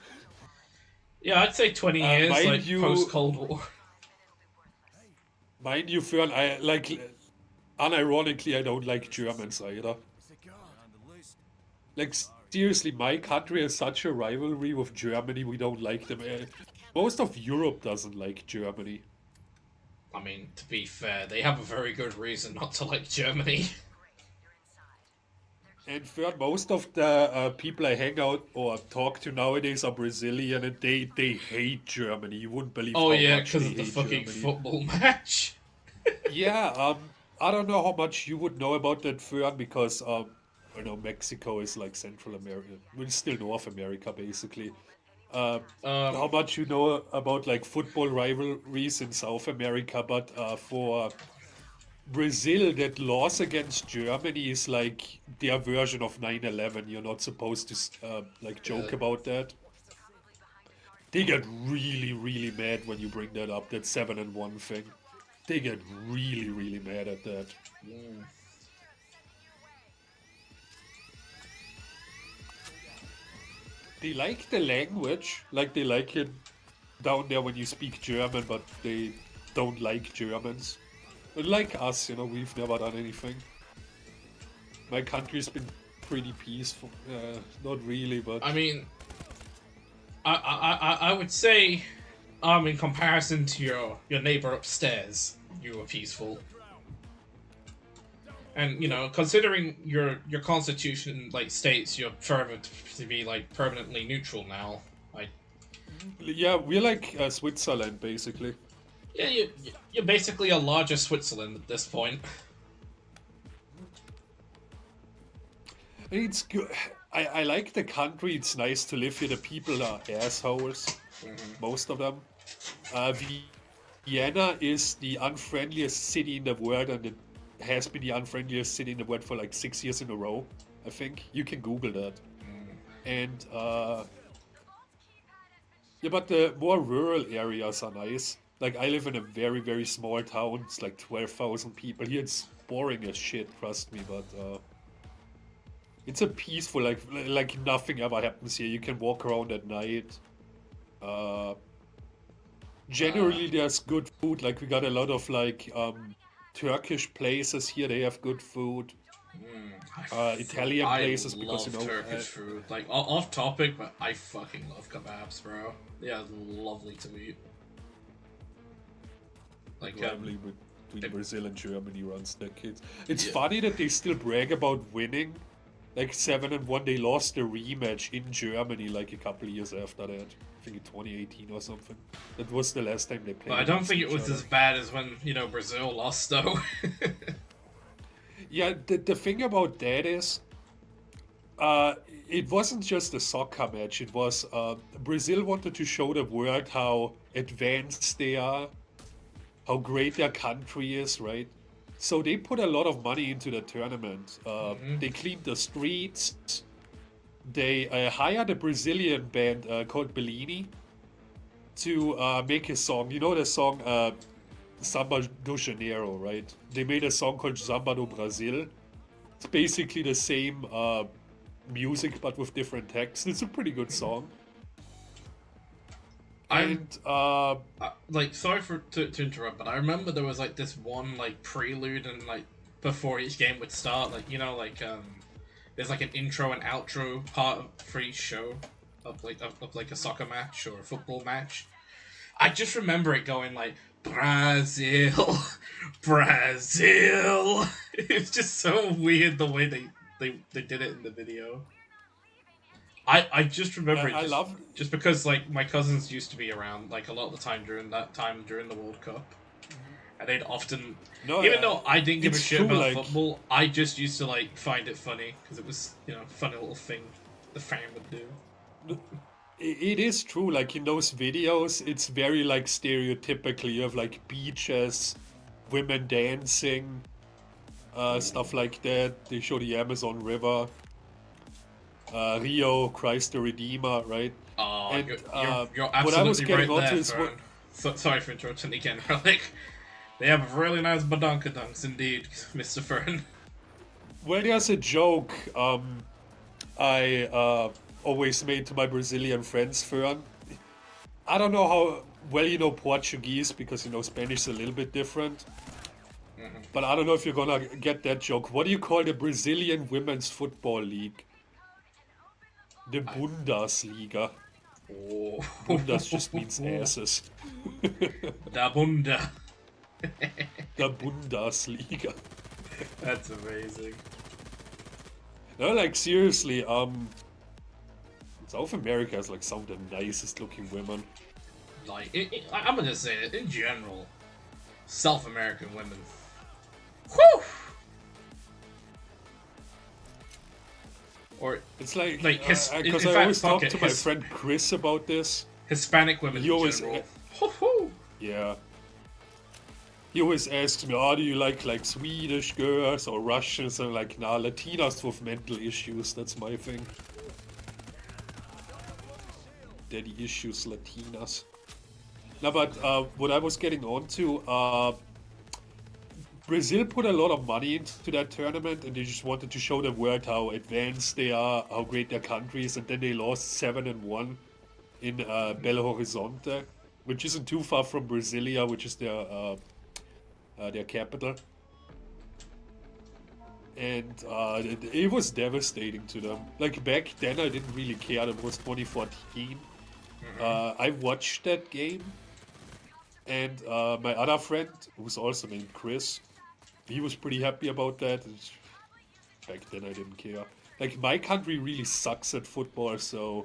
Yeah, I'd say 20 years, mind like, you- post-Cold War. Mind you, Fern, I like unironically I don't like Germans either. Like seriously, my country has such a rivalry with Germany. We don't like them. Most of Europe doesn't like Germany. I mean, to be fair, they have a very good reason not to like Germany. And third, most of the people I hang out or talk to nowadays are Brazilian, and they hate Germany. You wouldn't believe Oh how yeah, much because they of the hate fucking Germany. football match. Yeah, I don't know how much you would know about that, Fern, because I know Mexico is like Central America. Well, it's still North America, basically. How much you know about like football rivalries in South America, but for Brazil, that loss against Germany is like their version of 9/11. You're not supposed to like joke about that. They get really, really mad when you bring that up. That 7-1 thing. They get really, really mad at that. They like the language, like they like it down there when you speak German, but they don't like Germans. But like us, you know, we've never done anything. My country's been pretty peaceful. Not really, but I mean, I would say, in comparison to your neighbor upstairs, you were peaceful. And you know, considering your constitution like states you're further to be like permanently neutral now, like yeah, we're like Switzerland, basically. yeah, you're basically a larger Switzerland at this point. It's good. I like the country. It's nice to live here. The people are assholes, most of them. Vienna is the unfriendliest city in the world, and it has been the unfriendliest city in the world for like 6 years in a row. I think you can Google that. And yeah, but the more rural areas are nice. Like I live in a very, very small town. It's like 12,000 people. Here it's boring as shit, trust me, but it's a peaceful, like nothing ever happens here. You can walk around at night. Generally there's good food. Like we got a lot of like Turkish places here. They have good food. Italian places because you know Turkish food. Like off topic, but I fucking love kebabs, bro. Yeah, lovely to eat. Like rivalry between Brazil and Germany runs decades. It's Yeah. funny that they still brag about winning. Like 7-1, they lost the rematch in Germany like a couple years after that. I think in 2018 or something. That was the last time they played. but I don't against think it each was other. as bad as when Brazil lost though. Yeah, the thing about that is, it wasn't just a soccer match. It was Brazil wanted to show the world how advanced they are, how great their country is, right? So they put a lot of money into the tournament. They cleaned the streets. They hired a Brazilian band called Bellini to make a song. You know the song Samba do Janeiro, right? They made a song called Samba do Brasil. It's basically the same music but with different text. It's a pretty good song. And like, sorry to interrupt, but I remember there was like this one like prelude and like before each game would start, like there's like an intro and outro part for each show of like a soccer match or a football match. I just remember it going like Brazil, Brazil. It's just so weird the way they did it in the video. I just remember it I love just because like my cousins used to be around like a lot of the time during the World Cup, and they'd often even though I didn't give a it's shit true, about like- football, I just used to like find it funny because it was a funny little thing the fan would do. It is true, like in those videos, it's very like stereotypical. You have like beaches, women dancing, stuff like that. They show the Amazon River, Rio, Christ the Redeemer, right? Oh, And, you're what absolutely I was getting right onto there, is Fern. what- Sorry for interrupting again. Like, they have really nice badonkadunks indeed, Mr. Fern. Well, there's a joke I always made to my Brazilian friends, Fern. I don't know how well you know Portuguese because you know Spanish is a little bit different. But I don't know if you're gonna get that joke. What do you call the Brazilian Women's Football League? The Bundesliga. Oh. Bundas just means asses. Da Bunda. The Bundesliga. That's amazing. No, like seriously, South America has like some of the nicest looking women. Like, I'm gonna say it in general. South American women. Whew! Or It's like Like, because in I fact, always fuck talk it, to my his- friend Chris about this. Hispanic women He in always- general. Whew. Yeah. He always asks me, "Oh, do you like Swedish girls or Russians?" And I'm like, nah, Latinas with mental issues. That's my thing. Daddy issues, Latinas. No, but what I was getting onto, Brazil put a lot of money into that tournament, and they just wanted to show the world how advanced they are, how great their country is, and then they lost 7-1 in Belo Horizonte, which isn't too far from Brasilia, which is their capital. And it was devastating to them. Like back then, I didn't really care. It was 2014. I watched that game, and my other friend, who's also named Chris, he was pretty happy about that. Back then, I didn't care. Like my country really sucks at football, so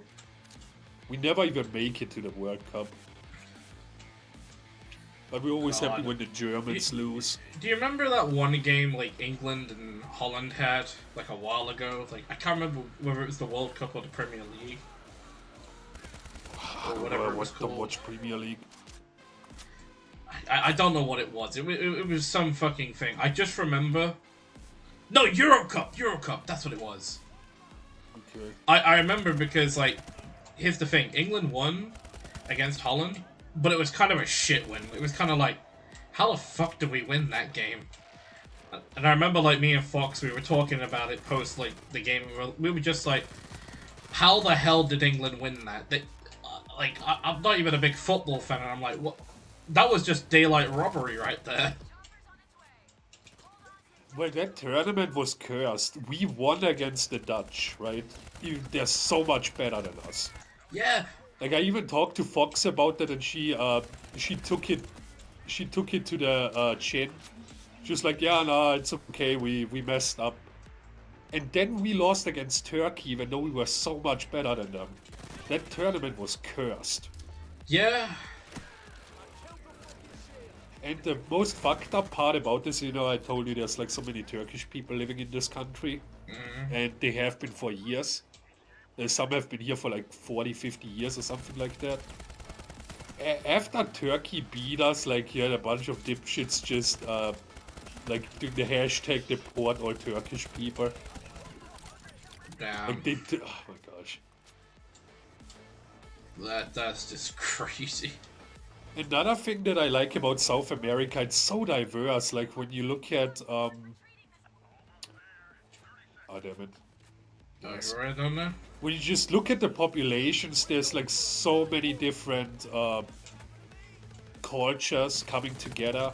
we never even make it to the World Cup. But we're always happy God. when the Germans lose. Do you remember that one game like England and Holland had like a while ago? Like, I can't remember whether it was the World Cup or the Premier League or whatever it was Don't called. watch Premier League. I don't know what it was. It was some fucking thing. I just remember. No, Euro Cup. That's what it was. Okay. I remember because like, here's the thing. England won against Holland, but it was kind of a shit win. It was kind of like, how the fuck did we win that game? And I remember like me and Fox, we were talking about it post like the game. We were just like, how the hell did England win that? Like, I'm not even a big football fan, and I'm like, what? That was just daylight robbery right there. Well, that tournament was cursed. We won against the Dutch, right? They're so much better than us. Yeah. Like I even talked to Fox about that, and she took it to the chin. She was like, "Yeah, no, it's okay. We messed up." And then we lost against Turkey, even though we were so much better than them. That tournament was cursed. Yeah. And the most fucked up part about this, I told you there's like so many Turkish people living in this country. And they have been for years. Some have been here for like 40, 50 years or something like that. After Turkey beat us, like you had a bunch of dipshits just like doing the hashtag deport all Turkish people. Damn. Like oh my gosh. That's just crazy. Another thing that I like about South America, it's so diverse. Like when you look at oh damn it. Oh, you're right on there. When you just look at the populations, there's like so many different cultures coming together.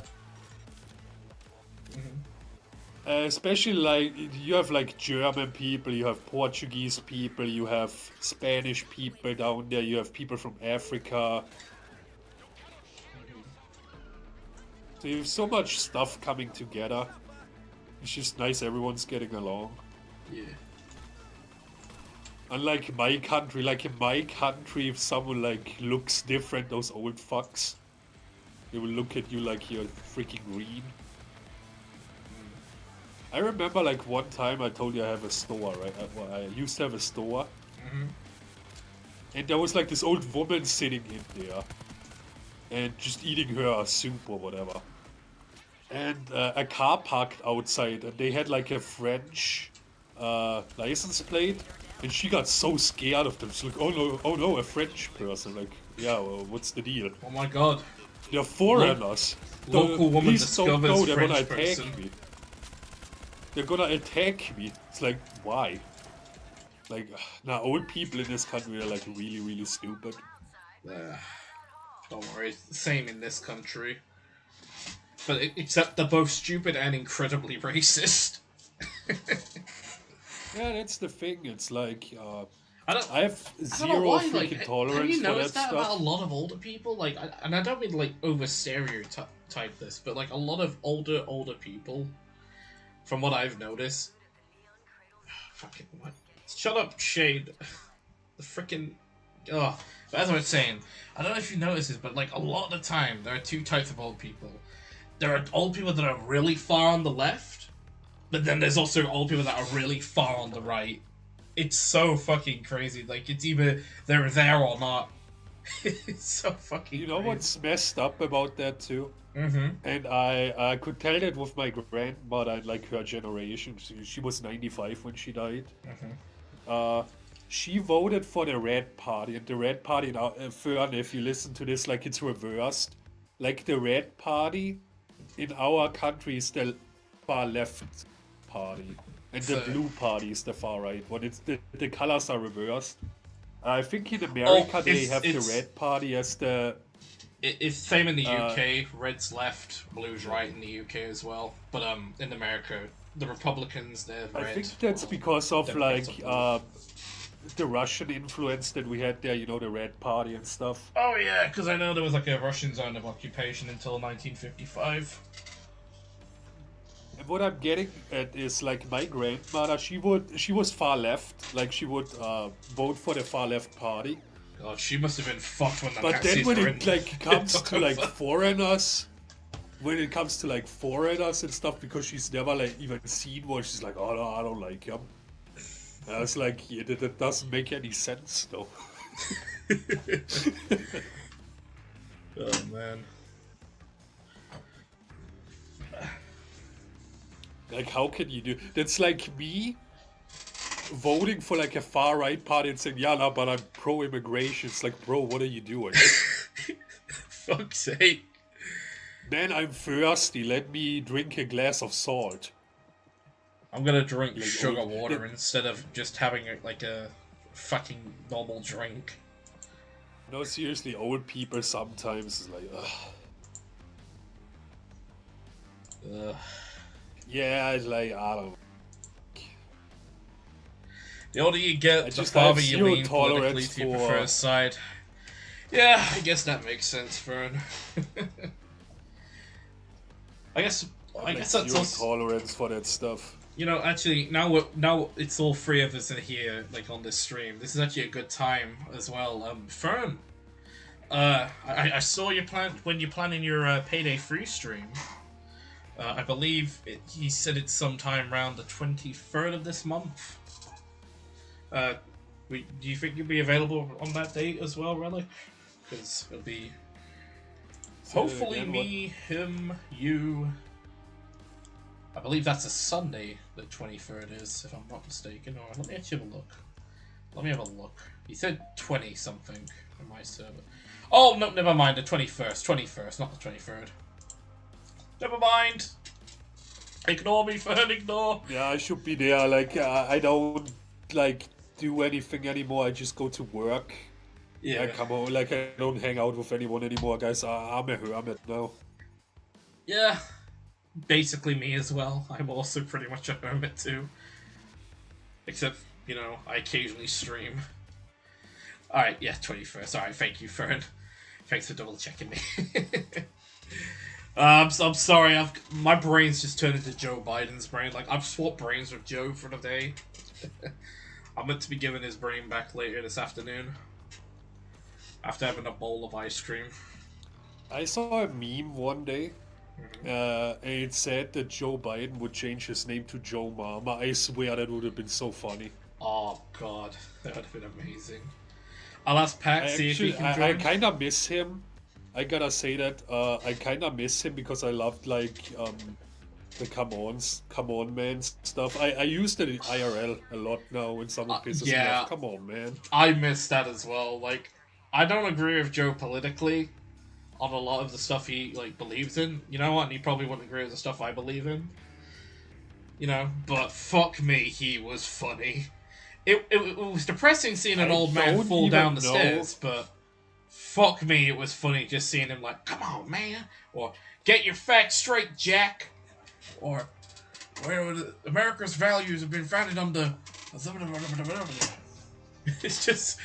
Especially like you have like German people, you have Portuguese people, you have Spanish people down there, you have people from Africa. So you have so much stuff coming together. It's just nice everyone's getting along. Yeah. Unlike my country, like in my country, if someone like looks different, those old fucks, they will look at you like you're freaking green. I remember like one time I told you I have a store, right? I used to have a store. And there was like this old woman sitting in there and just eating her soup or whatever. And a car parked outside and they had like a French license plate. And she got so scared of them. She's like, oh no, a French person. Like, yeah, well, what's the deal? Oh my god. They're foreigners. Local woman Please don't discovers go, they're gonna French attack person. me. They're gonna attack me. It's like, why? Like, now old people in this country are like really, really stupid. Don't worry, it's the same in this country. But except they're both stupid and incredibly racist. Yeah, that's the thing. It's like, I don't. I have I don't know zero why, freaking like, tolerance have you for that noticed that stuff. about a lot of older people? Like, and I don't mean like over stereotype this, but like a lot of older people, from what I've noticed. Fucking what? Shut up, Shade. The freaking. Oh, but as I was saying, I don't know if you notice this, but like a lot of the time, there are two types of old people. There are old people that are really far on the left, but then there's also old people that are really far on the right. It's so fucking crazy. Like, it's either they're there or not. It's so fucking You know crazy. what's messed up about that too? Mm-hmm. And I could tell that with my grandmother, like her generation. She was 95 when she died. She voted for the Red Party, and the Red Party, now, Fern, if you listen to this, like it's reversed. Like the Red Party in our country is the far left party, and the So- Blue Party is the far right. When it's the colors are reversed. I think in America they have the it's- Red Party as the. It's same in the UK. Red's left, blue's right in the UK as well. But in America, the Republicans, they're red. I think that's because of like Democrats are the Russian influence that we had there. You know, the Red Party and stuff. Oh yeah, because I know there was like a Russian zone of occupation until 1955. And what I'm getting at is like my grandmother. She was far left. Like she would vote for the far left party. God, she must have been fucked when the But Nazis then when were it in- like comes took to like over. foreigners, and stuff, because she's never like even seen one, she's like, oh no, I don't like him. And I was like, yeah, that doesn't make any sense though. Oh man. Like, how can you do? That's like me voting for like a far right party and saying, yeah, no, but I'm pro immigration. It's like, bro, what are you doing? Fuck's sake. Man, I'm thirsty. Let me drink a glass of salt. I'm gonna drink Like, sugar old- water instead of just having like a fucking normal drink. No, seriously, old people sometimes is like, ugh. Ugh. Yeah, it's like, I don't know. The older you get, the just farther have you zero lean politically tolerance to your for- preferred side. Yeah, I guess that makes sense, Fern. I guess that's Zero also, tolerance for that stuff. you know, actually now it's all three of us in here, like on this stream. This is actually a good time as well. Fern, I saw you when you're planning your Payday free stream. I believe he said it's sometime around the 23rd of this month. Do you think you'll be available on that date as well, Relic? Because it'll be hopefully again, me, him, you. I believe that's a Sunday, the 23rd is, if I'm not mistaken. Or let me actually have a look. Let me have a look. He said 20 something on my server. Oh, no, never mind. The 21st. 21st, not the 23rd. Never mind. Ignore me, Fern, ignore. Yeah, I should be there. Like, I don't like do anything anymore. I just go to work. Yeah. I come home, like I don't hang out with anyone anymore, guys. I'm a hermit now. Yeah. Basically me as well. I'm also pretty much a hermit too. Except, you know, I occasionally stream. Alright, yeah, 21st. Alright, thank you, Fern. Thanks for double checking me. I'm sorry, my brain's just turned into Joe Biden's brain. Like, I've swapped brains with Joe for the day. I'm meant to be giving his brain back later this afternoon. After having a bowl of ice cream. I saw a meme one day, and it said that Joe Biden would change his name to Joe Mama. I swear that would have been so funny. Oh, God. That would have been amazing. I'll ask Pat, see if he can I join. kind of miss him. I gotta say that I kind of miss him because I loved like the come on man stuff. I used it in IRL a lot now when someone pisses me yeah. off. Come on, man. I miss that as well. Like, I don't agree with Joe politically on a lot of the stuff he like believes in. You know what? And he probably wouldn't agree with the stuff I believe in. You know, but fuck me, he was funny. It was depressing seeing an old man fall down the stairs, but fuck me, it was funny just seeing him like, come on, man, or get your facts straight, Jack, or America's values have been founded on the. It's just,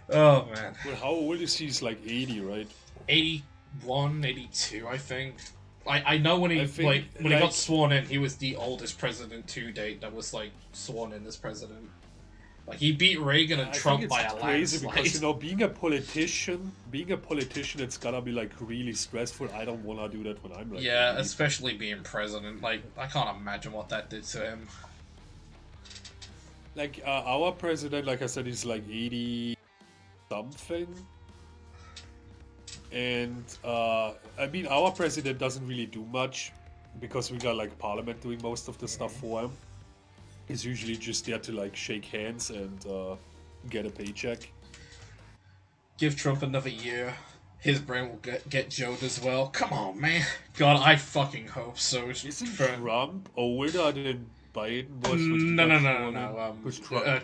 oh man. Well, how old is he? He's like 80, right? 81, 82, I think. I know when he he got sworn in, he was the oldest president to date that was like sworn in as president. Like he beat Reagan and Trump by a landslide. Crazy because you know, being a politician, it's gotta be like really stressful. I don't wanna do that when I'm like. Yeah, especially being president. Like I can't imagine what that did to him. Like our president, like I said, is like 80 something. And I mean, our president doesn't really do much because we got like Parliament doing most of the stuff for him. He's usually just there to like shake hands and get a paycheck. Give Trump another year. His brain will get Joed as well. Come on, man. God, I fucking hope so. Isn't Trump older than Biden was? No.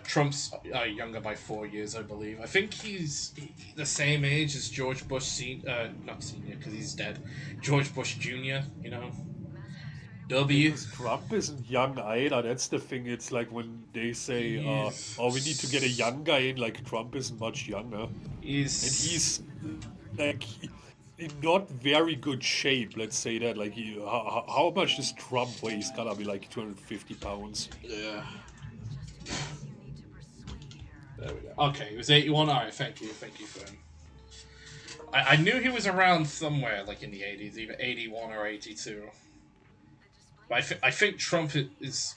Trump's younger by 4 years, I believe. I think he's the same age as George Bush not senior, because he's dead. George Bush Jr., you know. W. Because Trump isn't young either. That's the thing. It's like when they say, "Oh, we need to get a young guy in." Like Trump isn't much younger, and he's like in not very good shape. Let's say that. Like, how much does Trump weigh? He's gotta be like 250 pounds. Yeah. There we go. Okay, he was 81. All right, thank you for him. I knew he was around somewhere, like in the 80s, either 81 or 82. But I think Trump is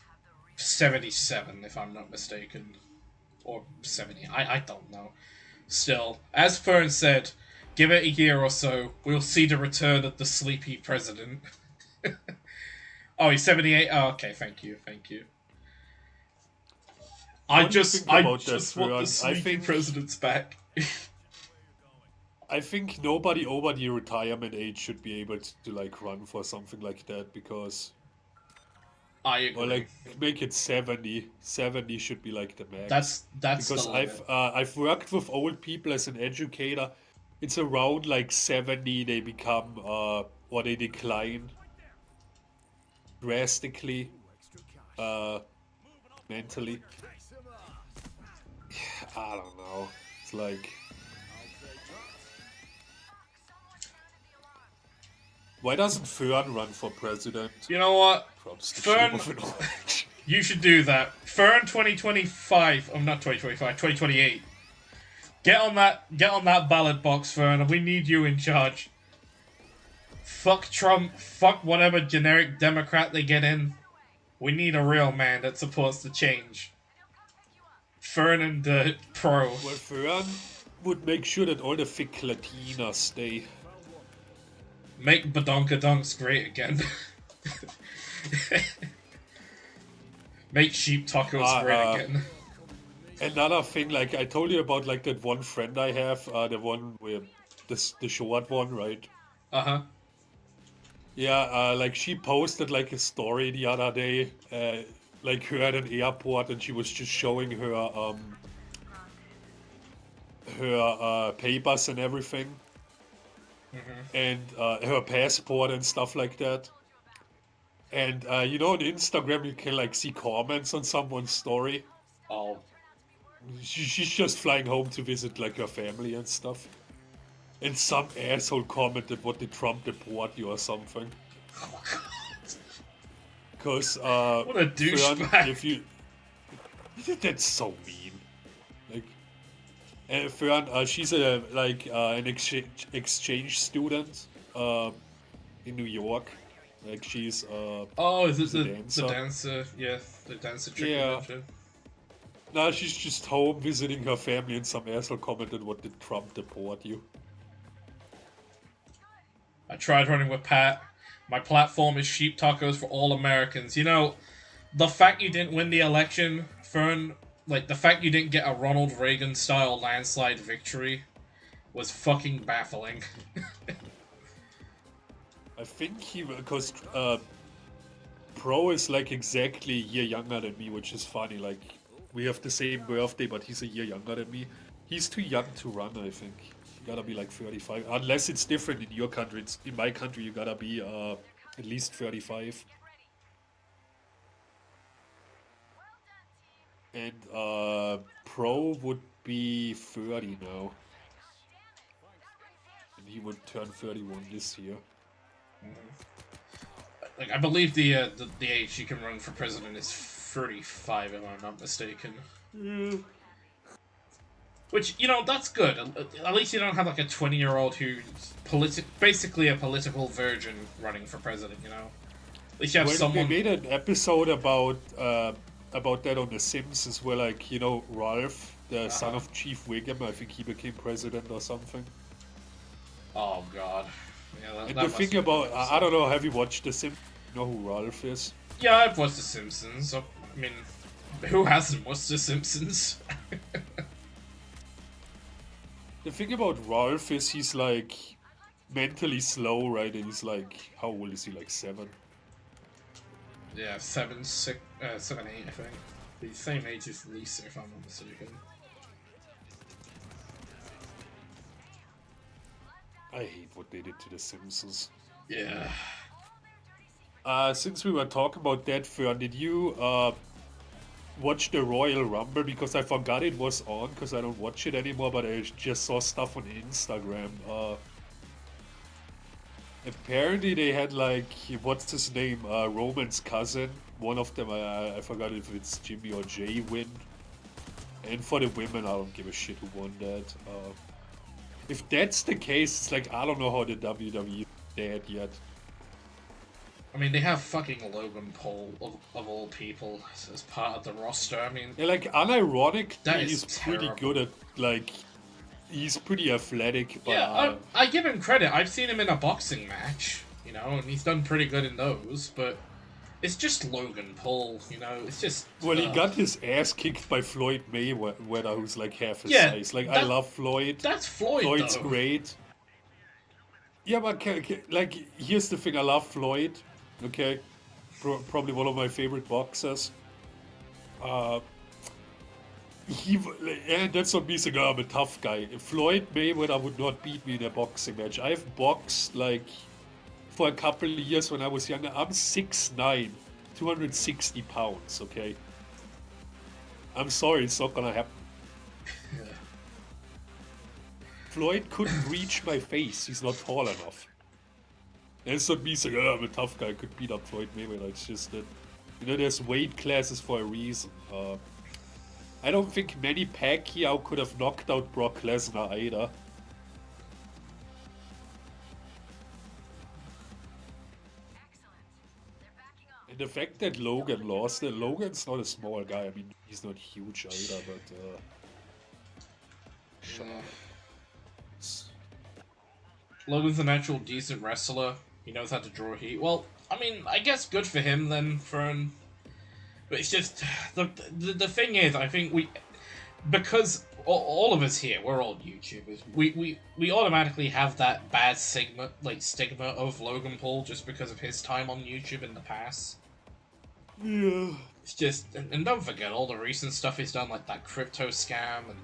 77, if I'm not mistaken. Or 70. I don't know. Still, as Fern said, give it a year or so, we'll see the return of the sleepy president. Oh, he's 78? Oh, okay, thank you. I just want the sleepy presidents back. I think nobody over the retirement age should be able to like run for something like that because... I agree. Or like make it 70. 70 should be like the max. That's because I've worked with old people as an educator. It's around like 70 they become or they decline drastically mentally. I don't know. It's like, why doesn't Fern run for president? You know what? Fern, you should do that. Fern 2025. Oh, not 2025. 2028. Get on that ballot box, Fern, and we need you in charge. Fuck Trump. Fuck whatever generic Democrat they get in. We need a real man that supports the change. Fern and the pro. Well, Fern would make sure that all the thick Latinas stay. Make badonkadonks great again. Make sheep tacos great again. Another thing, like I told you about, like that one friend I have, the one with the short one, right? Yeah, like she posted like a story the other day like her at an airport, and she was just showing her papers and everything, and her passport and stuff like that. And you know, on Instagram you can like see comments on someone's story. Oh, She's just flying home to visit like her family and stuff. And some asshole commented, "What did Trump deport you or something?" Because what a douchebag! if you that's so mean. Like, and Fern, she's a an exchange student in New York. Like she's Oh, is it a the dancer. dancer? Yeah, the dancer chick. Yeah. You mentioned. Nah, she's just home visiting her family, and some asshole commented, "What did Trump deport you?" I tried running with Pat. My platform is sheep tacos for all Americans. You know, the fact you didn't win the election, Fern, like the fact you didn't get a Ronald Reagan style landslide victory was fucking baffling. I think he because Pro is like exactly a year younger than me, which is funny. Like we have the same birthday, but he's a year younger than me. He's too young to run, I think. You gotta be like 35, unless it's different in your country. In my country, you gotta be at least 35. And Pro would be 30 now. And he would turn 31 this year. Like I believe the age you can run for president is 35, if I'm not mistaken. Which, you know, that's good. At least you don't have like a 20-year-old who's basically a political virgin running for president. You know, at least you have someone. They made an episode about that on The Simpsons, where like you know Ralph, the son of Chief Wiggum, I think he became president or something. Oh God. Yeah, and the thing about I don't know, have you watched The Simpsons? You know who Ralph is? Yeah, I've watched The Simpsons. So, I mean, who hasn't watched The Simpsons? The thing about Ralph is he's like mentally slow, right? And he's like, how old is he? Like 7? Yeah, 7, 6, 7, 8, I think. The same age as Lisa, if I'm not mistaken. I hate what they did to The Simpsons. Yeah. Since we were talking about that, Fern, did you watch the Royal Rumble? Because I forgot it was on, because I don't watch it anymore, but I just saw stuff on Instagram. Apparently they had like, what's his name, Roman's cousin. One of them, I forgot if it's Jimmy or Jay, win. And for the women, I don't give a shit who won that. If that's the case, it's like, I don't know how the WWE is dead yet. I mean, they have fucking Logan Paul, of all people, as part of the roster. I mean... Yeah, like, unironic, he's pretty terrible. good at, like... He's pretty athletic, but... Yeah, I give him credit. I've seen him in a boxing match, you know, and he's done pretty good in those, but... It's just Logan Paul, you know, it's just... Well, he got his ass kicked by Floyd Mayweather, who's like half his size. Like, I love Floyd. That's Floyd, Floyd's though. great. Yeah, but, like, here's the thing, I love Floyd, okay? Probably one of my favorite boxers. And that's not me saying, I'm a tough guy. Floyd Mayweather would not beat me in a boxing match. I've boxed, like... for a couple of years when I was younger. I'm 6'9", 260 pounds, okay? I'm sorry, it's not gonna happen. Floyd couldn't reach my face, he's not tall enough. And it's not me saying, I'm a tough guy, I could beat up Floyd Mayweather. It's just that, you know, there's weight classes for a reason. I don't think Manny Pacquiao could have knocked out Brock Lesnar either. And the fact that Logan lost, Logan's not a small guy. I mean, he's not huge either, but Logan's an actual decent wrestler. He knows how to draw heat. Well, I mean, I guess good for him then, Fern. But it's just the thing is, I think because all of us here, we're all YouTubers. We automatically have that bad stigma of Logan Paul just because of his time on YouTube in the past. yeah. It's just, and don't forget all the recent stuff he's done, like that crypto scam and,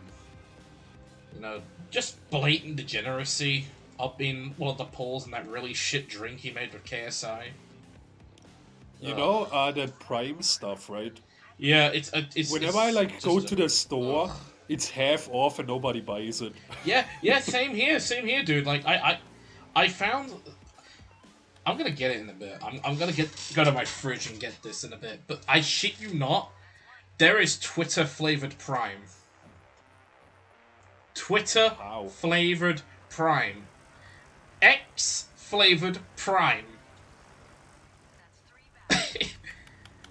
you know, just blatant degeneracy up in one of the polls and that really shit drink he made with KSI. You know, that Prime stuff, right? Yeah, it's Whenever I like just go a- to the store, ugh. it's half off and nobody buys it. Yeah, same here, dude. Like I found. I'm gonna get it in a bit. I'm gonna go to my fridge and get this in a bit. But I shit you not, there is Twitter flavored Prime. Twitter Wow. flavored Prime. X flavored Prime.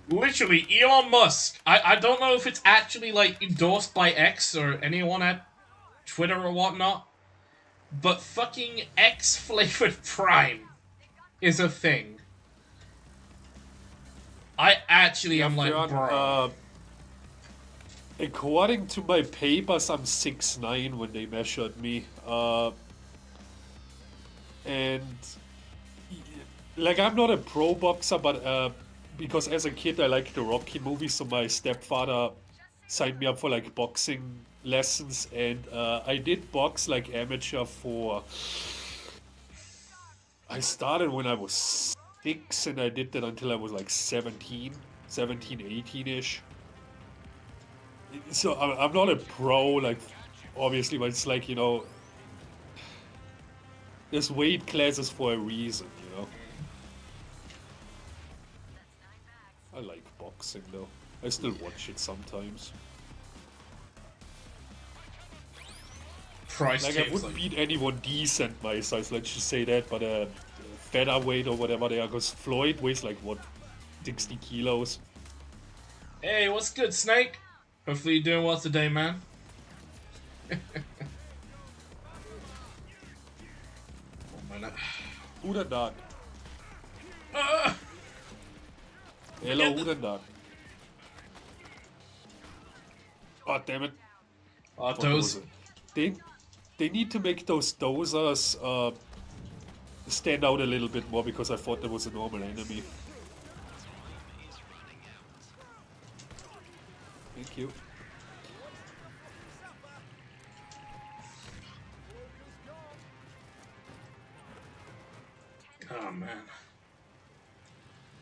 Literally, Elon Musk. I don't know if it's actually like endorsed by X or anyone at Twitter or whatnot, but fucking X flavored Prime is a thing. I actually am like, Bjorn, bro. according to my papers, I'm 6'9" when they measured me. And like I'm not a pro boxer, but because as a kid I liked the Rocky movies, so my stepfather signed me up for like boxing lessons, and I did box like amateur for. I started when I was 6 and I did that until I was like 17, 18-ish. So I'm not a pro, like, obviously, but it's like, you know, there's weight classes for a reason, you know. I like boxing though. I still watch it sometimes. Price Like I tags, wouldn't beat anyone decent my size, let's just say that, but featherweight or whatever they are, because Floyd weighs like what, 60 kilos. Hey, what's good, Snake? Hopefully you're doing well today, man. One minute. Who the dog? Ah! Hello, who the dog? Oh damn it! Oh, What those. was it? They need to make those dozers stand out a little bit more, because I thought that was a normal enemy. Thank you. Oh man.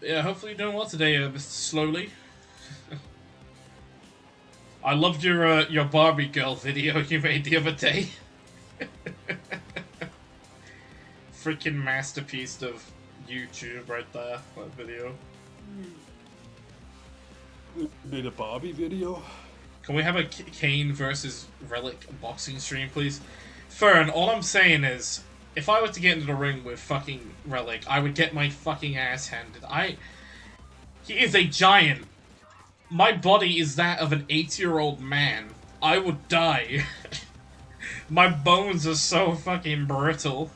Yeah, hopefully you're doing well today, Mr. Slowly. I loved your Barbie girl video you made the other day. Freaking masterpiece of YouTube right there, that video. We made a Barbie video. Can we have a Kane versus Relic boxing stream, please? Fern, all I'm saying is, if I were to get into the ring with fucking Relic, I would get my fucking ass handed. He is a giant. My body is that of an 80-year-old man. I would die. My bones are so fucking brittle.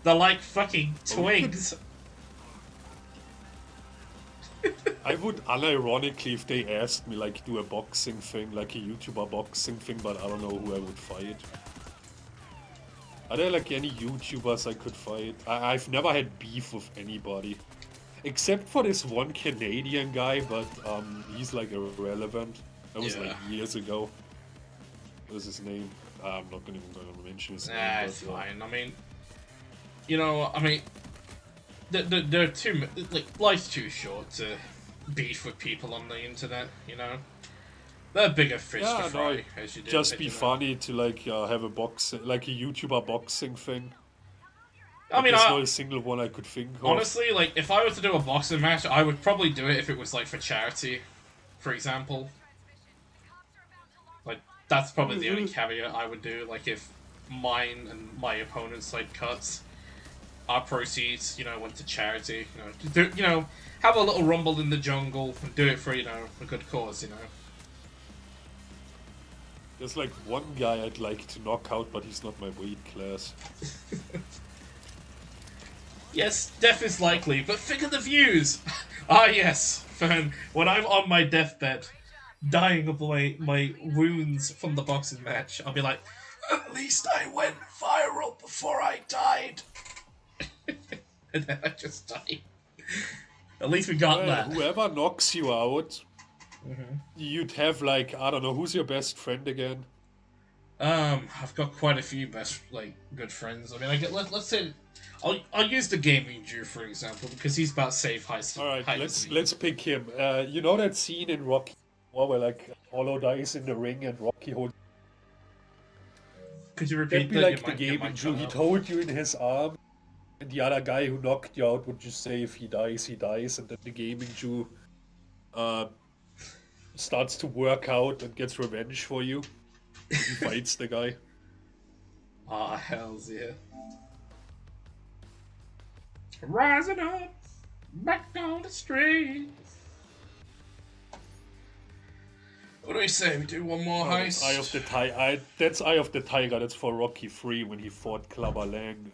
They're like fucking twigs. I would unironically, if they asked me, like, do a boxing thing, like a YouTuber boxing thing, but I don't know who I would fight. Are there, like, any YouTubers I could fight? I've never had beef with anybody. Except for this one Canadian guy, but he's, like, irrelevant. That was, like, years ago. What is his name? I'm not even going to mention his name. Nah, it's fine. I mean, you know, they're too, like, life's too short to beef with people on the internet, you know? They're bigger fish to fry, as you do. Just be funny to, like, have a boxing, like a YouTuber boxing thing. I mean, there's not a single one I could think of. Honestly, like, if I were to do a boxing match, I would probably do it if it was, like, for charity, for example. Like, that's probably the only caveat I would do. Like, if mine and my opponent's, like, cuts, our proceeds, you know, went to charity, you know, have a little rumble in the jungle and do it for, you know, a good cause, you know. There's, like, one guy I'd like to knock out, but he's not my weight class. Yes, death is likely, but think of the views! Ah, yes, Fern, when I'm on my deathbed, dying of my wounds from the boxing match, I'll be like, at least I went viral before I died! And then I just die. At least we got Well, that. whoever knocks you out, you'd have like, I don't know, who's your best friend again? I've got quite a few good friends. I mean, let's say, I'll use the gaming Jew for example because he's about safe height. All right, height let's pick him. You know that scene in Rocky 4 where like Apollo dies in the ring and Rocky holds. Could you That'd repeat be that? like the gaming Jew. He'd hold you in his arm, and the other guy who knocked you out would just say, if he dies, and then the gaming Jew starts to work out and gets revenge for you. He fights the guy. Ah, hells yeah. Rising up, back on the street. What do we say? We do one more heist? Eye of the Tiger. That's Eye of the Tiger. That's for Rocky 3 when he fought Clubber Lang.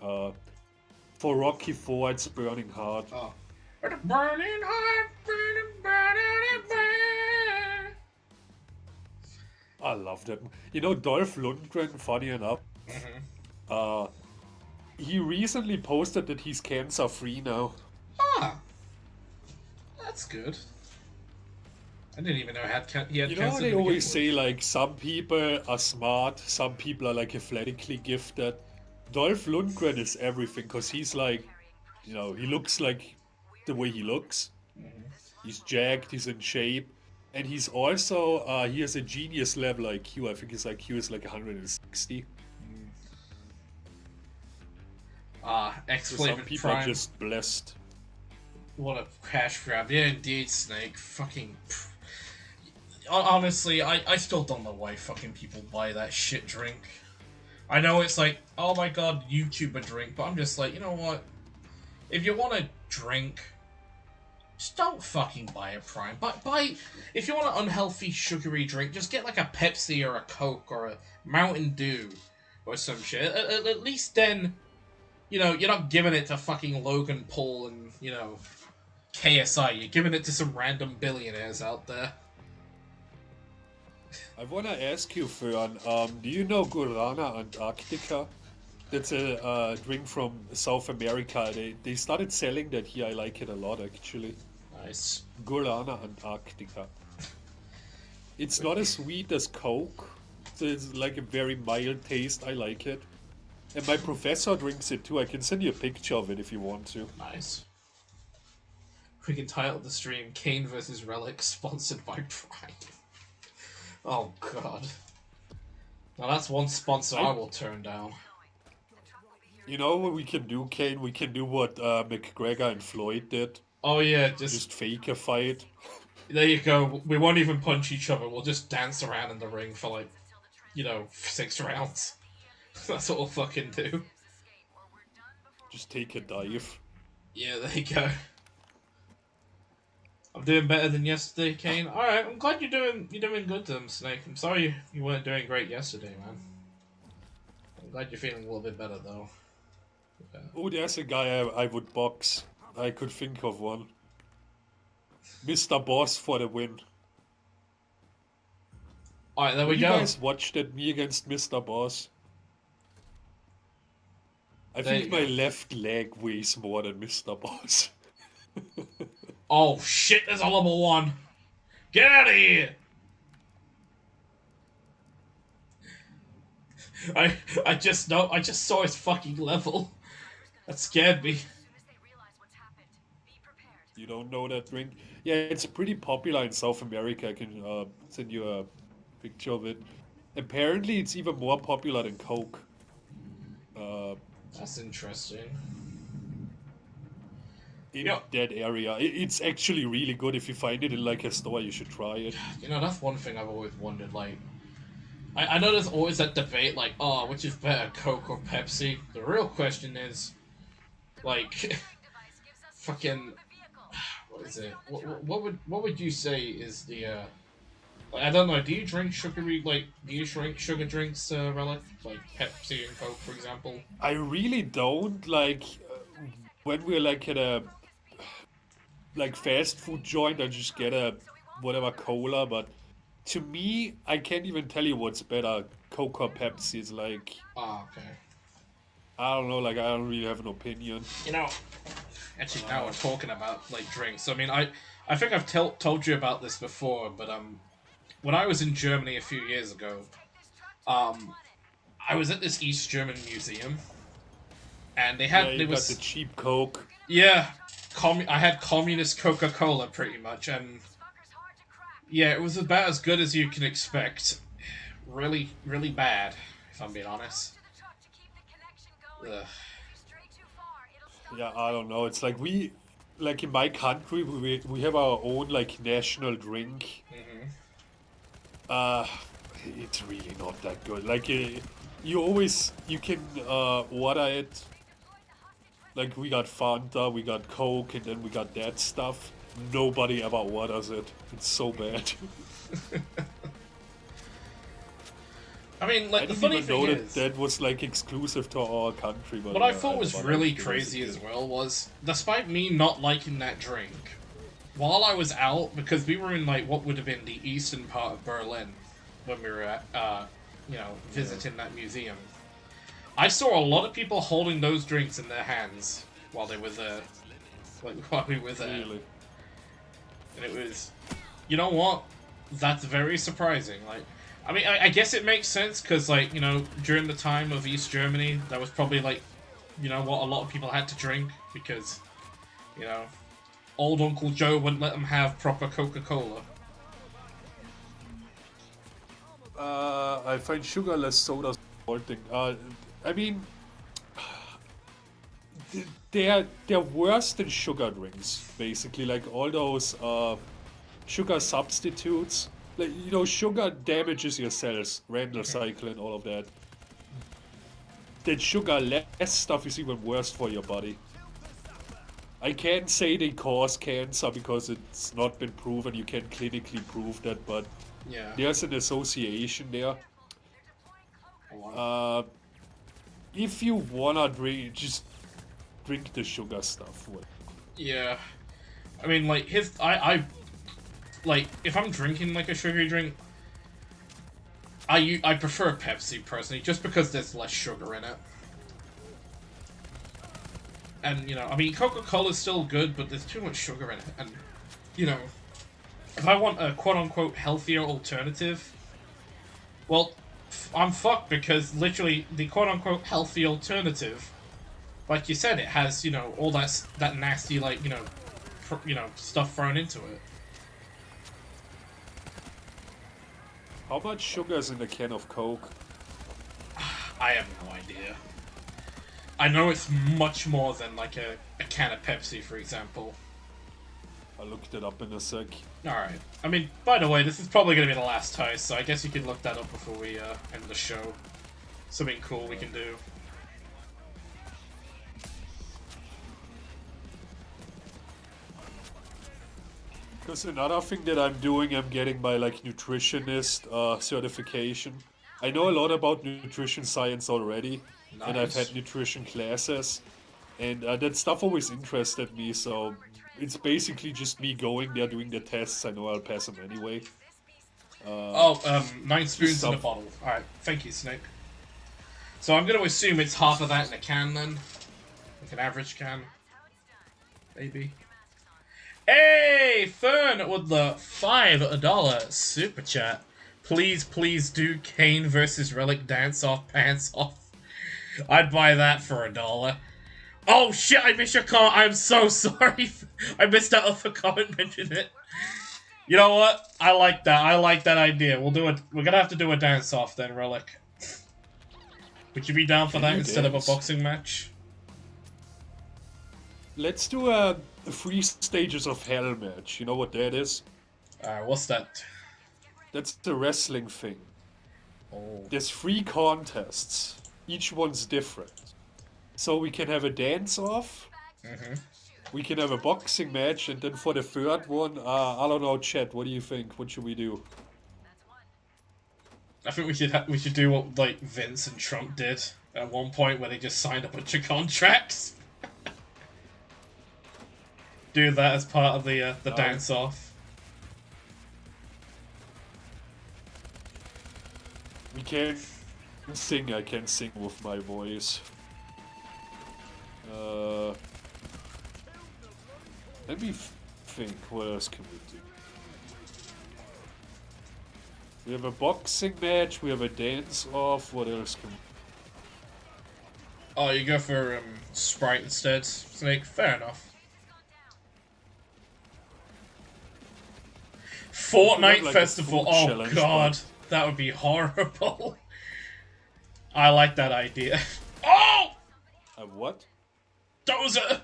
For Rocky 4, it's Burning Heart. Oh. Burning heart, burning. I love that. You know, Dolph Lundgren, funny enough, he recently posted that he's cancer-free now. Ah, that's good. I didn't even know he had cancer. You know how they always say, like, some people are smart, some people are, like, athletically gifted. Dolph Lundgren is everything, because he's, like, you know, he looks like the way he looks. He's jacked, he's in shape. And he's also, he has a genius level IQ. I think his IQ is, like, 160. So X-Flavor some people Prime. are just blessed. What a cash grab. Yeah, indeed, Snake. Fucking... Honestly, I still don't know why fucking people buy that shit drink. I know it's like, oh my god, YouTuber drink, but I'm just like, you know what? If you want to drink, just don't fucking buy a Prime. Buy if you want an unhealthy, sugary drink, just get like a Pepsi or a Coke or a Mountain Dew or some shit. At least then, you know, you're not giving it to fucking Logan Paul and, you know, KSI. You're giving it to some random billionaires out there. I wanna ask you, Fern, do you know Guarana Antarctica? That's a drink from South America. They started selling that here. I like it a lot, actually. Nice. Guarana Antarctica. It's not as sweet as Coke. So it's like a very mild taste. I like it. And my professor drinks it too. I can send you a picture of it if you want to. Nice. We can title the stream Kane vs. Relic, sponsored by Prime. Oh god. Now that's one sponsor I will turn down. You know what we can do, Kane? We can do what McGregor and Floyd did. Oh yeah, Just fake a fight. there you go. We won't even punch each other. We'll just dance around in the ring for like, you know, 6 rounds. That's what we'll fucking do. Just take a dive. Yeah, there you go. I'm doing better than yesterday, Kane. Alright, I'm glad you're doing good, Snake. I'm sorry you weren't doing great yesterday, man. I'm glad you're feeling a little bit better, though. Yeah. Oh, there's a guy I would box. I could think of one. Mr. Boss for the win. Alright, there we You go. guys watched that me against Mr. Boss? I There think you my go. left leg weighs more than Mr. Boss. Oh shit, there's a level 1! Get out of here! I just saw his fucking level. That scared me. You don't know that drink? Yeah, it's pretty popular in South America. I can send you a picture of it. Apparently, it's even more popular than Coke. That's interesting. In Yeah. that area. It's actually really good. If you find it in like a store, you should try it. You know, that's one thing I've always wondered, like... I know there's always that debate, like, oh, which is better, Coke or Pepsi? The real question is, like... fucking... What is it? What would you say is the, like, I don't know, do you drink sugar drinks, Relic? Like Pepsi and Coke, for example? I really don't like when we're like at a like fast food joint. I just get a whatever cola, but to me, I can't even tell you what's better, Coke or Pepsi. It's like Ah, okay. I don't know. Like I don't really have an opinion. You know, Actually, now we're talking about like drinks. I mean, I think I've told you about this before, but when I was in Germany a few years ago, um, I was at this East German museum, and they Yeah, had you there got the was cheap Coke. yeah, I had communist Coca-Cola pretty much, and yeah, it was about as good as you can expect. Really, really bad, if I'm being honest. Ugh. Yeah, I don't know. It's like like in my country, we have our own like national drink. Uh, it's really not that good. Like you can order it. Like we got Fanta, we got Coke, and then we got that stuff. Nobody ever orders it. It's so bad. I mean, I like the didn't funny even thing know is, that was like exclusive to our country. But what I thought was never really liked it as a crazy kid. as well was, despite me not liking that drink, while I was out, because we were in like what would have been the eastern part of Berlin when we were at, visiting that museum, I saw a lot of people holding those drinks in their hands while they were there, like while we were there, Really. and it was, you know what, that's very surprising. Like, I mean, I guess it makes sense because, like, you know, during the time of East Germany, that was probably like, you know, what a lot of people had to drink because, you know, old Uncle Joe wouldn't let them have proper Coca-Cola. I find sugarless sodas revolting. I mean, they're worse than sugar drinks, basically. Like all those sugar substitutes. Like, you know, sugar damages your cells, Randall cycle and all of that. That sugar-less stuff is even worse for your body. I can't say they cause cancer because it's not been proven. You can't clinically prove that, but Yeah. there's an association there. If you wanna drink, just drink the sugar stuff. Yeah. I mean, like, like, if I'm drinking, like, a sugary drink, I prefer Pepsi, personally, just because there's less sugar in it. And, you know, I mean, Coca-Cola's still good, but there's too much sugar in it. And, you know, if I want a quote-unquote healthier alternative, well, I'm fucked because, literally, the quote-unquote healthy alternative, like you said, it has, you know, all that nasty, like, you know, stuff thrown into it. How much sugar is in a can of Coke? I have no idea. I know it's much more than, like, a can of Pepsi, for example. I looked it up in a sec. Alright. I mean, by the way, this is probably going to be the last toast, so I guess you could look that up before we end the show. Something cool we can do. Because another thing that I'm doing, I'm getting my like nutritionist certification. I know a lot about nutrition science already, and I've Nice. had nutrition classes, and that stuff always interested me. So it's basically just me going there doing the tests. I know I'll pass them anyway. 9 spoons in a stuff. bottle. Alright, thank you, Snake. So I'm going to assume it's half of that in a can, then? Like an average can? Maybe. Hey, Fern with the $5 super chat. Please, please do Kane versus Relic dance off pants off. I'd buy that for $1. Oh shit! I missed your comment. I'm so sorry. I missed out on the comment mentioning it. You know what? I like that. I like that idea. We'll do it. We're gonna have to do a dance off then, Relic. Would you be down for Can that you instead of a dance? boxing match? Let's do a 3 stages of hell match. You know what that is? What's that? That's the wrestling thing. Oh. There's 3 contests. Each one's different. So we can have a dance-off. We can have a boxing match, and then for the third one, I don't know, chat. What do you think? What should we do? I think we should do what like Vince and Trump did at one point, where they just signed a bunch of contracts. Do that as part of the dance off. We can sing. I can sing with my voice. Let me think, what else can we do? We have a boxing match, we have a dance-off, what else can we... Oh, you go for Sprite instead, Snake. Fair enough. Fortnite like, Festival. Oh god, that would be horrible. I like that idea. Oh! A what? Dozer!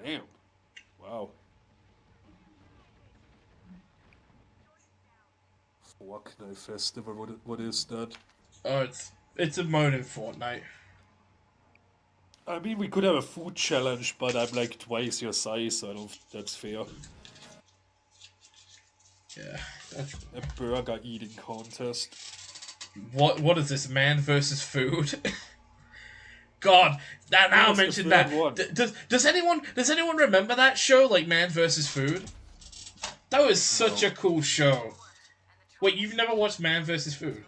Damn. Wow. Fortnite Festival, what is that? Oh, it's a mode in Fortnite. I mean, we could have a food challenge, but I'm like twice your size, so I don't think that's fair. Yeah. A burger eating contest. What is this, man versus food? God, now I mentioned that. Does anyone remember that show, like Man versus Food? That was such a cool show. Wait, you've never watched Man versus Food?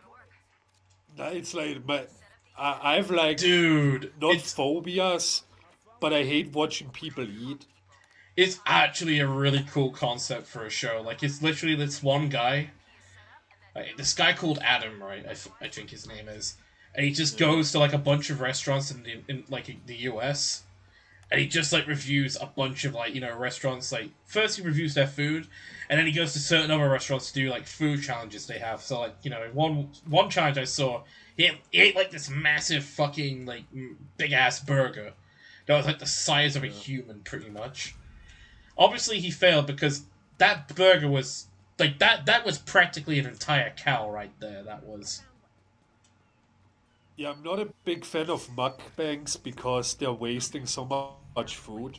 No, it's like, but I've like, dude, not phobias, but I hate watching people eat. It's actually a really cool concept for a show. Like, it's literally this one guy, this guy called Adam, right? I think his name is. And he just goes to like a bunch of restaurants in like the US, and he just like reviews a bunch of like, you know, restaurants. Like, first he reviews their food, and then he goes to certain other restaurants to do like food challenges they have. So like, you know, one challenge I saw, he ate like this massive fucking like big ass burger that was like the size of a human, pretty much. Obviously he failed because that burger was like that was practically an entire cow right there. That was. Yeah, I'm not a big fan of mukbangs because they're wasting so much food.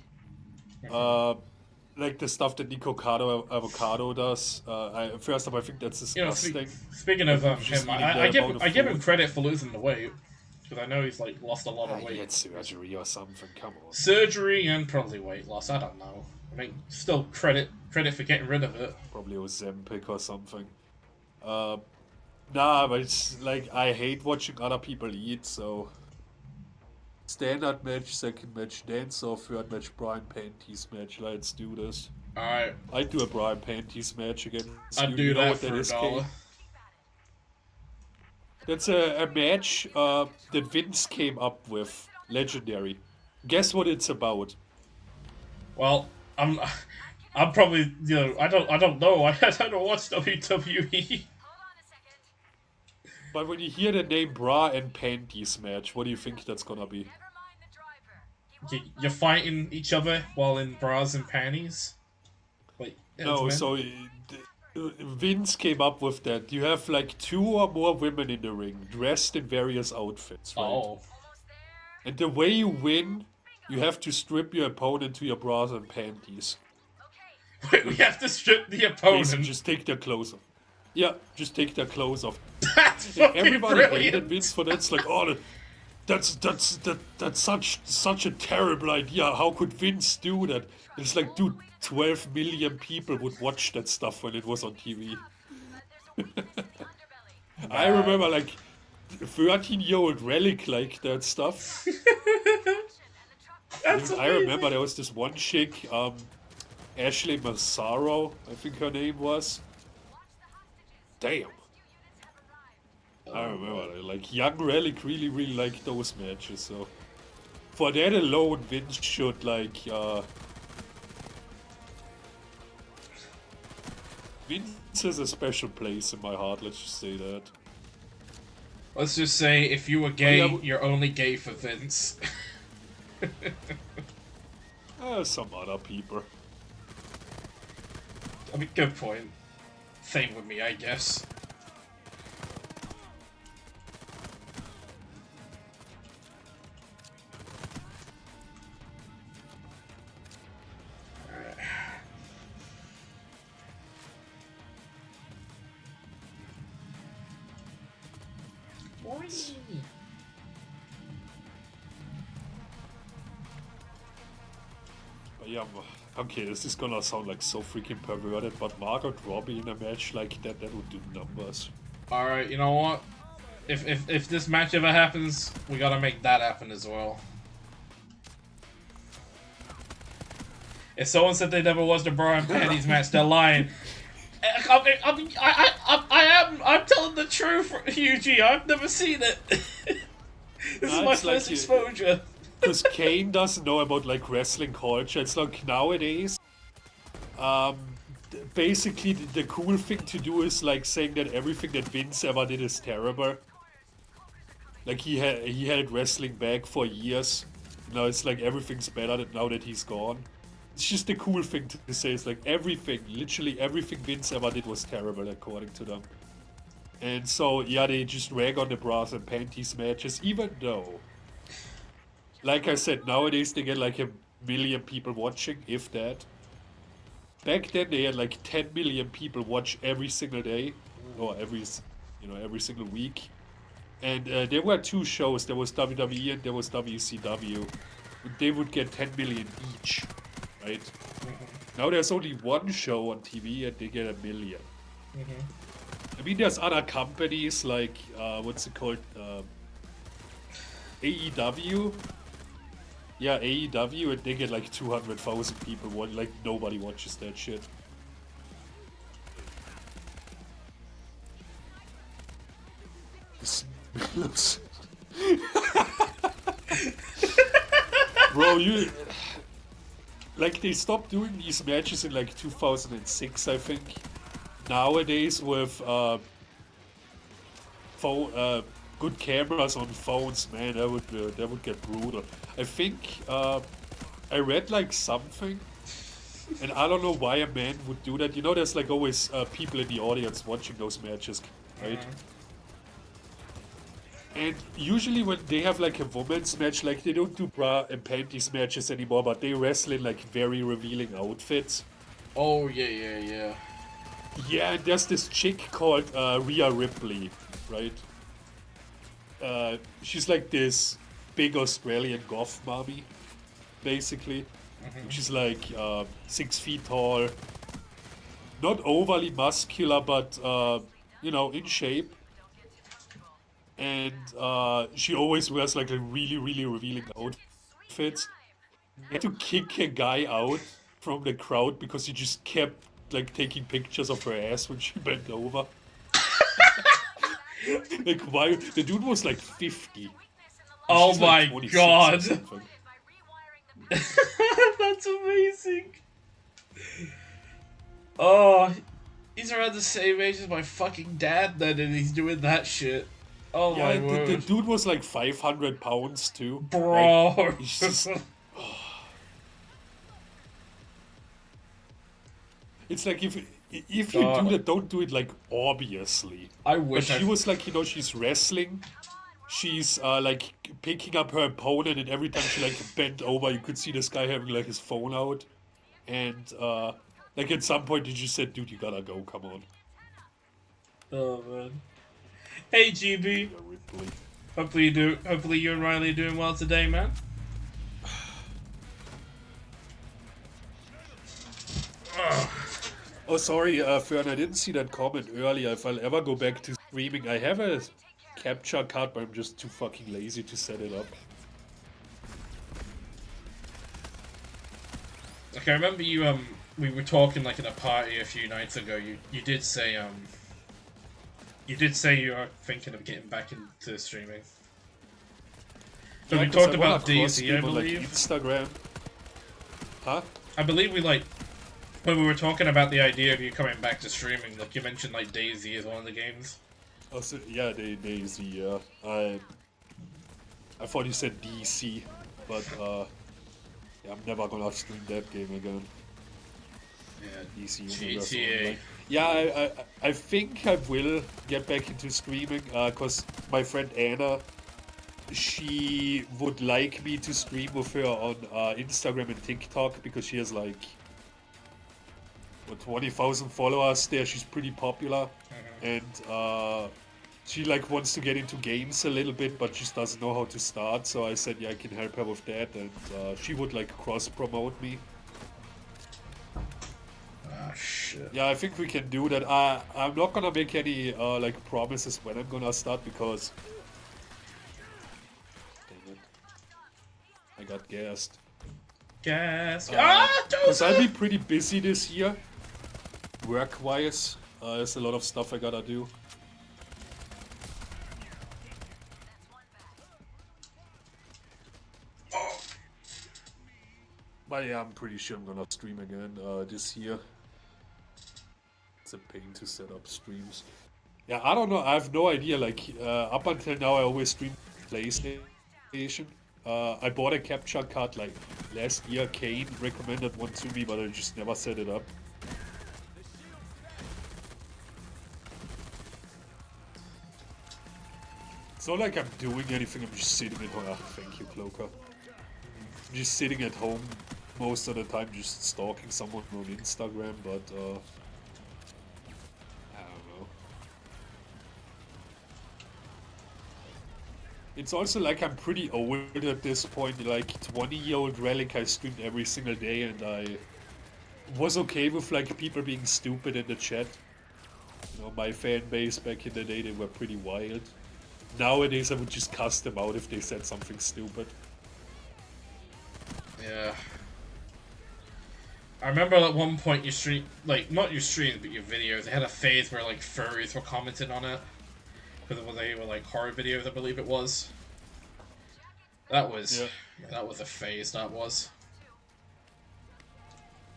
Like the stuff that Nico Avocado does. First of all, I think that's disgusting. You know, speaking of him, I give him credit for losing the weight, because I know he's like lost a lot of weight. He had surgery or something. Come on. Surgery and probably weight loss. I don't know. I mean, still credit for getting rid of it. Probably Ozempic or something. Nah, but it's like, I hate watching other people eat, so... Standard match, second match, dance-off, third match, Brian Panties match. Let's do this. Alright. I'd do a Brian Panties match again. I'd do that for $1. That's a match that Vince came up with. Legendary. Guess what it's about? Well, I'm probably, you know, I don't know. I don't watch WWE. But when you hear the name Bra and Panties match, what do you think that's gonna be? You're fighting each other while in bras and panties? Wait, no, so Vince came up with that. You have like 2 or more women in the ring, dressed in various outfits, right? Oh. And the way you win, you have to strip your opponent to your bras and panties. Wait, we have to strip the opponent? Basically, just take their clothes off. Yeah, just take their clothes off. That's everybody brilliant. hated Vince for that. It's like, oh, that's such a terrible idea. How could Vince do that? It's like, dude, 12 million people would watch that stuff when it was on TV. I remember like 13-year-old Relic liked that stuff. I remember there was this one chick, Ashley Massaro, I think her name was. Damn. I remember that. Like, young Relic really liked those matches, so... For that alone, Vince should, like, Vince has a special place in my heart, let's just say that. Let's just say, if you were gay, you're only gay for Vince. Some other people. I mean, good point. Same with me, I guess. Yeah, okay, this is gonna sound like so freaking perverted, but Margot Robbie in a match like that would do numbers. Alright, you know what? If this match ever happens, we gotta make that happen as well. If someone said they never watched a bra and panties match, they're lying. I'm telling the truth, Yuji. I've never seen it. This is my first exposure. Because Kane doesn't know about like wrestling culture. It's like nowadays, basically the cool thing to do is like saying that everything that Vince ever did is terrible. Like he had wrestling back for years. Now it's like everything's better now that he's gone. It's just the cool thing to say. It's like everything, literally everything Vince ever did was terrible according to them. And so yeah, they just rag on the bras and panties matches, even though, like I said, nowadays they get like 1 million people watching, if that. Back then they had like 10 million people watch every single day, or every single week. And there were 2 shows. There was WWE and there was WCW. They would get 10 million each, right? Now there's only 1 show on TV and they get 1 million. I mean, there's other companies like what's it called? AEW. Yeah, AEW, and they get like 200,000 people. Like nobody watches that shit. Bro, you like they stopped doing these matches in like 2006, I think. Nowadays with good cameras on phones, man, that would get brutal. I think I read like something, and I don't know why a man would do that. You know, there's like always people in the audience watching those matches, right? And usually when they have like a women's match, like they don't do bra and panties matches anymore, but they wrestle in like very revealing outfits. Oh yeah. Yeah, and there's this chick called Rhea Ripley, right? She's like this big Australian goth mommy, basically. She's like 6 feet tall, not overly muscular, but in shape. And she always wears like a really, really revealing outfit. I had to kick a guy out from the crowd because he just kept like taking pictures of her ass when she bent over. Like, why? The dude was like 50. Oh my like god. That's amazing. Oh, he's around the same age as my fucking dad then, and he's doing that shit. Oh yeah, my word. The dude was like 500 pounds too. Bro. Like, he's just... It's like if you do that, don't do it like obviously. I wish. But she was like, she's wrestling. She's like picking up her opponent, and every time she like bent over, you could see this guy having like his phone out. And like at some point, he just said, "Dude, you gotta go. Come on." Oh man. Hey GB. Hopefully you and Riley are doing well today, man. Oh, sorry, Fern, I didn't see that comment earlier. If I'll ever go back to streaming, I have a capture card, but I'm just too fucking lazy to set it up. Okay, I remember you, we were talking like in a party a few nights ago. You did say, you are thinking of getting back into streaming. So Yeah, we talked I wanna about Daisy, I cross-stream on, like, believe. Instagram. Huh? I believe when we were talking about the idea of you coming back to streaming, like you mentioned like Daisy is one of the games. Oh, so, yeah, Daisy, yeah. I thought you said DC, but yeah, I'm never gonna stream that game again. Yeah, DC GTA. Universe Online. Yeah, I think I will get back into streaming, cause my friend Anna, she would like me to stream with her on Instagram and TikTok because she has like 20,000 followers there. She's pretty popular, and she like wants to get into games a little bit, but just doesn't know how to start. So I said, yeah, I can help her with that, and she would like cross promote me. Ah shit. Yeah, I think we can do that. I'm not gonna make any like promises when I'm gonna start because damn it, I got gassed. Gas. Because I'll be pretty busy this year, work-wise. There's a lot of stuff I gotta do. But yeah, I'm pretty sure I'm gonna stream again this year. It's a pain to set up streams. Yeah, I don't know. I have no idea. Like, up until now, I always stream PlayStation. I bought a capture card like last year. Kane recommended one to me, but I just never set it up. It's not like I'm doing anything. I'm just sitting at home. Oh, thank you, Cloaker. I'm just sitting at home most of the time, just stalking someone on Instagram. But I don't know. It's also like I'm pretty old at this point. Like 20-year-old Relic, I streamed every single day, and I was okay with like people being stupid in the chat. You know, my fan base back in the day, they were pretty wild. Nowadays, I would just cuss them out if they said something stupid. Yeah. I remember at one point you stream, like, not your streams, but your videos, they had a phase where, like, furries were commenting on it. Because they were, like, horror videos, I believe it was. That was, yeah. That was a phase, that was.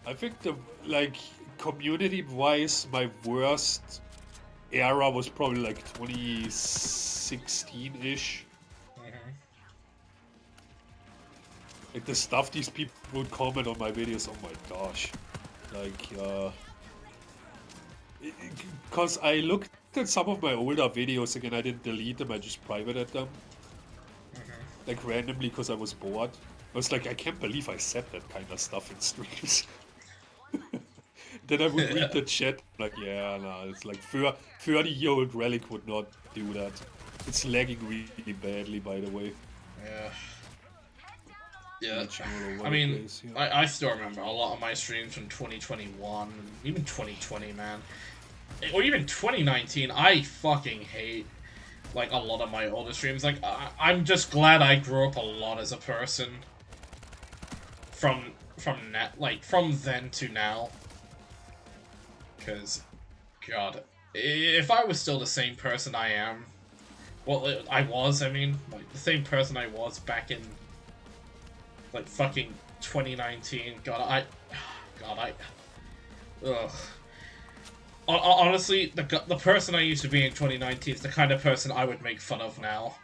I think the, like, community-wise, my worst era was probably, like, 2016-ish. Like, the stuff these people would comment on my videos, oh my gosh. Like, because I looked at some of my older videos again, I didn't delete them, I just privated them. Like, randomly, because I was bored. I was like, I can't believe I said that kind of stuff in streams. Then I would read the chat, like, yeah, no, it's like, 30-year-old Relic would not do that. It's lagging really badly, by the way. Yeah. Yeah, I mean, place, yeah. I still remember a lot of my streams from 2021, even 2020, man. Or even 2019, I fucking hate, like, a lot of my older streams. Like, I'm just glad I grew up a lot as a person. From then to now. Because, God, if I was still the same person I am, well, I mean, like, the same person I was back in, like, fucking 2019. Ugh. Honestly, the person I used to be in 2019 is the kind of person I would make fun of now.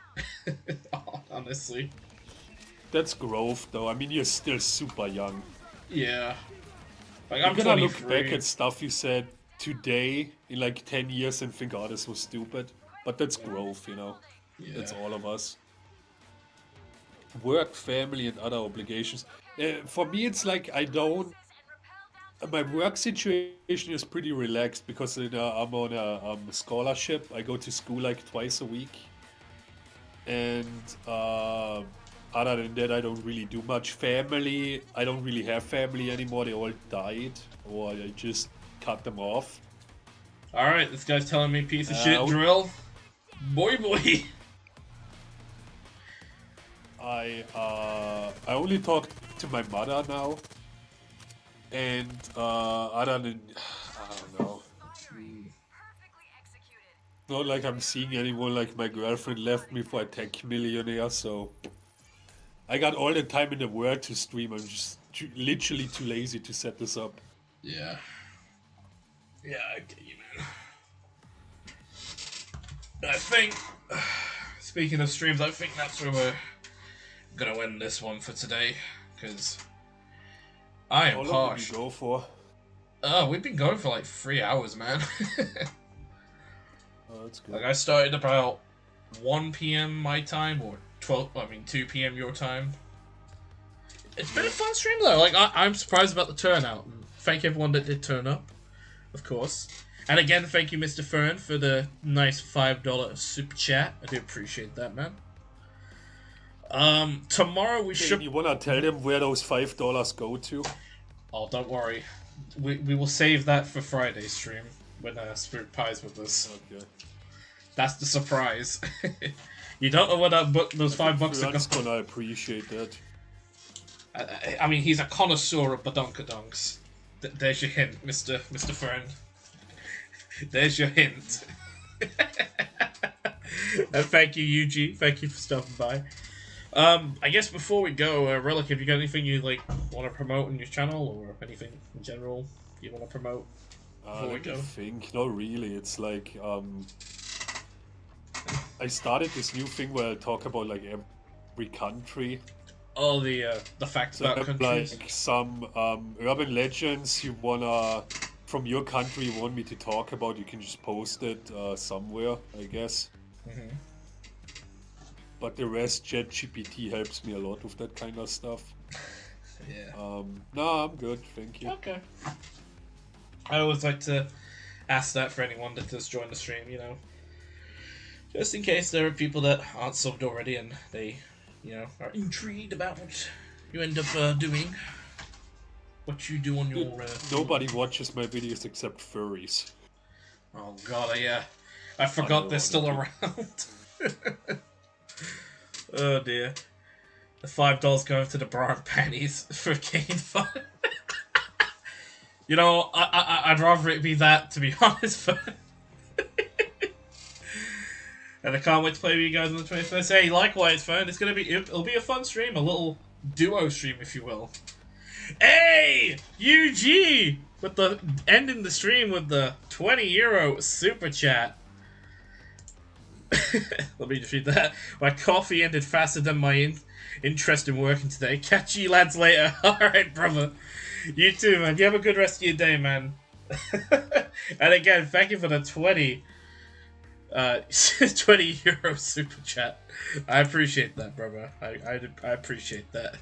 Honestly. That's growth, though. I mean, you're still super young. Yeah. Like, I'm You're gonna 23. look back at stuff you said today in like 10 years and think, oh, this was stupid. But that's growth, you know? Yeah. That's all of us. Work, family, and other obligations. For me, it's like I don't. My work situation is pretty relaxed because I'm on a scholarship. I go to school like twice a week, and other than that, I don't really do much. Family, I don't really have family anymore. They all died, or I just cut them off. All right, this guy's telling me piece of shit drill. Boy. I only talk to my mother now, and other than I don't know, not like I'm seeing anyone. Like my girlfriend left me for a tech millionaire, so I got all the time in the world to stream. I'm just literally too lazy to set this up. Yeah. Yeah, I get you, man. I think, speaking of streams, I think that's where we're gonna end this one for today, because I am How long harsh. did we go for? We've been going for like 3 hours, man. Oh, that's good. Like, I started about 1 p.m. my time, or 2 p.m. your time. It's been a fun stream, though. Like, I'm surprised about the turnout. Thank everyone that did turn up, of course. And again, thank you, Mr. Fern, for the nice $5 super chat. I do appreciate that, man. Tomorrow we should... You wanna tell them where those $5 go to? Oh, don't worry. We will save that for Friday's stream, when Spirit Pie's with us. Okay. That's the surprise. You don't know what those $5 are Fran's gonna appreciate that. I mean, he's a connoisseur of badonkadonks. There's your hint, Mr. Fern. There's your hint. And thank you, Yuji. Thank you for stopping by. I guess before we go, Relic, have you got anything you like want to promote on your channel, or anything in general you want to promote before we Let me go? think. Not really. It's like I started this new thing where I talk about like every country. Oh, the facts So about countries. like some urban legends you wanna from your country you want me to talk about. You can just post it somewhere, I guess. Mhm. But the rest, ChatGPT helps me a lot with that kind of stuff. Yeah. No, I'm good, thank you. Okay. I always like to ask that for anyone that does join the stream, you know. Just in case there are people that aren't subbed already and they, you know, are intrigued about what you end up doing. What you do on your... Nobody watches my videos except furries. Oh god, I forgot they're still around. Oh dear. The $5 going to the bra and panties for gain fun. You know, I'd rather it be that, to be honest. But and I can't wait to play with you guys on the 21st. Hey, likewise, Fern. It'll be a fun stream, a little duo stream, if you will. Hey, UG, with the ending the stream with the €20 super chat. Let me just read that. My coffee ended faster than my interest in working today. Catch you lads later. Alright, brother. You too, man. You have a good rest of your day, man. And again, thank you for the 20 €20 super chat. I appreciate that, brother. I appreciate that.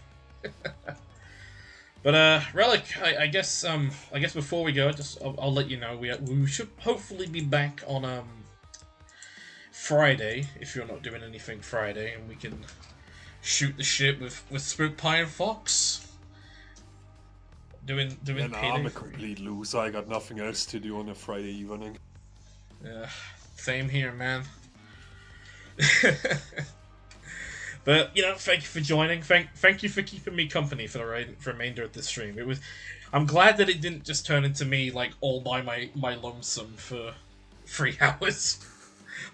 But Relic, I guess before we go, I'll let you know we should hopefully be back on Friday, if you're not doing anything Friday, and we can shoot the shit with Spook Pie and Fox. Doing And Payday I'm a 3. complete loser. I got nothing else to do on a Friday evening. Yeah, same here, man. But you know, thank you for joining. Thank you for keeping me company for the remainder of the stream. I'm glad that it didn't just turn into me like all by my lonesome for 3 hours.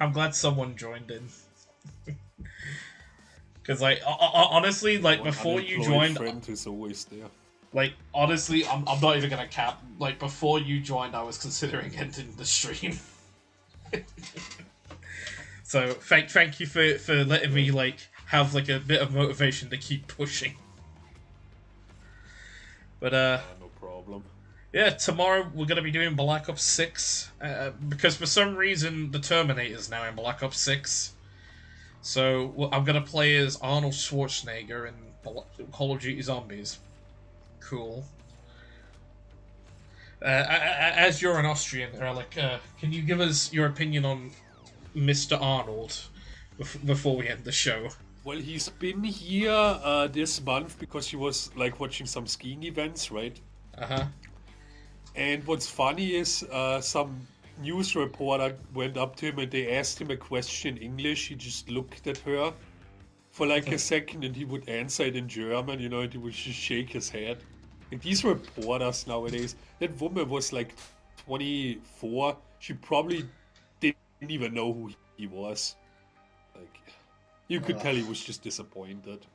I'm glad someone joined in. Because like honestly, like before you joined, friend who's always there. like honestly, I'm not even gonna cap. Like before you joined, I was considering ending the stream. So thank you for letting me like have like a bit of motivation to keep pushing. But No problem. yeah, tomorrow we're gonna be doing Black Ops 6 because for some reason the Terminator's now in Black Ops 6. So I'm gonna play as Arnold Schwarzenegger in Call of Duty Zombies. Cool. As you're an Austrian, Erlich, can you give us your opinion on Mr. Arnold before we end the show? Well, he's been here this month because he was like watching some skiing events, right? Uh-huh. And what's funny is some news reporter went up to him and they asked him a question in English. He just looked at her for like a second and he would answer it in German, you know, and he would just shake his head. Like these reporters nowadays, that woman was like 24. She probably didn't even know who he was. Like, you could tell he was just disappointed.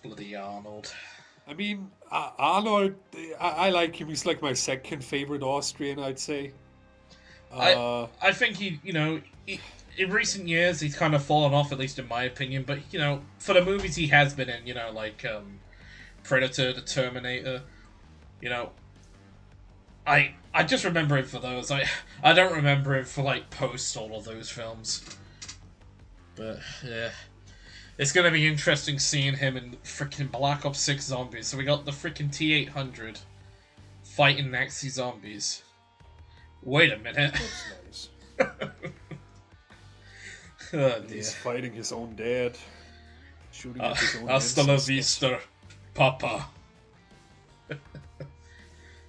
Bloody Arnold. I mean, Arnold, I like him. He's like my second favorite Austrian, I'd say. I think in recent years he's kind of fallen off, at least in my opinion. But you know, for the movies he has been in, you know, like Predator, The Terminator, you know, I just remember him for those. I don't remember him for like post all of those films. But yeah. It's gonna be interesting seeing him in freaking Black Ops 6 Zombies. So we got the freaking T-800 fighting Nazi zombies. Wait a minute. That's nice. Oh dear. He's fighting his own dad. Shooting at his own Hasta la ancestors. vista, Papa.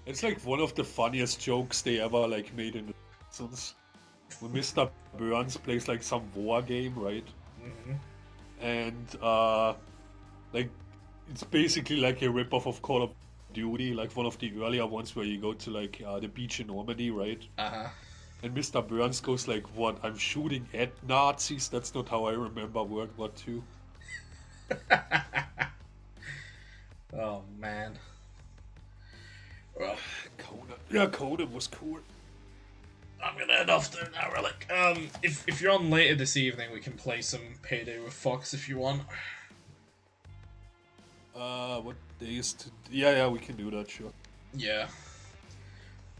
It's like one of the funniest jokes they ever like made in the Simpsons. When Mr. Burns plays like some war game, right? Mm-hmm. and like it's basically like a ripoff of Call of Duty, like one of the earlier ones where you go to like the beach in Normandy, right? Uh-huh. And Mr. Burns goes like, "What? I'm shooting at Nazis? That's not how I remember World War II." Oh man. Well, Conan. Yeah, Conan was cool. I'm gonna head off there now, Relic. If you're on later this evening, we can play some Payday with Fox if you want. What day is yeah, we can do that, sure. Yeah.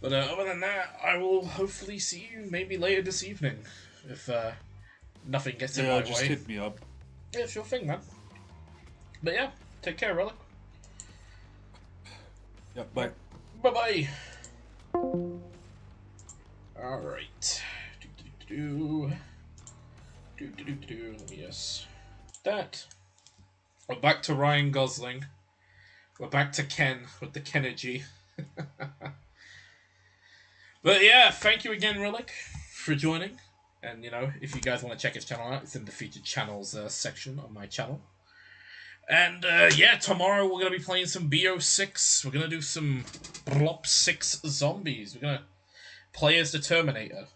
But other than that, I will hopefully see you maybe later this evening, if nothing gets in my way. Yeah, just hit me up. Yeah, sure thing, man. But yeah, take care, Relic. Yeah, bye. Bye-bye. Alright. Let me yes. That. We're back to Ryan Gosling. We're back to Ken with the Kenergy. But yeah, thank you again, Relic, for joining. And, you know, if you guys want to check his channel out, it's in the featured channels section on my channel. And, yeah, tomorrow we're going to be playing some BO6. We're going to do some Blop 6 zombies. We're going to play as the Terminator.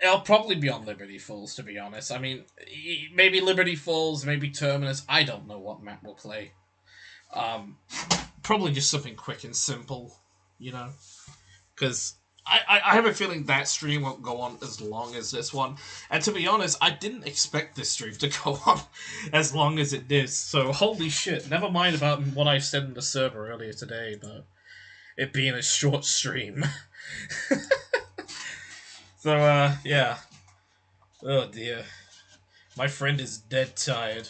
It'll probably be on Liberty Falls, to be honest. I mean, maybe Liberty Falls, maybe Terminus. I don't know what map we'll play. Probably just something quick and simple, you know? Because I have a feeling that stream won't go on as long as this one. And to be honest, I didn't expect this stream to go on as long as it did. So, holy shit. Never mind about what I said in the server earlier today about it being a short stream. So, yeah. Oh, dear. My friend is dead tired.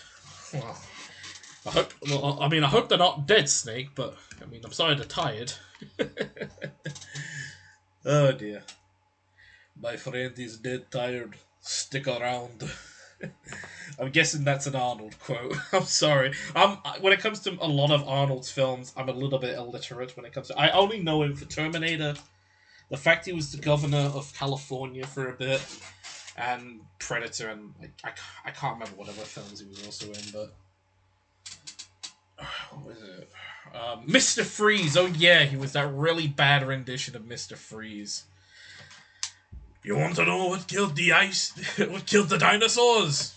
Well, I hope they're not dead, Snake, but, I mean, I'm sorry they're tired. Oh, dear. My friend is dead tired. Stick around. I'm guessing that's an Arnold quote. I'm sorry. When it comes to a lot of Arnold's films, I'm a little bit illiterate when it comes to... I only know him for Terminator, the fact he was the governor of California for a bit, and Predator, and I can't remember what other films he was also in, but... What was it? Mr. Freeze! Oh yeah, he was that really bad rendition of Mr. Freeze. You want to know what killed the ice? What killed the dinosaurs?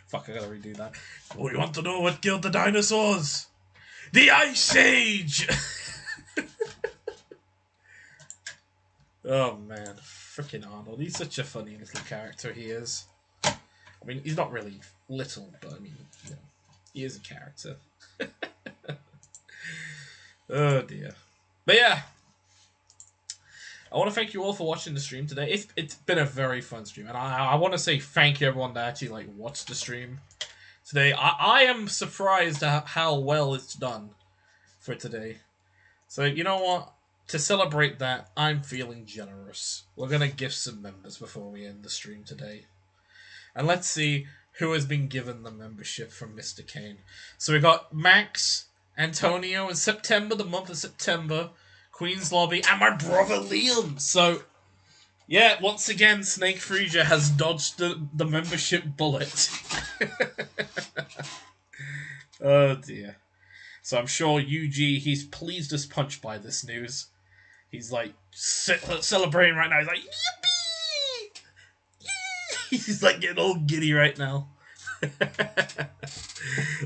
Fuck, I gotta redo that. Oh, you want to know what killed the dinosaurs? The Ice Age! Oh man, freaking Arnold. He's such a funny little character, he is. I mean, he's not really little, but I mean, you know, he is a character. Oh dear. But yeah, I want to thank you all for watching the stream today. It's been a very fun stream, and I want to say thank you everyone that actually like watched the stream today. I am surprised at how well it's done for today. So you know what? To celebrate that, I'm feeling generous. We're gonna gift some members before we end the stream today, and let's see who has been given the membership from Mr. Kane. So we got Max, Antonio in September, the month of September, Queen's Lobby, and my brother Liam. So, yeah, once again, Snake Freesia has dodged the membership bullet. Oh dear. So I'm sure UG, he's pleased as punch by this news. He's like celebrating right now. He's like, yippee! He's like getting all giddy right now.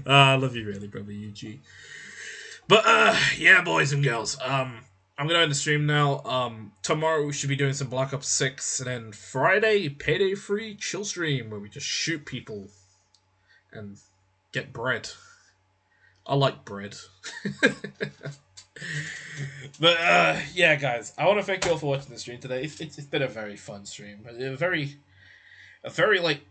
I love you really, brother UG. But yeah, boys and girls. I'm gonna end the stream now. Tomorrow we should be doing some Black Ops 6, and then Friday, Payday free chill stream where we just shoot people and get bread. I like bread. But yeah, guys, I want to thank you all for watching the stream today. It's been a very fun stream. A very like,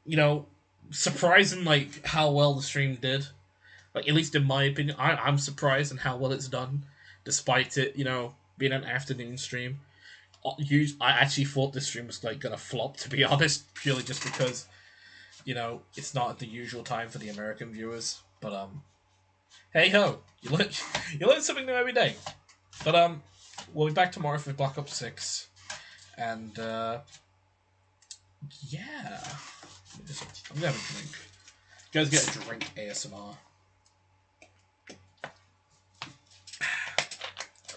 you know, surprising like how well the stream did. Like, at least in my opinion, I'm surprised in how well it's done, despite it, you know, being an afternoon stream. I actually thought this stream was like gonna flop, to be honest, purely just because, you know, it's not at the usual time for the American viewers. But hey ho, you learn something new every day. But we'll be back tomorrow for Black Ops 6, and yeah. I'm gonna have a drink. You guys get a drink ASMR.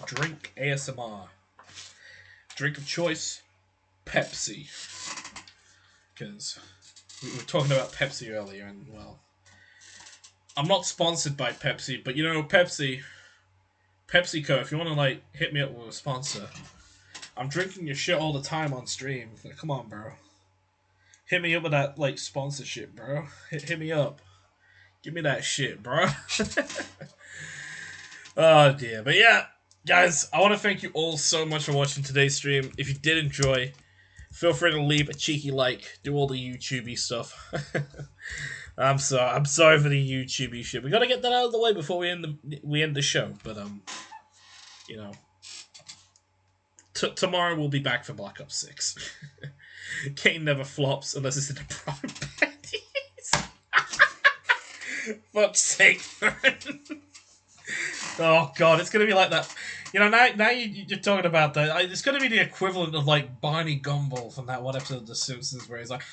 Drink ASMR. Drink of choice, Pepsi. Because we were talking about Pepsi earlier, and well, I'm not sponsored by Pepsi, but you know, PepsiCo, if you want to like hit me up with a sponsor, I'm drinking your shit all the time on stream. Like, come on, bro. Hit me up with that like sponsorship, bro. Hit me up. Give me that shit, bro. Oh dear, but yeah, guys, I want to thank you all so much for watching today's stream. If you did enjoy, feel free to leave a cheeky like, do all the YouTubey stuff. I'm sorry for the YouTubey shit. We gotta get that out of the way before we end the show. But you know, tomorrow we'll be back for Black Ops 6. Kane never flops unless it's in the prime panties. Fuck's sake, man. Oh god, it's gonna be like that. You know, now you're talking about that. It's gonna be the equivalent of like Barney Gumble from that one episode of The Simpsons where he's like,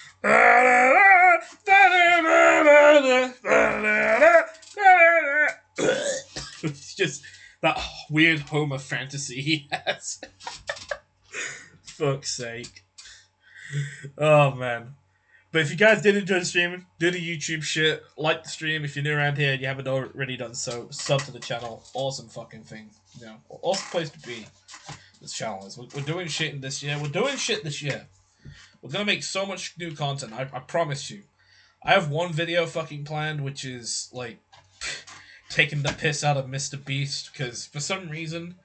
it's just that weird Homer fantasy he has. Fuck's sake. Oh man. But if you guys did enjoy the stream, do the YouTube shit, like the stream. If you're new around here and you haven't already done so, sub to the channel. Awesome fucking thing. You know, awesome place to be. This channel is. We're doing shit in this year. We're doing shit this year. We're gonna make so much new content. I promise you. I have one video fucking planned, which is like taking the piss out of Mr. Beast, because for some reason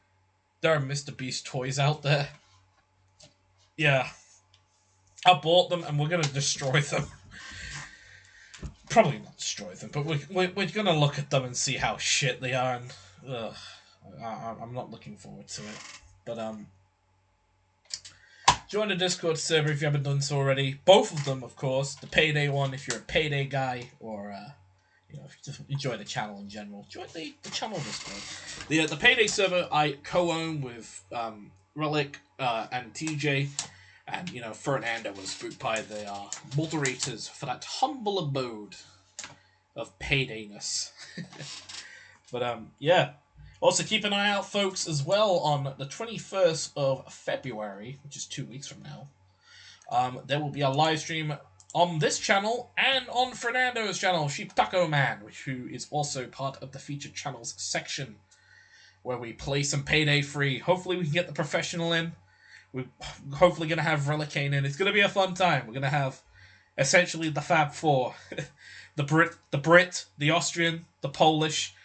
there are Mr. Beast toys out there. Yeah. I bought them and we're gonna destroy them. Probably not destroy them, but we're gonna look at them and see how shit they are, and I'm not looking forward to it. But join the Discord server if you haven't done so already. Both of them, of course. The Payday one if you're a Payday guy, or you know, if you just enjoy the channel in general. Join the channel Discord. The Payday server I co-own with Relic and TJ. And, you know, Fernando and Spookpie, they are moderators for that humble abode of paydayness. But, yeah. Also, keep an eye out, folks, as well, on the 21st of February, which is 2 weeks from now. There will be a live stream on this channel and on Fernando's channel, Sheep Taco Man, who is also part of the featured channels section, where we play some Payday free. Hopefully we can get the professional in. We're hopefully going to have Relicane in. It's going to be a fun time. We're going to have essentially the Fab Four. the Brit, the Austrian, the Polish,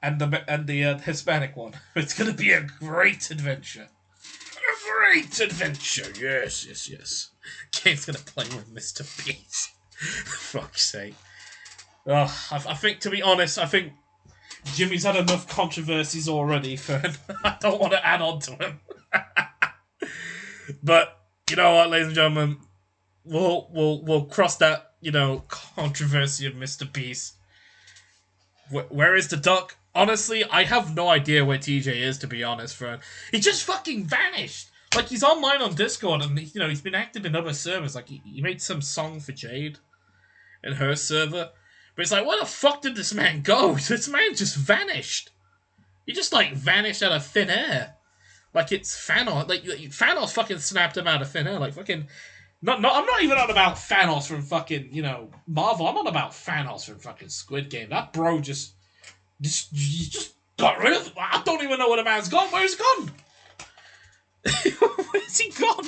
and the Hispanic one. It's going to be a great adventure. A great adventure. Yes. Kane's going to play with Mr. Beast. Fuck's sake. Oh, I think, to be honest, I think Jimmy's had enough controversies already, Fern. I don't want to add on to him. But you know what, ladies and gentlemen, we'll cross that, you know, controversy of Mr. Beast. Where is the duck? Honestly, I have no idea where TJ is, to be honest, Fern. He just fucking vanished. Like, he's online on Discord, and you know, he's been active in other servers. Like, he made some song for Jade in her server, but it's like, where the fuck did this man go? This man just vanished. He just like vanished out of thin air. Like it's Thanos. Like Thanos fucking snapped him out of thin air. Like fucking. I'm not even on about Thanos from fucking, you know, Marvel. I'm on about Thanos from fucking Squid Game. That bro just got rid of. I don't even know where the man's gone. Where's he gone? Where's he gone?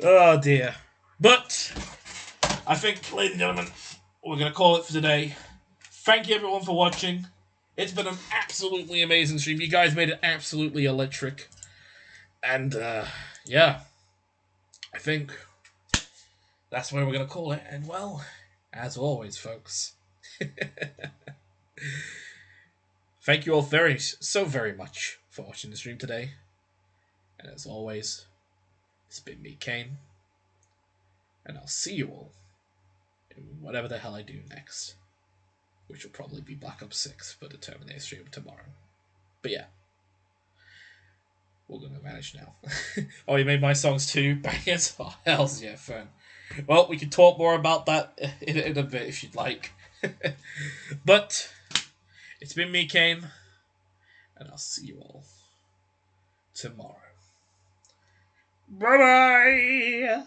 Oh dear. But I think, ladies and gentlemen, we're gonna call it for today. Thank you everyone for watching. It's been an absolutely amazing stream. You guys made it absolutely electric. And, yeah. I think that's where we're going to call it. And, well, as always, folks. Thank you all so very much for watching the stream today. And as always, it's been me, Kane. And I'll see you all in whatever the hell I do next. Which will probably be Black Ops 6 for the Terminator stream tomorrow. But yeah. We're going to manage now. Oh, you made my songs too? Bangers? Oh, hells yeah, fun. Well, we can talk more about that in a bit if you'd like. But it's been me, Kane, and I'll see you all tomorrow. Bye bye.